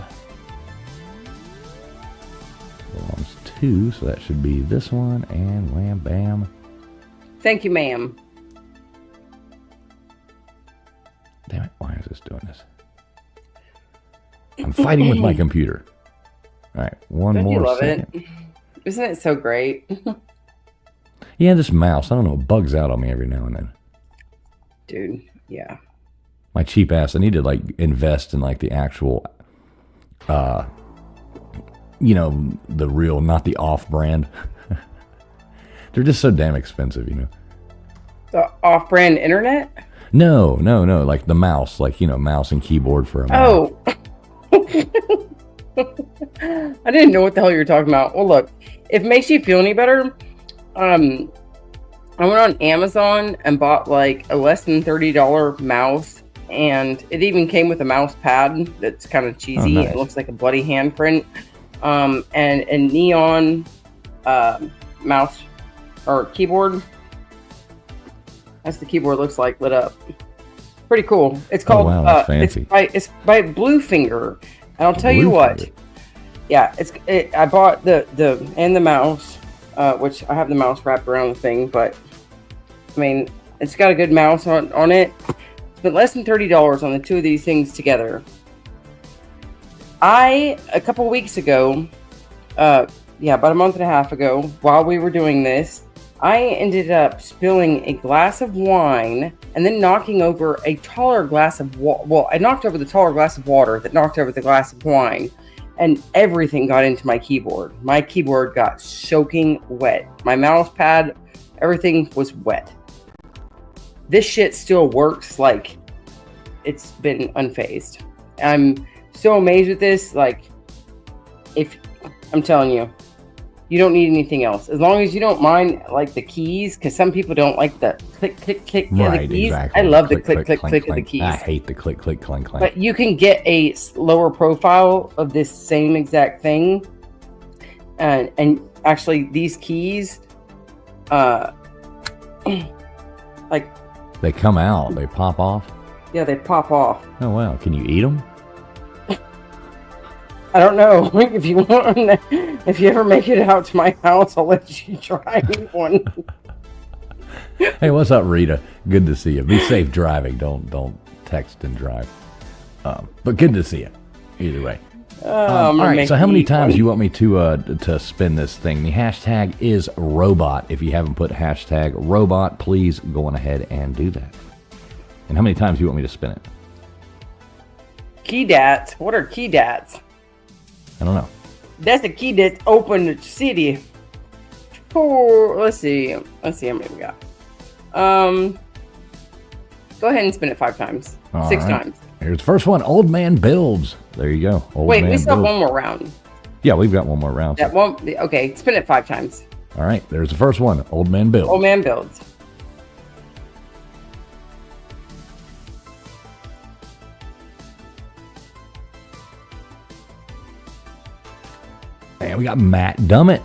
Belongs to, so that should be this one, and wham bam. Thank you, ma'am. Damn it, why is this doing this? I'm fighting with my computer. All right, one more second. It? Isn't it so great? Yeah, this mouse, I don't know, it bugs out on me every now and then. Dude, yeah. My cheap ass, I need to like invest in like the actual, you know, the real, not the off-brand. They're just so damn expensive, you know. The off-brand internet? No, like the mouse, like, you know, mouse and keyboard for a mouse. Oh. I didn't know what the hell you were talking about. Well, look, if it makes you feel any better, I went on Amazon and bought like a less than $30 mouse and it even came with a mouse pad that's kind of cheesy. Oh, nice. It looks like a bloody handprint, and a neon mouse or keyboard. That's the keyboard looks like lit up. Pretty cool. It's called. wow, that's fancy. It's by Bluefinger, and I'll tell you what. Yeah, I bought the mouse, which I have the mouse wrapped around the thing, but I mean, it's got a good mouse on it. But less than $30 on the two of these things together. A couple weeks ago, about a month and a half ago, while we were doing this, I ended up spilling a glass of wine and then knocking over a taller glass of I knocked over the taller glass of water that knocked over the glass of wine, and everything got into my keyboard. My keyboard got soaking wet. My mouse pad, everything was wet. This shit still works like it's been unfazed. I'm so amazed with this. Like, if I'm telling you, you don't need anything else. As long as you don't mind like the keys, because some people don't like the click, click, click of the keys. Exactly. I love the click, click, click of the keys. I hate the click, click, clink, clink. But you can get a lower profile of this same exact thing. And actually these keys, like, they come out, they pop off. Yeah, they pop off. Oh wow, can you eat them? I don't know. If you want, if you ever make it out to my house, I'll let you try one. Hey, what's up, Rita? Good to see you. Be safe driving. Don't text and drive. But good to see you. Either way. All right. So how many times do you want me to spin this thing? The hashtag is robot. If you haven't put hashtag robot, please go on ahead and do that. And how many times do you want me to spin it? Key dats. What are key dats? I don't know. That's the key that's open the city. Let's see how many we got. Go ahead and spin it 5 times. All 6 right. times. Here's the first one. Old Man Builds. There you go. Wait, we still have one more round. Yeah, we've got one more round. That one. Okay, spin it 5 times. All right. There's the first one. Old Man Builds. Old Man Builds. And we got Matt Dummett.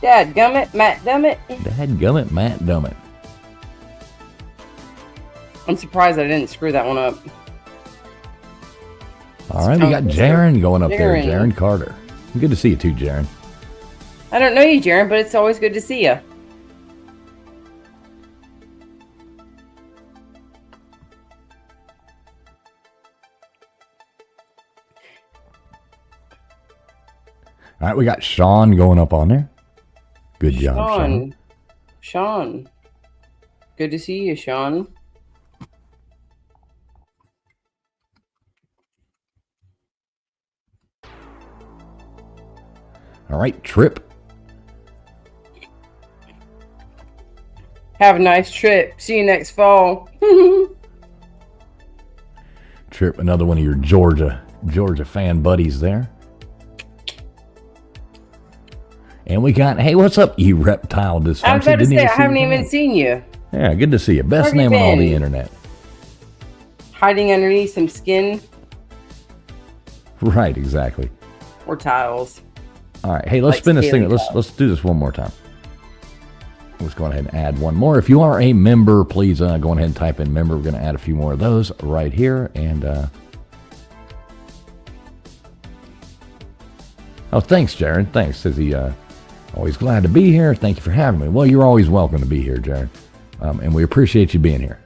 Dad gummit, Matt Dummett. Dadgummit, Matt Dummett. I'm surprised I didn't screw that one up. All right, we got Jaron going up there. Jaron. Jaron Carter. Good to see you too, Jaron. I don't know you, Jaron, but it's always good to see you. All right, we got Sean going up on there. Good job, Sean. Sean. Good to see you, Sean. All right, Trip. Have a nice trip. See you next fall. Trip, another one of your Georgia fan buddies there. And we got, hey, what's up, you reptile dysfunction? I was about to say, I haven't you even seen you. Yeah, good to see you. Best Where have name you on all been? the internet. Hiding underneath some skin Right, exactly. or tiles. All right, hey, let's Like spin this thing. scaly Let's do this one more time. Let's go ahead and add one more. If you are a member, please go ahead and type in member. We're going to add a few more of those right here. And oh, thanks, Jaron. Thanks. Says he always glad to be here. Thank you for having me. Well, you're always welcome to be here, Jaron. And we appreciate you being here.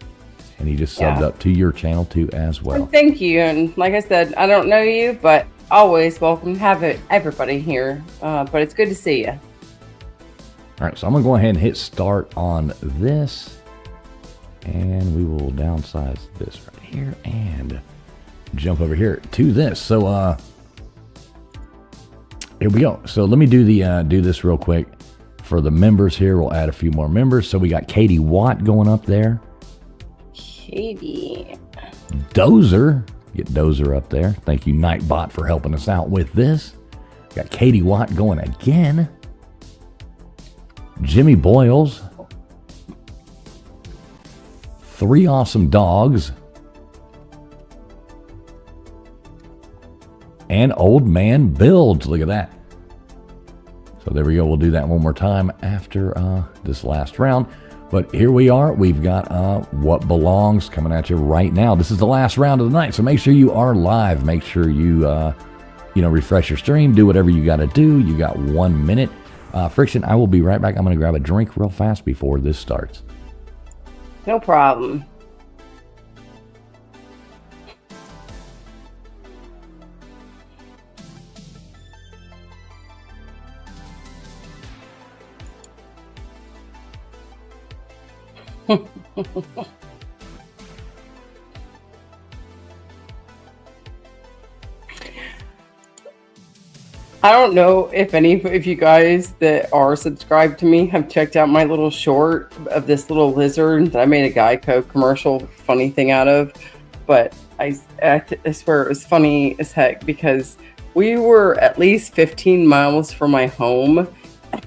And he just subbed up to your channel too as well. And thank you. And like I said, I don't know you, but always welcome to have everybody here. But it's good to see you. All right, so I'm going to go ahead and hit start on this. And we will downsize this right here and jump over here to this. So here we go. So let me do this real quick. For the members here, we'll add a few more members. So we got Katie Watt going up there. Katie. Dozer. Get Dozer up there. Thank you, Nightbot, for helping us out with this. Got Katie Watt going again. Jimmy Boyles. 3 awesome dogs. And Old Man Builds. Look at that. So there we go. We'll do that one more time after this last round. But here we are. We've got What Belongs coming at you right now. This is the last round of the night, so make sure you are live. Make sure you, refresh your stream. Do whatever you got to do. You got 1 minute. Friction, I will be right back. I'm going to grab a drink real fast before this starts. No problem. I don't know if you guys that are subscribed to me have checked out my little short of this little lizard that I made a Geico commercial funny thing out of, but I swear it was funny as heck because we were at least 15 miles from my home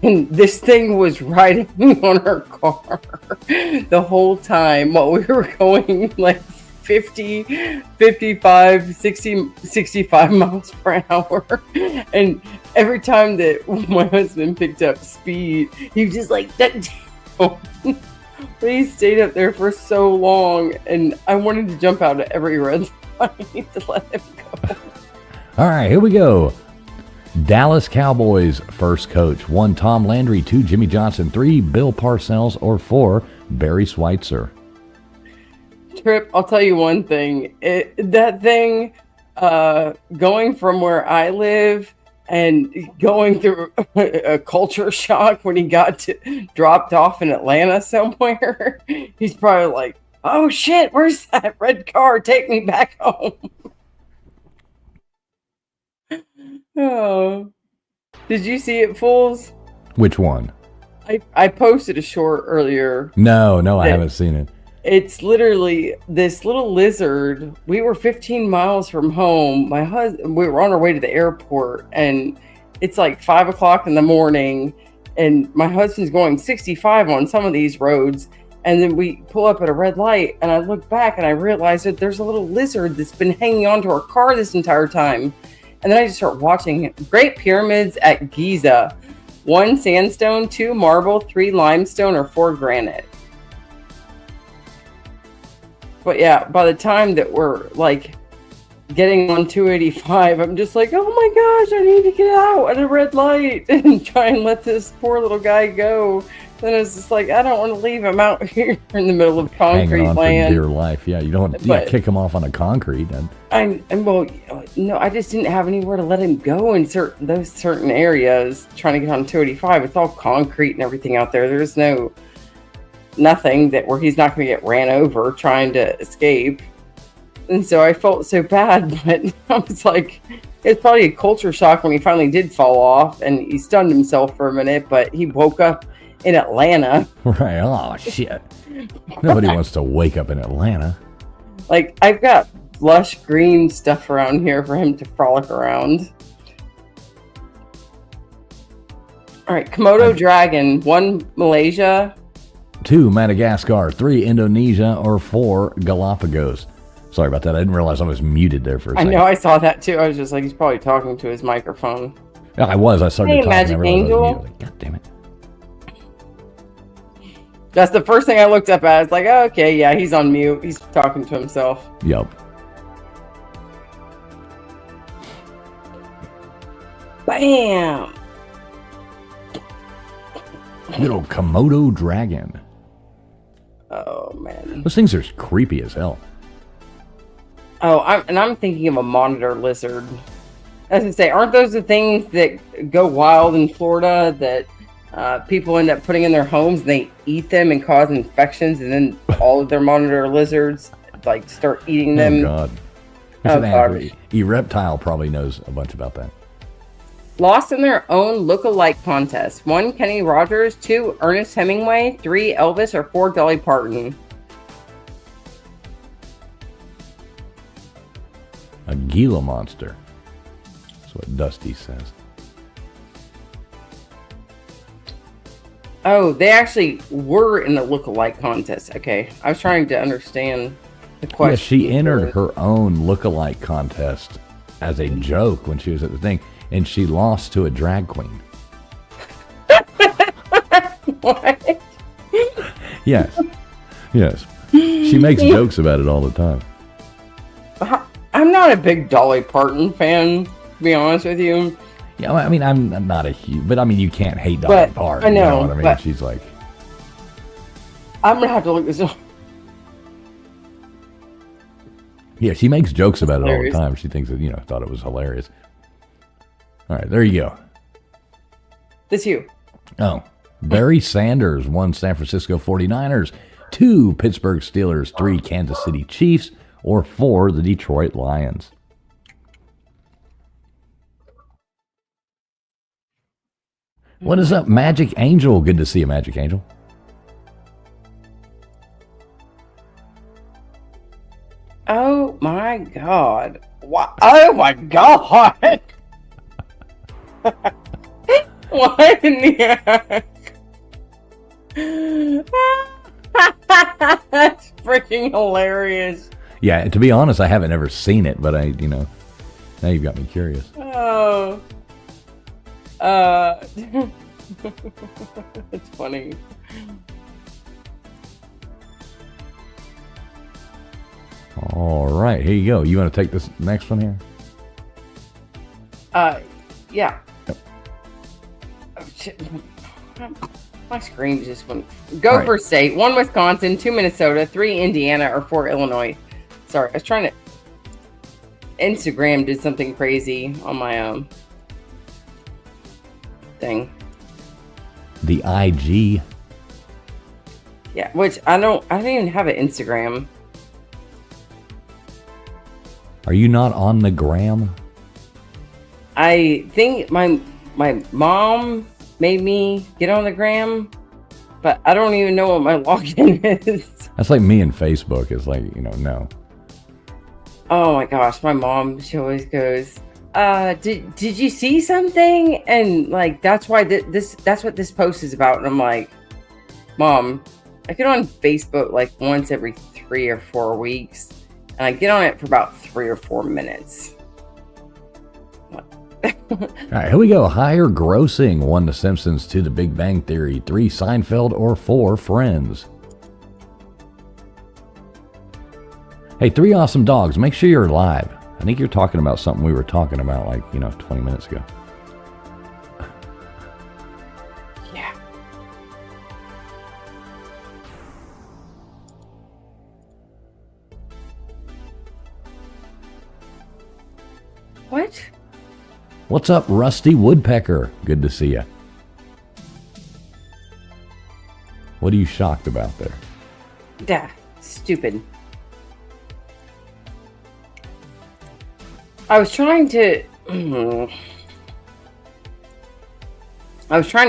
and this thing was riding on our car the whole time while we were going like 50, 55, 60, 65 miles per hour. And every time that my husband picked up speed, he was just like, that. But he stayed up there for so long, and I wanted to jump out at every red light to let him go. All right, here we go. Dallas Cowboys first coach. 1, Tom Landry. 2, Jimmy Johnson. 3, Bill Parcells. Or 4, Barry Schweitzer. Trip, I'll tell you one thing. That thing, going from where I live and going through a culture shock when he got dropped off in Atlanta somewhere, he's probably like, oh shit, where's that red car? Take me back home. Oh, did you see it, fools? Which one? I posted a short earlier. No, I haven't seen it. It's literally this little lizard. We were 15 miles from home. We were on our way to the airport, and it's like 5 o'clock in the morning, and my husband's going 65 on some of these roads, and then we pull up at a red light, and I look back, and I realize that there's a little lizard that's been hanging onto our car this entire time. And then I just start watching it. Great Pyramids at Giza. 1 sandstone, 2 marble, 3 limestone, or 4 granite. But yeah, by the time that we're like getting on 285, I'm just like, oh my gosh, I need to get out at a red light and try and let this poor little guy go. Then it's just like, I don't want to leave him out here in the middle of concrete Hanging on land. for dear life. Yeah, you don't want to kick him off on a concrete. No, I just didn't have anywhere to let him go in those certain areas. Trying to get on 285, it's all concrete and everything out there. There's nothing where he's not going to get ran over trying to escape. And so I felt so bad, but I was like, it's probably a culture shock when he finally did fall off, and he stunned himself for a minute, but he woke up in Atlanta. Right. Oh, shit. Nobody wants to wake up in Atlanta. Like, I've got lush green stuff around here for him to frolic around. All right, Komodo dragon. 1, Malaysia. 2, Madagascar. 3, Indonesia. Or 4, Galapagos. Sorry about that. I didn't realize I was muted there for a second. I know, I saw that too. I was just like, he's probably talking to his microphone. Yeah, I was. I started Hey, talking. Magic Angel. I was like, God damn it. That's the first thing I looked up at. It's like, oh, okay, yeah, he's on mute. He's talking to himself. Yup. Bam! Good old Komodo dragon. Oh, man. Those things are creepy as hell. Oh, I'm thinking of a monitor lizard. As I say, aren't those the things that go wild in Florida that people end up putting in their homes and they eat them and cause infections, and then all of their monitor lizards like start eating them? Oh, God. Oh, God. E-Reptile probably knows a bunch about that. Lost in their own look-alike contest. 1, Kenny Rogers. 2, Ernest Hemingway. 3, Elvis. Or 4, Dolly Parton. A Gila monster. That's what Dusty says. Oh, they actually were in the look-alike contest. Okay, I was trying to understand the question. Yeah, she entered her own look-alike contest as a joke when she was at the thing, and she lost to a drag queen. What? Yes. Yes. She makes jokes about it all the time. I'm not a big Dolly Parton fan, to be honest with you. Yeah, I mean, I'm not a huge, but I mean, you can't hate Dolly Parton. I know, You know what I mean? but She's like, I'm gonna have to look this up. yeah, she makes jokes about it all the Hilarious. time. She thinks that, thought it was hilarious. All right, there you go. This you. Oh, Barry Sanders won San Francisco 49ers, 2 Pittsburgh Steelers, 3 Kansas City Chiefs, or 4 the Detroit Lions. What is up, Magic Angel? Good to see you, Magic Angel. Oh my god. What? Oh my god. What in the heck? That's freaking hilarious. Yeah, to be honest, I haven't ever seen it, but now you've got me curious. Oh. It's funny. All right, here you go. You want to take this next one here? Yeah. Yep. Oh, shit. My screen just went. Go right. for state. 1 Wisconsin, 2 Minnesota, 3 Indiana, or 4 Illinois. Sorry, I was trying to. Instagram did something crazy on my thing. The IG. Yeah, which I don't even have an Instagram. Are you not on the gram? I think my mom made me get on the gram, but I don't even know what my login is. That's like me and Facebook. It's like, no. Oh my gosh, my mom, she always goes, did you see something? And like that's why that's what this post is about. And I'm like, Mom, I get on Facebook like once every 3 or 4 weeks, and I get on it for about 3 or 4 minutes. All right, here we go. Higher grossing: 1 The Simpsons, 2 The Big Bang Theory, 3 Seinfeld, or 4 Friends. Hey, 3 Awesome Dogs. Make sure you're live. I think you're talking about something we were talking about like 20 minutes ago. Yeah. What? What's up, Rusty Woodpecker? Good to see you. What are you shocked about there? Yeah, stupid. I was trying to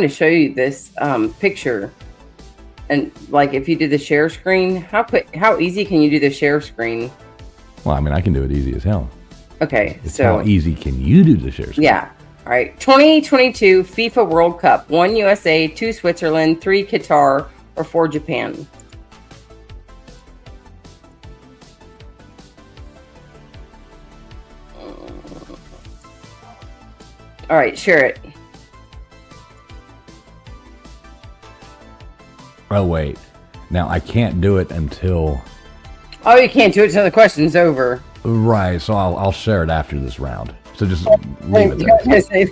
show you this picture, and like if you do the share screen, how easy can you do the share screen? Well, I mean, I can do it easy as hell. Okay, It's so how easy can you do the share screen? yeah. All right, 2022 FIFA World Cup: 1 USA, 2 Switzerland, 3 Qatar, or 4 Japan. All right, share it. Oh, wait. Now, I can't do it until... Oh, you can't do it until the question's over. Right, so I'll share it after this round. So just leave it I was there. gonna say,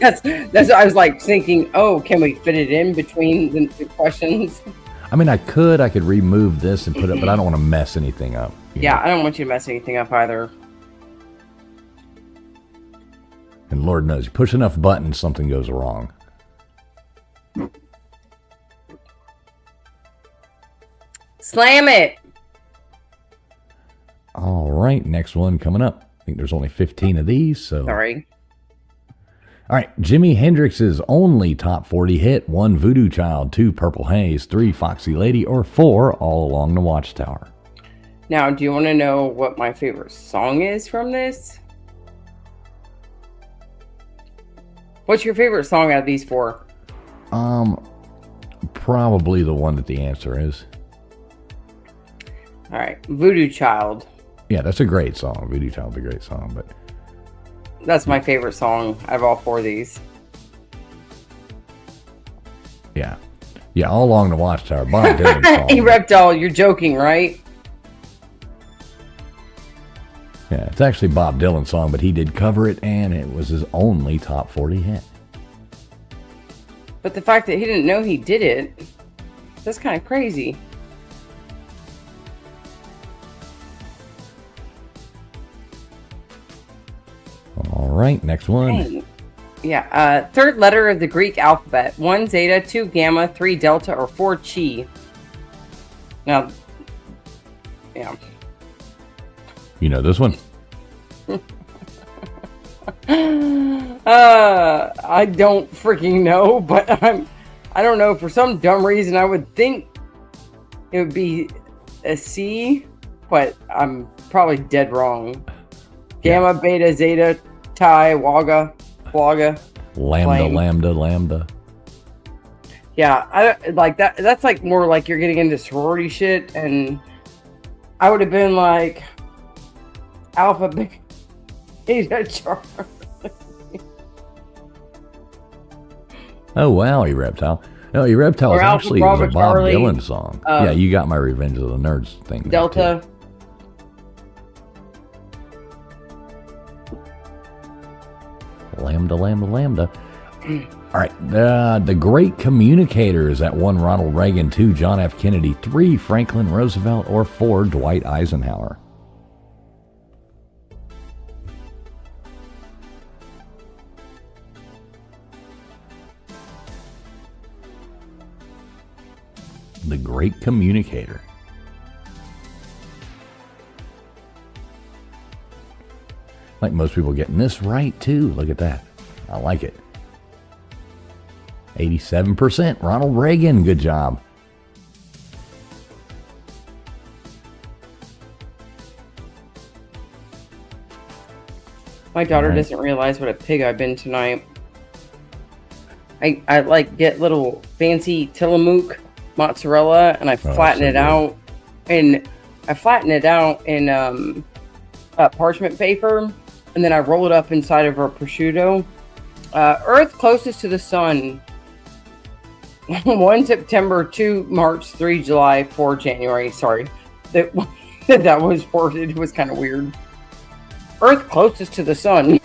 that's what I was like thinking. Oh, can we fit it in between the questions? I mean, I could remove this and put it, but I don't want to mess anything up. Yeah, I don't want you to mess anything up either. And Lord knows, you push enough buttons, something goes wrong. Slam it. All right, next one coming up. I think there's only 15 of these, so... Sorry. All right, Jimi Hendrix's only top 40 hit: 1 Voodoo Child, 2 Purple Haze, 3 Foxy Lady, or 4 All Along the Watchtower. Now, do you want to know what my favorite song is from this? What's your favorite song out of these 4? probably the one that the answer is. All right, Voodoo Child. Yeah, that's a great song. Voodoo Child's a great song, but That's my favorite song out of all four of these. yeah. Yeah, All Along the Watchtower. Bob Dylan song. Hey, Reptile, you're joking, right? Yeah, it's actually Bob Dylan's song, but he did cover it, and it was his only top 40 hit. But the fact that he didn't know he did it, that's kind of crazy. All right, next one. Dang. Yeah, third letter of the Greek alphabet. 1 zeta, 2 gamma, 3 delta, or 4 chi. Now, yeah. You know this one? I don't freaking know, but I don't know, for some dumb reason I would think it would be a C, but I'm probably dead wrong. Gamma, beta, zeta, Pi, Waga, Lambda, Flame. lambda. Yeah, I like that. That's like more like you're getting into sorority shit, and I would have been like Alpha, Beta, Charlie. Oh, wow, Reptile. No, Reptile Or is Alpha, actually Bravo, a Bob Charlie, Dylan song. Yeah, you got my Revenge of the Nerds thing. there, Delta. too. Lambda. All right. The Great Communicators at 1 Ronald Reagan, 2 John F. Kennedy, 3 Franklin Roosevelt, or 4 Dwight Eisenhower. The Great Communicator. Like most people getting this right too. Look at that. I like it. 87%. Ronald Reagan. Good job. My daughter doesn't realize what a pig I've been tonight. I like get little fancy Tillamook mozzarella and I flatten it out, and I flatten it out in parchment paper, and then I roll it up inside of our prosciutto. Earth closest to the sun. 1 September, 2 March, 3 July, 4 January. Sorry, that was worded. It was kind of weird. Earth closest to the sun.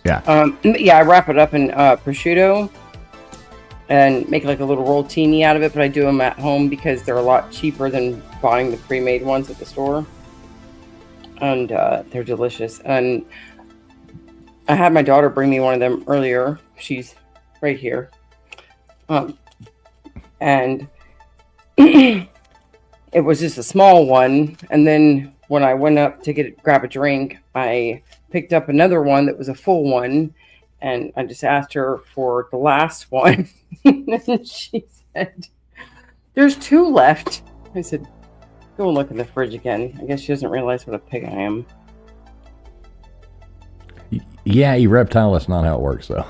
Yeah. Yeah, I wrap it up in prosciutto and make like a little rolltini out of it, but I do them at home because they're a lot cheaper than buying the pre-made ones at the store. And they're delicious. And I had my daughter bring me one of them earlier. She's right here. And it was just a small one. And then when I went up to grab a drink, I picked up another one that was a full one. And I just asked her for the last one. And she said, "There's 2 left." I said, "Go and look in the fridge again." I guess she doesn't realize what a pig I am. Yeah, Reptile, that's not how it works, though.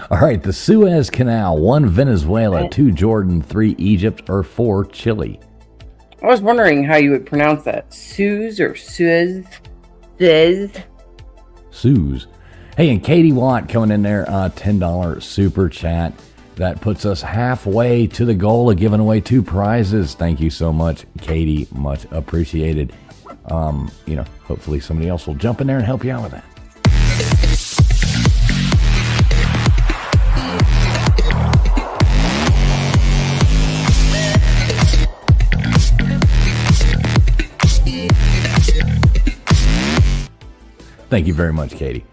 All right, the Suez Canal, 1 Venezuela, 2 Jordan, 3 Egypt, or 4 Chile. I was wondering how you would pronounce that. Suez or Suez? Suez? Suze. Hey, and Katie Watt coming in there, $10 super chat. That puts us halfway to the goal of giving away 2 prizes. Thank you so much, Katie. Much appreciated. Hopefully somebody else will jump in there and help you out with that. Thank you very much, Katie.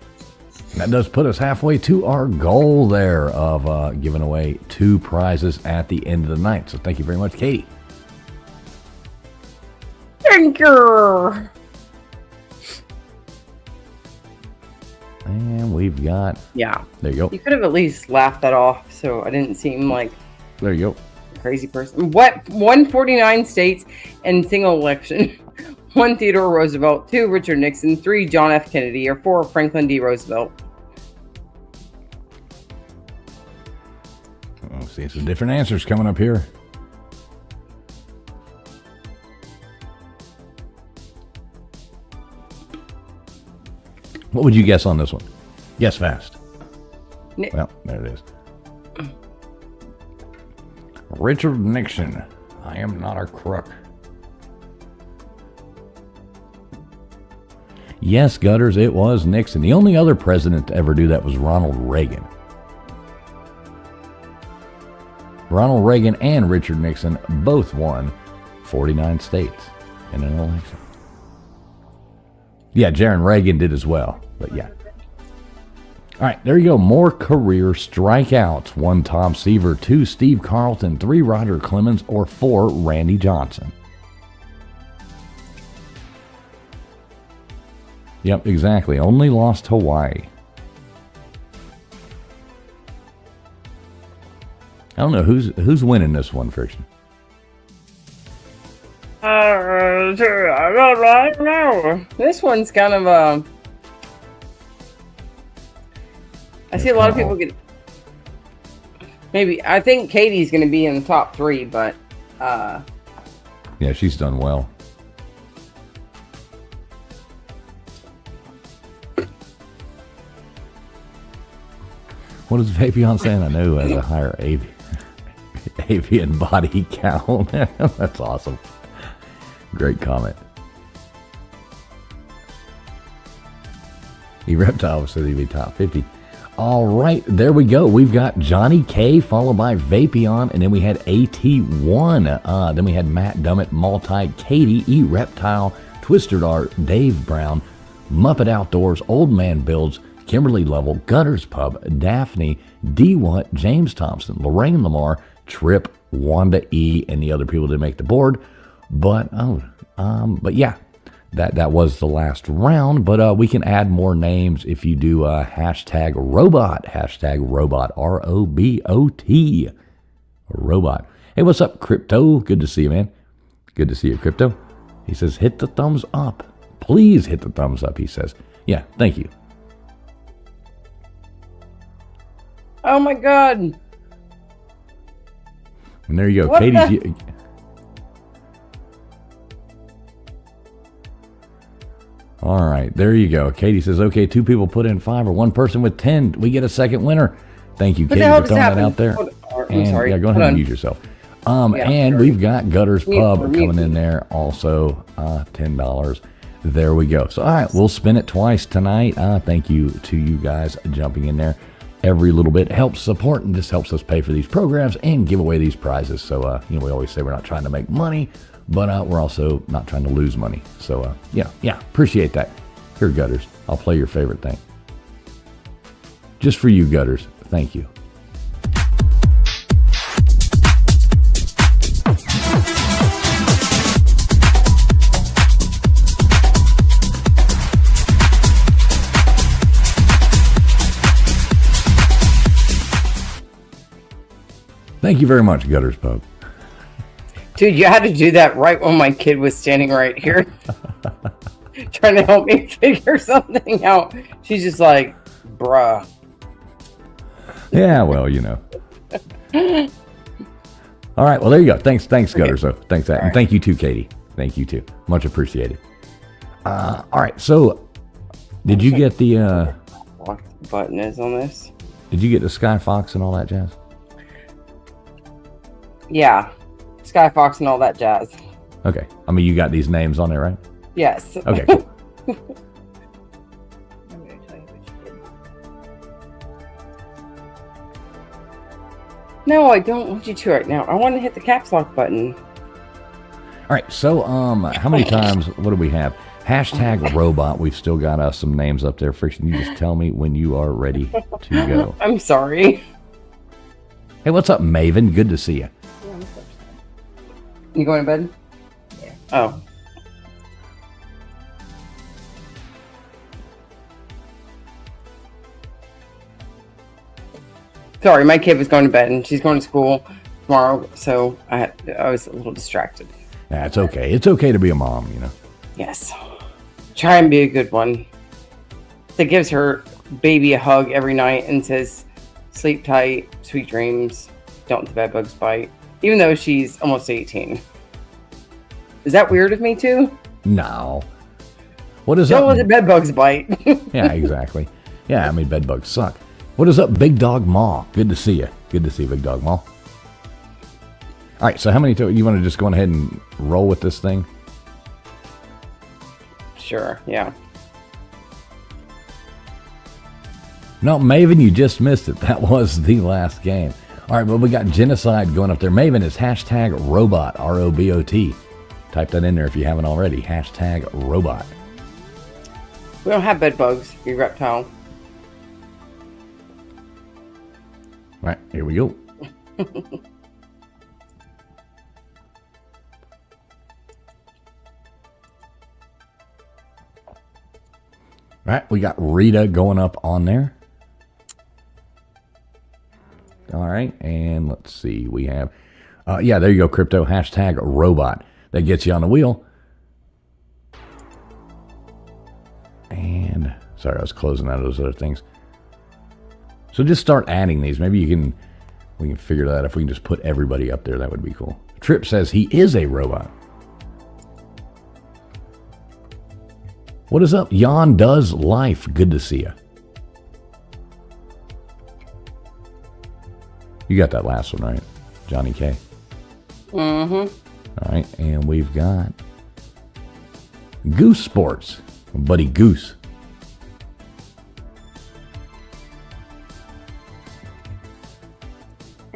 That does put us halfway to our goal there of giving away 2 prizes at the end of the night. So thank you very much, Katie. Thank you. And we've got... Yeah. There you go. You could have at least laughed that off so I didn't seem like There you go. a crazy person. What? 149 states and single election. 1 Theodore Roosevelt, 2 Richard Nixon, 3 John F. Kennedy, or 4 Franklin D. Roosevelt. See some different answers coming up here. What would you guess on this one? Guess fast. Well, there it is. Richard Nixon. I am not a crook. Yes, Gutters, it was Nixon. The only other president to ever do that was Ronald Reagan. Ronald Reagan and Richard Nixon both won 49 states in an election. Yeah, Jaron Reagan did as well, but yeah. All right, there you go. More career strikeouts. 1, Tom Seaver. 2, Steve Carlton. 3, Roger Clemens. Or 4, Randy Johnson. Yep, exactly. Only lost Hawaii. I don't know who's winning this one, Friction. I don't know. This one's kind of I see a lot of people get. Maybe I think Katie's going to be in the top 3, but yeah, she's done well. What is Vapion saying? I know has a higher avian body count. That's awesome. Great comment. Reptile said he'd be top 50. All right, there we go. We've got Johnny K followed by Vapion, and then we had AT1. Then we had Matt Dummett, Multi, Katie, Reptile, Twisted Art, Dave Brown, Muppet Outdoors, Old Man Builds, Kimberly Lovell, Gutters Pub, Daphne, D. Watt, James Thompson, Lorraine Lamar, Trip, Wanda E, and the other people didn't make the board. But yeah, that was the last round. But we can add more names if you do hashtag robot, ROBOT, robot. Hey, what's up, Crypto? Good to see you, man. Good to see you, Crypto. He says, hit the thumbs up. Please hit the thumbs up, he says. Yeah, thank you. oh my God. And there you go. What Katie's. All right, there you go. Katie says, okay, 2 people put in 5 or 1 person with 10. We get a second winner. Thank you, Katie, for throwing that out there. I'm sorry. Yeah, go ahead and mute yourself. And we've got Gutters Pub coming in there also, $10. There we go. So, all right, we'll spin it twice tonight. Thank you to you guys jumping in there. Every little bit helps support and just helps us pay for these programs and give away these prizes. So, we always say we're not trying to make money, but we're also not trying to lose money. So, yeah, appreciate that. Here, Gutters, I'll play your favorite thing. Just for you, Gutters. Thank you. Thank you very much, Gutters Pub. Dude, you had to do that right when my kid was standing right here trying to help me figure something out. She's just like, bruh. Yeah, well, you know. All right, well, there you go. Thanks, Gutters. So thanks, that. And thank you too, Katie. Thank you too. Much appreciated. All right, so did you get the what the button is on this? Did you get the Sky Fox and all that jazz? Yeah. Sky Fox and all that jazz. Okay. I mean, you got these names on there, right? Yes. Okay, cool. I'm going to tell you what you did. No, I don't want you to right now. I want to hit the caps lock button. All right, so how many times, what do we have? Hashtag robot. We've still got some names up there. Friction, you just tell me when you are ready to go. I'm sorry. Hey, what's up, Maven? Good to see you. You going to bed? Yeah. Oh. Sorry, my kid was going to bed and she's going to school tomorrow, so I was a little distracted. That's okay. It's okay to be a mom, you know. Yes. Try and be a good one. That gives her baby a hug every night and says, sleep tight, sweet dreams. don't let the bed bugs bite, even though she's almost 18. Is that weird of me too? No. What is Don't up? let the bed bugs bite. Yeah, exactly. Yeah, I mean, bed bugs suck. What is up, Big Dog Ma? Good to see you. Good to see you, Big Dog Ma. All right, so how many you want to just go ahead and roll with this thing? Sure, yeah. No, Maven, you just missed it. That was the last game. All right, well, we got Genocide going up there. Maven is hashtag robot, R-O-B-O-T. Type that in there if you haven't already. Hashtag robot. We don't have bed bugs, you reptile. All right, here we go. All right, we got Rita going up on there. All right, and let's see. We have, yeah, there you go, Crypto, hashtag robot. That gets you on the wheel. And, sorry, I was closing out of those other things. So just start adding these. Maybe we can figure that out. If we can just put everybody up there, that would be cool. Trip says he is a robot. What is up? Jan Does Life. Good to see you. You got that last one, right? Johnny K. Mm-hmm. All right, and we've got Goose Sports. Buddy Goose.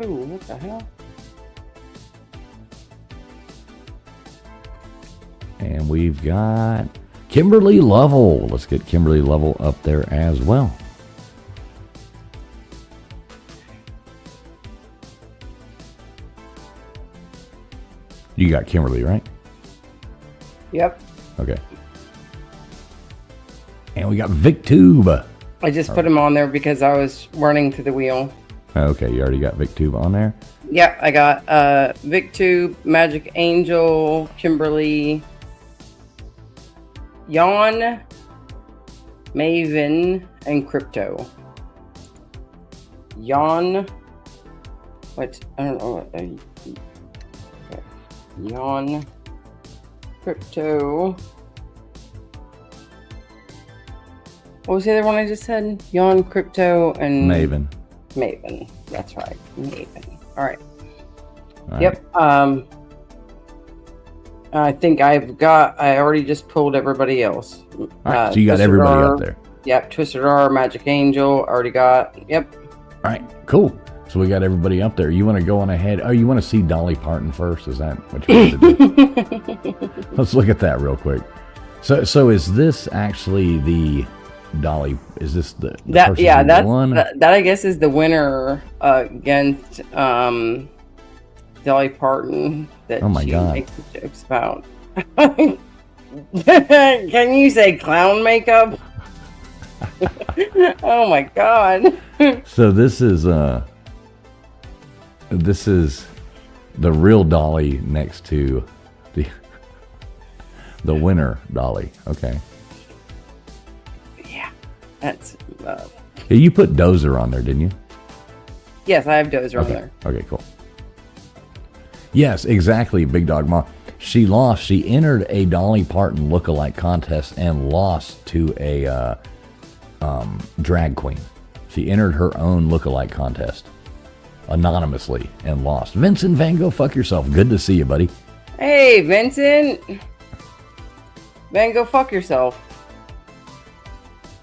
Ooh, what the hell? And we've got Kimberly Lovell. Let's get Kimberly Lovell up there as well. You got Kimberly, right? Yep. Okay. And we got VicTube. I just put him on there because I was running through the wheel. Okay, you already got VicTube on there? Yep, I got VicTube, Magic Angel, Kimberly, Yawn, Maven, and Crypto. Yawn. What? I don't know. Okay. Yawn, Crypto. What was the other one I just said? Yawn, Crypto, and Maven. Maven. That's right. Maven. All right. All Yep. right. I think I already just pulled everybody else. All right, so you got everybody up there. Yep. Twisted R, Magic Angel, already got. Yep. All right, cool. So we got everybody up there. You want to go on ahead? Oh, you want to see Dolly Parton first? Is that what you want to do? Let's look at that real quick. So is this actually the Dolly? Is this the that? person Yeah, who won? that I guess is the winner against Dolly Parton that Oh my she God. makes the jokes about. Can you say clown makeup? Oh my God. So this is the real Dolly next to the winner Dolly. Okay. Yeah, that's. Yeah, you put Dozer on there, didn't you? Yes, I have Dozer on Okay. there. Okay, cool. Yes, exactly, Big Dog Ma. She lost. She entered a Dolly Parton lookalike contest and lost to a drag queen. She entered her own lookalike contest anonymously and lost. Vincent Van Gogh, fuck yourself. Good to see you, buddy. Hey, Vincent. Man, go fuck yourself.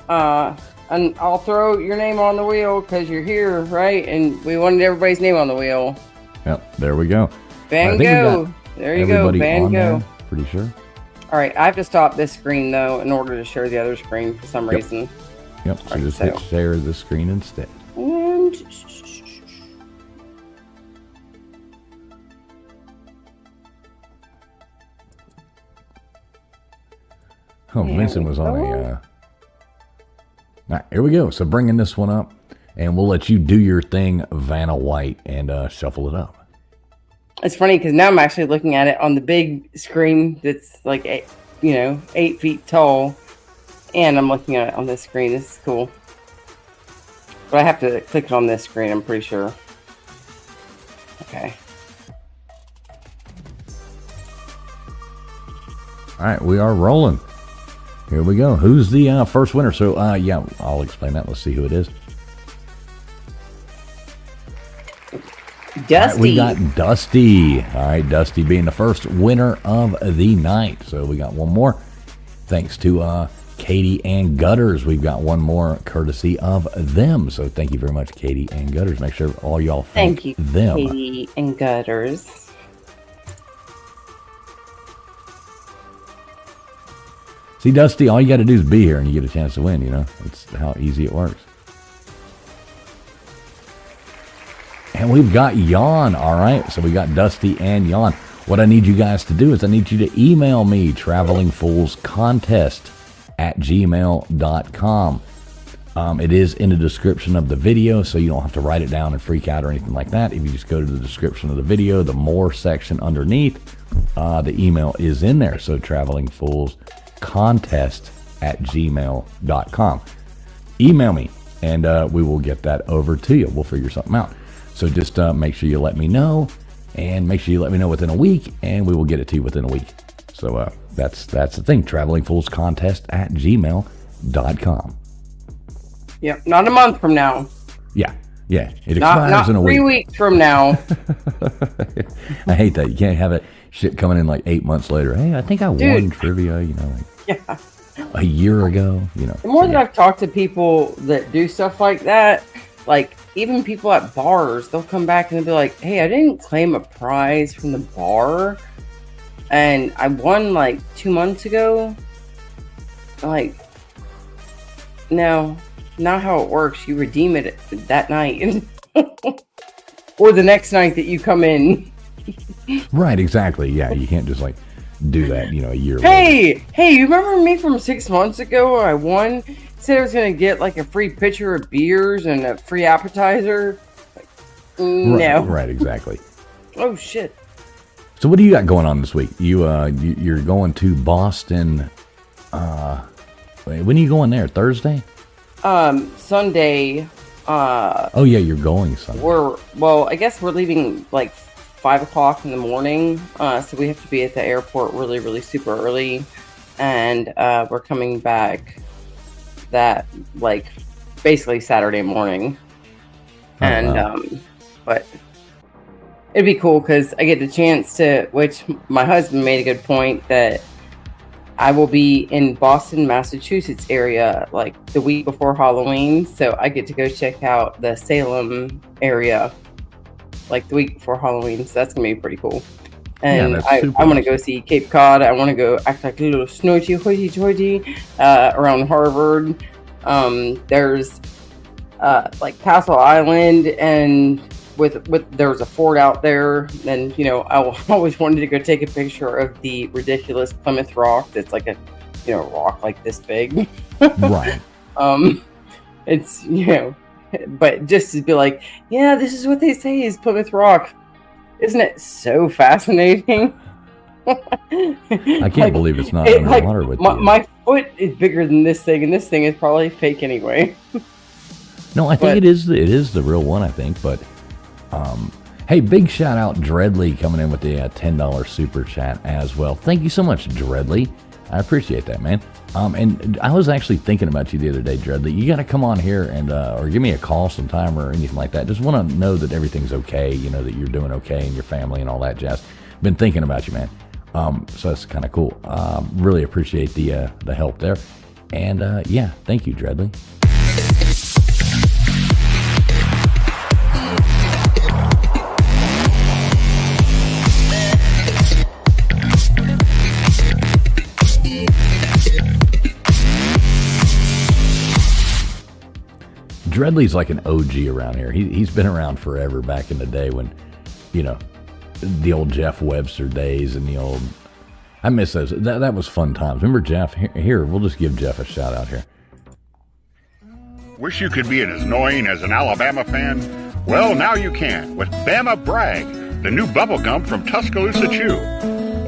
And I'll throw your name on the wheel because you're here, right? And we wanted everybody's name on the wheel. Yep, there we go. Van Gogh. There you go, Everybody Van on Gogh. there, pretty sure. All right, I have to stop this screen though in order to share the other screen for some Yep. reason. Yep, so Alright, just so- hit share the screen instead. And Oh, There Vincent we was on go. a... All right, here we go. So bringing this one up, and we'll let you do your thing, Vanna White, and shuffle it up. it's funny because now I'm actually looking at it on the big screen that's like 8 feet tall, and I'm looking at it on this screen. This is cool. But I have to click it on this screen, I'm pretty sure. right, we are rolling. Here we go. Who's the first winner? So, yeah, I'll explain that. Let's see who it is. Dusty. All right, we got Dusty. All right, Dusty being the first winner of the night. So we got one more. Thanks to Katie and Gutters. We've got one more courtesy of them. So thank you very much, Katie and Gutters. Make sure all y'all thank you, them. Katie and Gutters. See, Dusty, all you got to do is be here and you get a chance to win, you know. That's how easy it works. And we've got Jan, all right? So we got Dusty and Jan. What I need you guys to do is I need you to email me, travelingfoolscontest@gmail.com. It is in the description of the video, so you don't have to write it down and freak out or anything like that. If you just go to the description of the video, the more section underneath, the email is in there. So travelingfoolscontest@gmail.com. Email me, and we will get that over to you. We'll figure something out. So just make sure you let me know, and make sure you let me know within a week, and we will get it to you within a week. So that's the thing, travelingfoolscontest@gmail.com. Yep, not a month from now. Yeah, it expires in a week. 3 weeks from now. I hate that. You can't have it shit coming in like 8 months later. Hey, I think I won trivia, you know, like a year ago, you know. The more that I've talked to people that do stuff like that, like even people at bars, they'll come back and they'll be like, hey, I didn't claim a prize from the bar, and I won like 2 months ago. Like, no, not how it works. You redeem it that night or the next night that you come in. Right, exactly. Yeah, you can't just like do that, you know, a year later. Hey, you remember me from 6 months ago where I won? Said I was going to get like a free pitcher of beers and a free appetizer. Like, no. Right, exactly. Oh, shit. So what do you got going on this week? You're going to Boston. When are you going there? Thursday? Sunday. Oh yeah, you're going Sunday. I guess we're leaving like 5 o'clock in the morning. So we have to be at the airport really, really super early, and we're coming back that like basically Saturday morning. But it'd be cool because I get the chance to, which my husband made a good point, that I will be in Boston, Massachusetts area like the week before Halloween. So I get to go check out the Salem area like the week before Halloween. So that's going to be pretty cool. And I want to go see Cape Cod. I want to go act like a little snorty hoity-toity around Harvard. There's like Castle Island, and with there's a fort out there. And, you know, I always wanted to go take a picture of the ridiculous Plymouth Rock. That's like a, you know, rock like this big. Right. It's, you know, but just to be like, yeah, this is what they say is Plymouth Rock. Isn't it so fascinating? I can't believe it's not underwater with you. My foot is bigger than this thing, and this thing is probably fake anyway. No, I think it is the real one, I think. But hey, big shout out Dreadly coming in with the $10 super chat as well. Thank you so much, Dreadly. I appreciate that, man. And I was actually thinking about you the other day, Dreadly. You got to come on here and or give me a call sometime or anything like that. Just want to know that everything's okay, you know, that you're doing okay and your family and all that jazz. Been thinking about you, man. So that's kind of cool. Really appreciate the help there. And yeah, thank you, Dreadly. Dreadly's like an OG around here. He's been around forever, back in the day when, you know, the old Jeff Webster days and the old... I miss those. That was fun times. Remember Jeff? Here, we'll just give Jeff a shout out here. Wish you could be as annoying as an Alabama fan? Well, now you can with Bama Brag, the new bubble gum from Tuscaloosa Chew.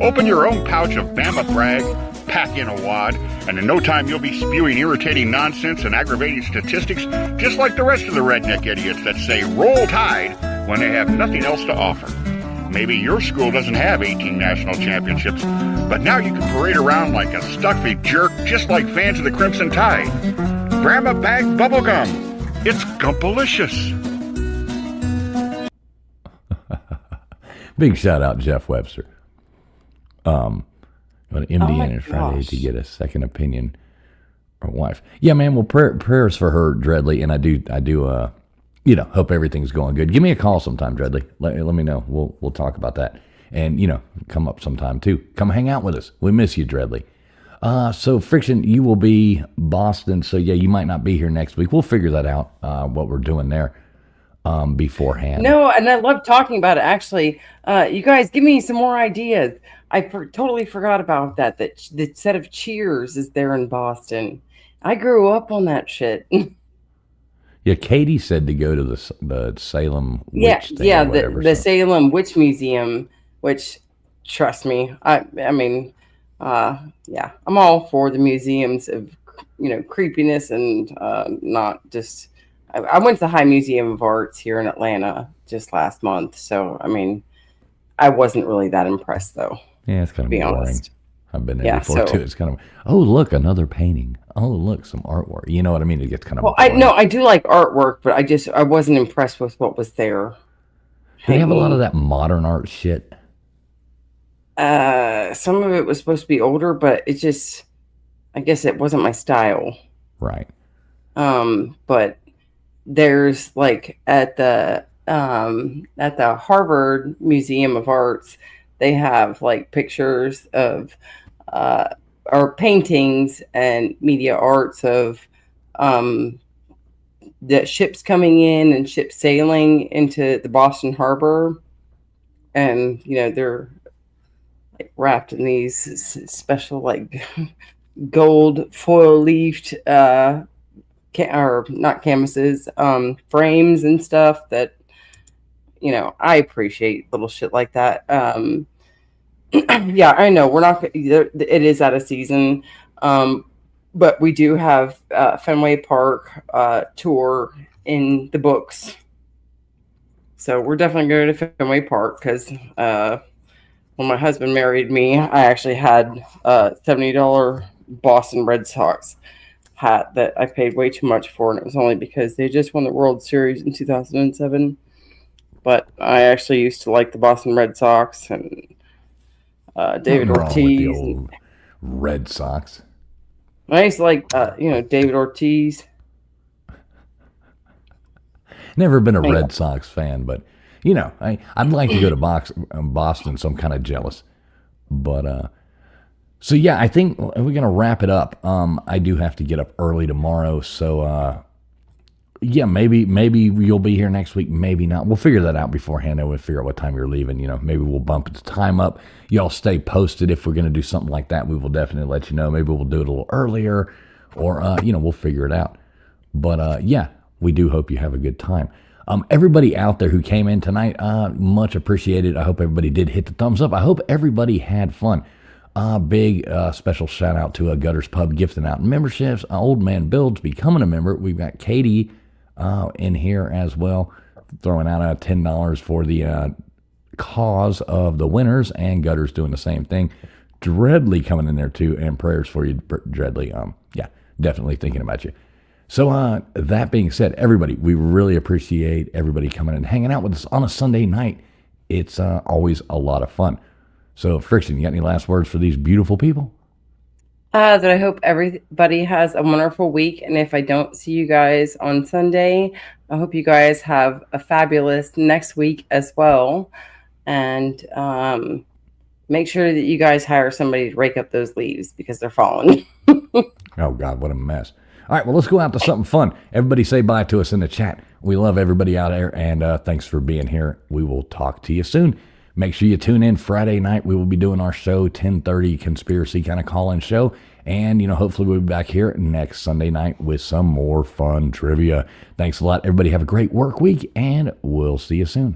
Open your own pouch of Bama Brag, pack in a wad, and in no time you'll be spewing irritating nonsense and aggravating statistics just like the rest of the redneck idiots that say roll tide when they have nothing else to offer. Maybe your school doesn't have 18 national championships, But now you can parade around like a stuffy jerk, just like fans of the Crimson Tide. Grandma Bag Bubblegum. It's Gumpalicious. Big shout out, Jeff Webster. Go to MD Friday to get a second opinion or wife. Yeah, man. Well, prayers for her, Dreadly, and I do. Hope everything's going good. Give me a call sometime, Dreadly. Let me know. We'll talk about that, and come up sometime too. Come hang out with us. We miss you, Dreadly. So Friction, you will be Boston. So yeah, you might not be here next week. We'll figure that out. What we're doing there beforehand. No, and I love talking about it. Actually, you guys give me some more ideas. I totally forgot about that. That the set of Cheers is there in Boston. I grew up on that shit. Yeah, Katie said to go to the Salem Witch thing or whatever, the Salem Witch Museum, which, trust me, I mean, yeah, I'm all for the museums of, creepiness and not just. I went to the High Museum of Arts here in Atlanta just last month, so I mean, I wasn't really that impressed though. Yeah, it's kind of boring. Honest. I've been there before too. It's kind of, oh look, another painting. Oh look, some artwork. You know what I mean? It gets kind of. Well, I do like artwork, but I wasn't impressed with what was there. They have a lot of that modern art shit. Some of it was supposed to be older, but it just, I guess it wasn't my style. Right. But there's like at the Harvard Museum of Arts, they have like pictures of or paintings and media arts of the ships coming in and ships sailing into the Boston Harbor, and they're like wrapped in these special like gold foil leafed or not canvases, frames and stuff that, I appreciate little shit like that. Yeah, I know we're not, it is out of season. But we do have Fenway Park tour in the books. So we're definitely going to Fenway Park because when my husband married me, I actually had a $70 Boston Red Sox hat that I paid way too much for, and it was only because they just won the World Series in 2007. But I actually used to like the Boston Red Sox and David Ortiz. With the old Red Sox. I used to like, David Ortiz. Never been a Red Sox fan, but I'd like to go to Boston, so I'm kind of jealous. But so yeah, I think we're gonna wrap it up. I do have to get up early tomorrow, so yeah, maybe you'll be here next week, maybe not. We'll figure that out beforehand, and we'll figure out what time you're leaving. Maybe we'll bump the time up. Y'all stay posted if we're gonna do something like that. We will definitely let you know. Maybe we'll do it a little earlier, or we'll figure it out. But yeah, we do hope you have a good time. Everybody out there who came in tonight, much appreciated. I hope everybody did hit the thumbs up. I hope everybody had fun. Big special shout out to Gutters Pub gifting out memberships. Old Man Builds becoming a member. We've got Katie in here as well, throwing out $10 for the cause of the winners, and Gutters doing the same thing. Dreadly coming in there too, and prayers for you, Dreadly. Yeah, definitely thinking about you. So that being said, everybody, we really appreciate everybody coming and hanging out with us on a Sunday night. It's always a lot of fun. So, Friction, you got any last words for these beautiful people? That I hope everybody has a wonderful week. And if I don't see you guys on Sunday, I hope you guys have a fabulous next week as well. And make sure that you guys hire somebody to rake up those leaves because they're falling. Oh, God, what a mess. All right, well, let's go out to something fun. Everybody say bye to us in the chat. We love everybody out there, and thanks for being here. We will talk to you soon. Make sure you tune in Friday night. We will be doing our show, 10:30 conspiracy kind of call-in show. And, hopefully we'll be back here next Sunday night with some more fun trivia. Thanks a lot. Everybody have a great work week, and we'll see you soon.